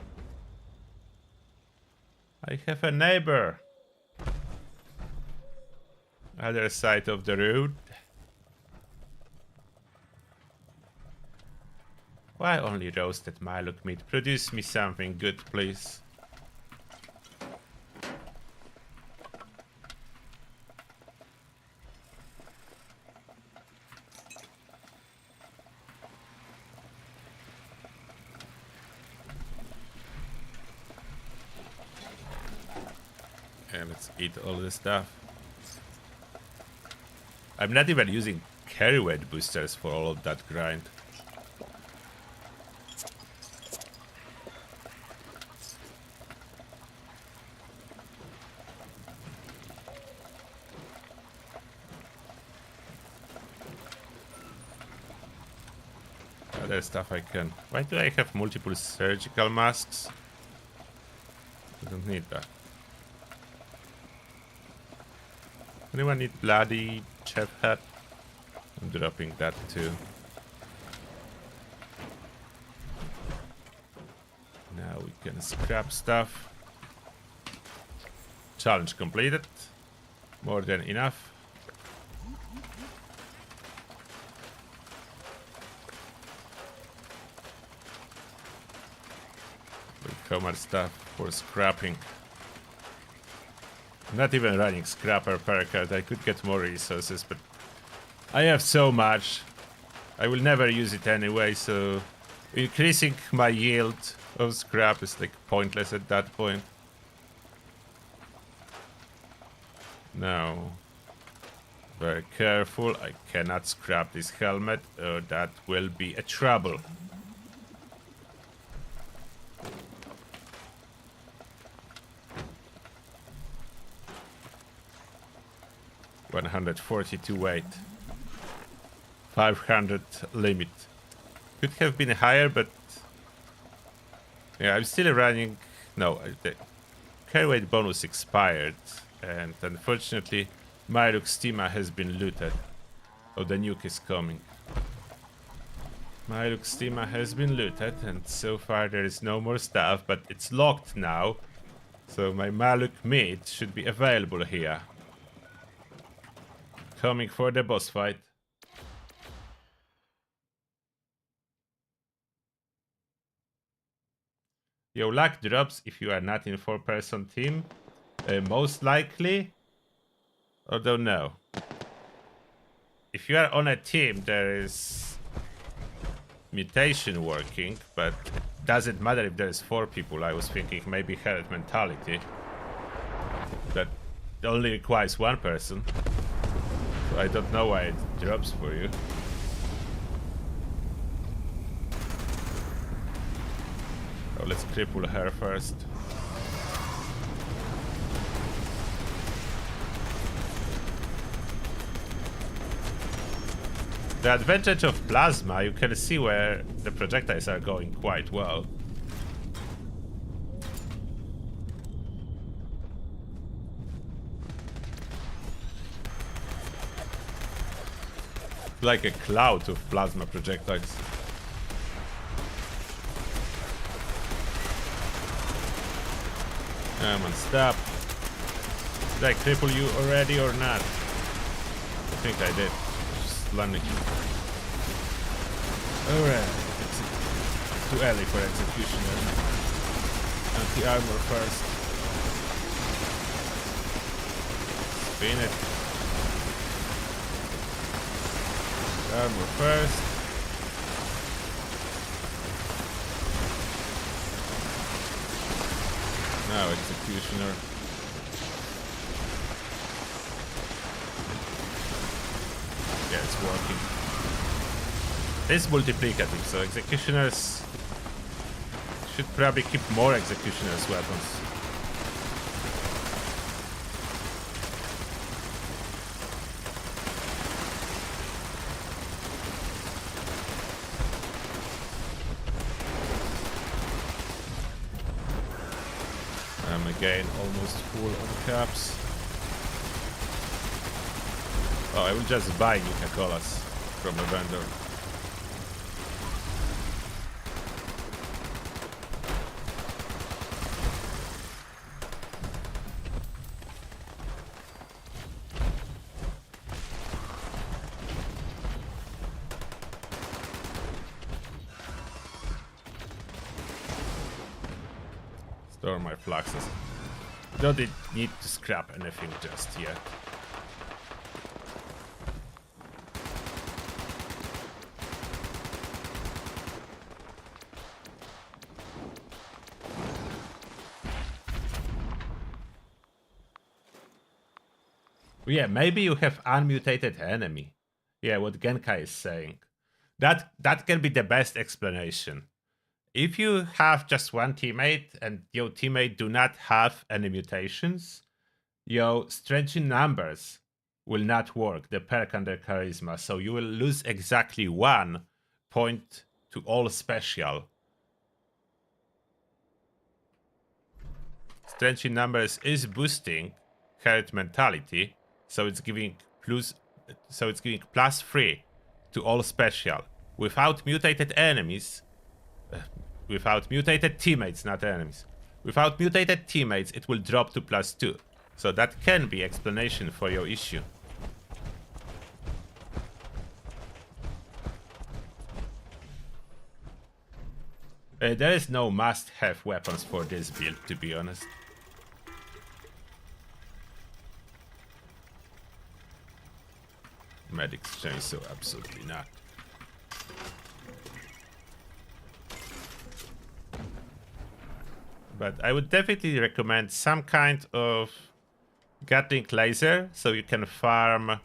I have a neighbor. Other side of the road. Why only roasted Mylok meat? Produce me something good, please. And let's eat all this stuff. I'm not even using carry weight boosters for all of that grind. Other stuff I can. Why do I have multiple surgical masks? I don't need that. Anyone need bloody chef hat? I'm dropping that too. Now we can scrap stuff. Challenge completed. More than enough. Commerce stuff for scrapping. Not even running scrapper per card. I could get more resources, but I have so much. I will never use it anyway, so increasing my yield of scrap is like pointless at that point. Now, very careful. I cannot scrap this helmet, or that will be a trouble. $142 weight. 500 limit. Could have been higher, but yeah, I'm still running. No, the carry weight bonus expired, and unfortunately, Mylok Stima has been looted. Oh, the nuke is coming. Mylok Stima has been looted, and so far there is no more stuff, but it's locked now, so my Mylok meat should be available here. Coming for the boss fight. Your luck drops if you are not in 4-person team. Most likely. Although no. If you are on a team, there is mutation working, but it doesn't matter if there's 4 people. I was thinking maybe herd mentality. That only requires 1 person. So I don't know why it drops for you. Oh, let's cripple her first. The advantage of plasma, you can see where the projectiles are going quite well. Like a cloud of plasma projectiles. Come on, stop. Did I cripple you already or not? I think I did. Just landing. Alright. It's too early for executioner. Anti-armor first. Spin it. Armor first. Now executioner. Yeah, it's working. It's multiplicative, so executioners should probably keep more executioners weapons. Again, almost full on caps. Oh, I will just buy Nuka-Colas from a vendor. Store my fluxes. Don't need to scrap anything just yet. Yeah, maybe you have unmutated enemy. Yeah, what Genkai is saying. That can be the best explanation. If you have just 1 teammate and your teammate do not have any mutations, your strengthening numbers will not work, the perk under charisma, so you will lose exactly 1 point to all special. Strengthening numbers is boosting herd mentality, so it's giving +3 to all special. Without mutated enemies, without mutated teammates, not enemies. Without mutated teammates, it will drop to +2. So that can be explanation for your issue. There is no must-have weapons for this build, to be honest. Medic's chainsaw, absolutely not. But I would definitely recommend some kind of Gatling laser so you can farm.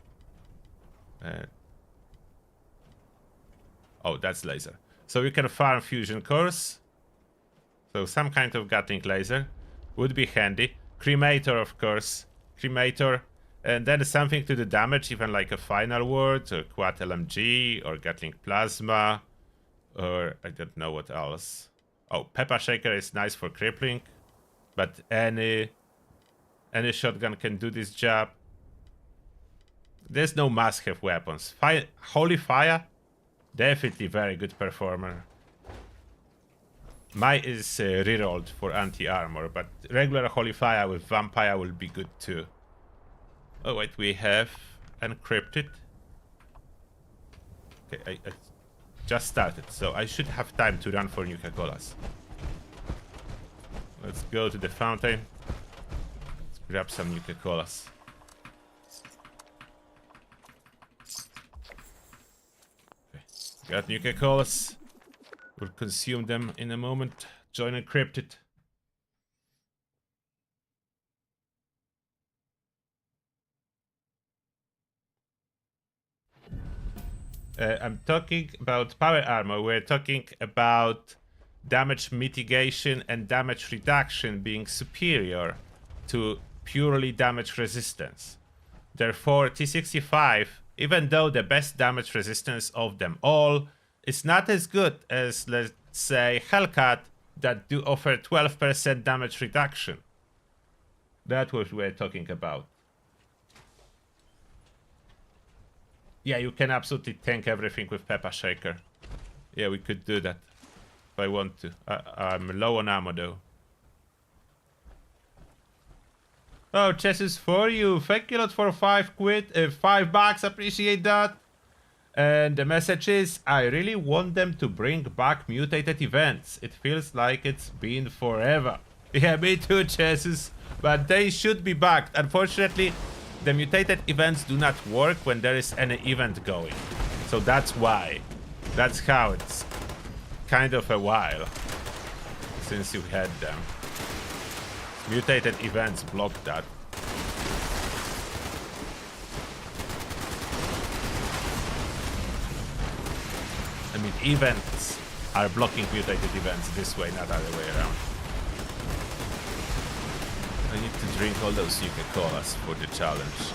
Oh, that's laser. So you can farm fusion cores. So some kind of Gatling laser would be handy. Cremator, of course. Cremator. And then something to the damage, even like a Final Word or Quad LMG or Gatling Plasma. Or I don't know what else. Oh, Peppa Shaker is nice for crippling, but any shotgun can do this job. There's no must-have weapons. Holy Fire, definitely very good performer. Mai is rerolled for anti-armor, but regular Holy Fire with Vampire will be good too. Oh wait, we have encrypted. Okay, I just started, so I should have time to run for Nuka-Colas. Let's go to the fountain. Let's grab some Nuka-Colas. Okay. Got Nuka-Colas. We'll consume them in a moment. Join Encrypted. I'm talking about power armor. We're talking about damage mitigation and damage reduction being superior to purely damage resistance. Therefore, T65, even though the best damage resistance of them all, is not as good as, let's say, Hellcat, that do offer 12% damage reduction. That's what we're talking about. Yeah, you can absolutely tank everything with Peppa Shaker. Yeah, we could do that if I want to. I'm low on ammo though. Oh, chess is for you. Thank you a lot for $5. Appreciate that. And the message is, I really want them to bring back mutated events. It feels like it's been forever. Yeah, me too, chesses. But they should be back. Unfortunately, the mutated events do not work when there is any event going. So that's why. That's how it's kind of a while since you had them. Mutated events block that. I mean, events are blocking mutated events this way, not other way around. I need to drink all those Nuka-Colas for the challenge.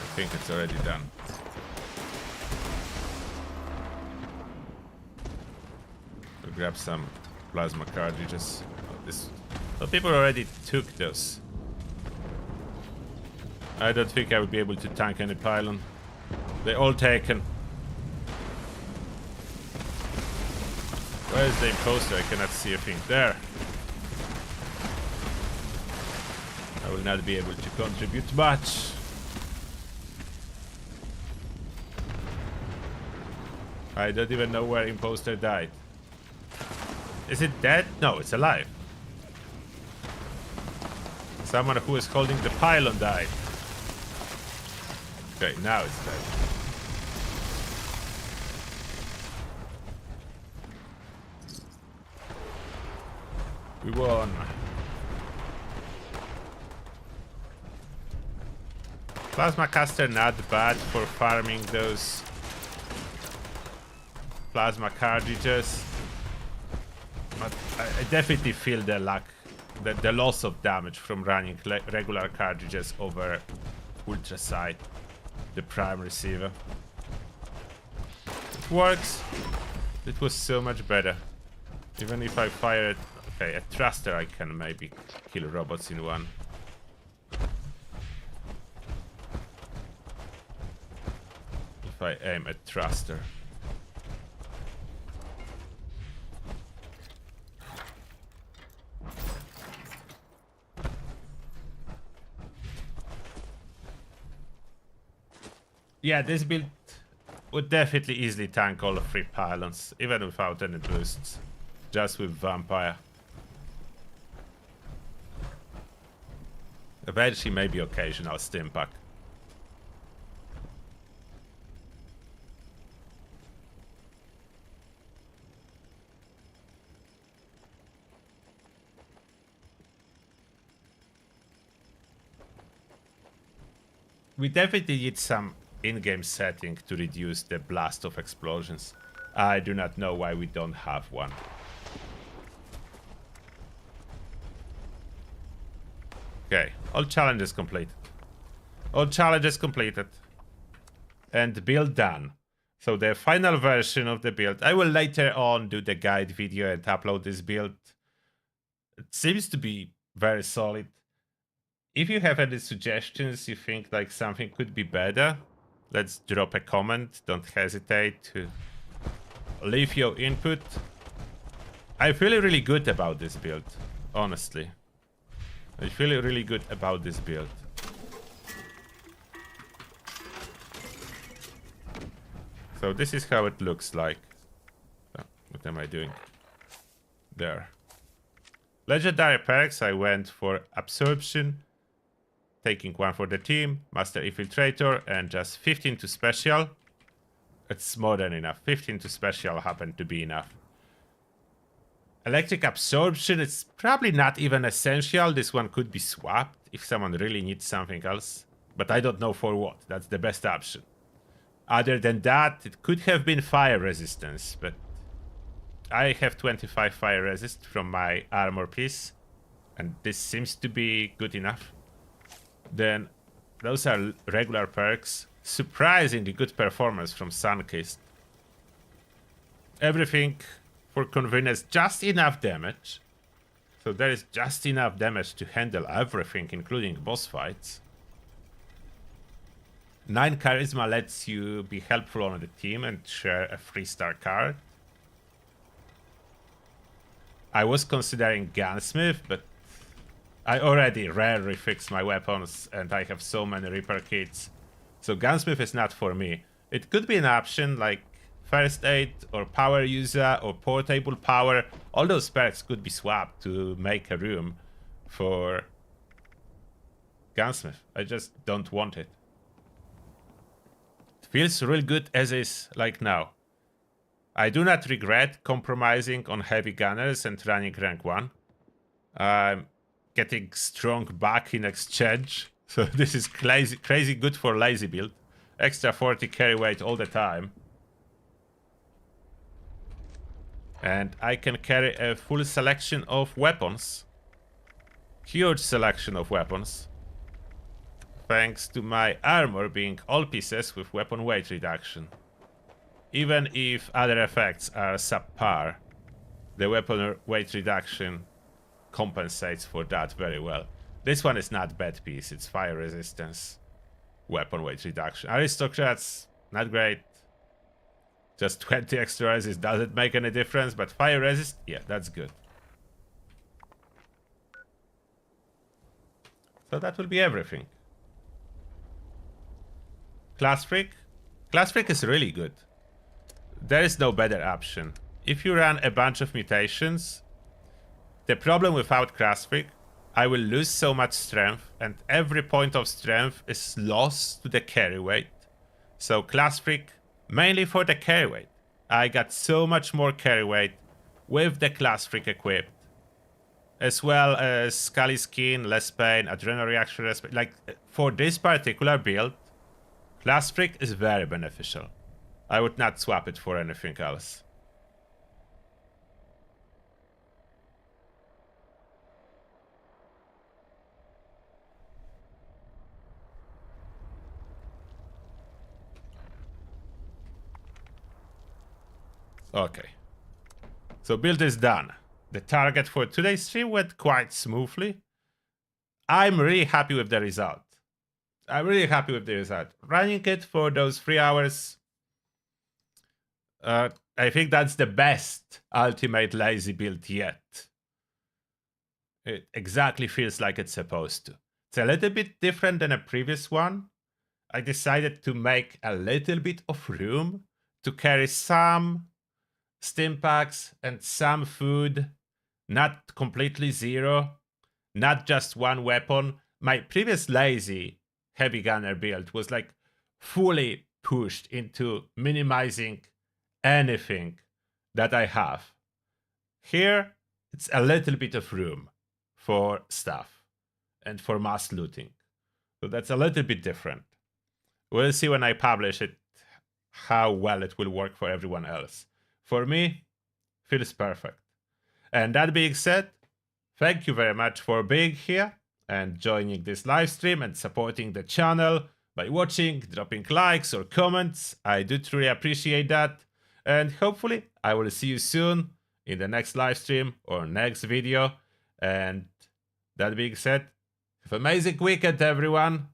I think it's already done. We'll grab some plasma cartridges. Oh, people already took those. I don't think I would be able to tank any pylon. They're all taken. Where is the imposter? I cannot see a thing. There. I will not be able to contribute much. I don't even know where imposter died. Is it dead? No, it's alive. Someone who is holding the pylon died. Okay, now it's dead. We won. Plasma caster not bad for farming those plasma cartridges. But I definitely feel the lack, the loss of damage from running regular cartridges over Ultra Sight, the prime receiver. It works. It was so much better. Even if I fire it, okay, a thruster, I can maybe kill robots in one. If I aim at thruster. Yeah, this build would definitely easily tank all the 3 pylons, even without any boosts. Just with Vampire. Eventually, maybe occasional Stimpak. We definitely need some in-game setting to reduce the blast of explosions. I do not know why we don't have one. Okay, all challenges completed. All challenges completed. And build done. So the final version of the build. I will later on do the guide video and upload this build. It seems to be very solid. If you have any suggestions, you think like something could be better, let's drop a comment. Don't hesitate to leave your input. I feel really good about this build, honestly. I feel really good about this build. So this is how it looks like. Oh, what am I doing? There. Legendary perks, I went for Absorption, taking 1 for the team, Master Infiltrator, and just 15 to Special. It's more than enough. 15 to Special happened to be enough. Electric Absorption is probably not even essential. This one could be swapped if someone really needs something else. But I don't know for what. That's the best option. Other than that, it could have been Fire Resistance, but I have 25 Fire Resist from my armor piece, and this seems to be good enough. Then those are regular perks. Surprisingly good performance from Sunkist. Everything for convenience, just enough damage. So there is just enough damage to handle everything, including boss fights. 9 Charisma lets you be helpful on the team and share a 3-star card. I was considering Gunsmith, but I already rarely fix my weapons and I have so many repair kits. So Gunsmith is not for me. It could be an option like First Aid or Power User or Portable Power. All those perks could be swapped to make a room for Gunsmith. I just don't want it. It feels real good as is, like now. I do not regret compromising on heavy gunners and running rank 1. I'm getting strong back in exchange. So this is crazy good for lazy build. Extra 40 carry weight all the time. And I can carry a full selection of weapons. Huge selection of weapons. Thanks to my armor being all pieces with weapon weight reduction. Even if other effects are subpar, the weapon weight reduction compensates for that very well. This one is not bad piece, it's fire resistance, weapon weight reduction. Aristocrats, not great. Just 20 extra resist doesn't make any difference, but fire resist, yeah, that's good. So that will be everything. Class Freak? Class Freak is really good. There is no better option. If you run a bunch of mutations, the problem without Class Freak, I will lose so much strength, and every point of strength is lost to the carry weight. So Class Freak, mainly for the carry weight. I got so much more carry weight with the Class Freak equipped. As well as Scully Skin, less pain, adrenal reaction, less pain. Like, for this particular build, Class Freak is very beneficial. I would not swap it for anything else. Okay. So build is done. The target for today's stream went quite smoothly. I'm really happy with the result. Running it for those 3 hours, I think that's the best ultimate lazy build yet. It exactly feels like it's supposed to. It's a little bit different than a previous one. I decided to make a little bit of room to carry some stim packs and some food, not completely zero, not just one weapon. My previous lazy heavy gunner build was like fully pushed into minimizing anything that I have. Here, it's a little bit of room for stuff and for mass looting. So that's a little bit different. We'll see when I publish it how well it will work for everyone else. For me, feels perfect. And that being said, thank you very much for being here and joining this live stream and supporting the channel by watching, dropping likes or comments. I do truly appreciate that. And hopefully I will see you soon in the next live stream or next video. And that being said, have an amazing weekend everyone,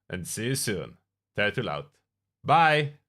and see you soon. Turtle out. Bye!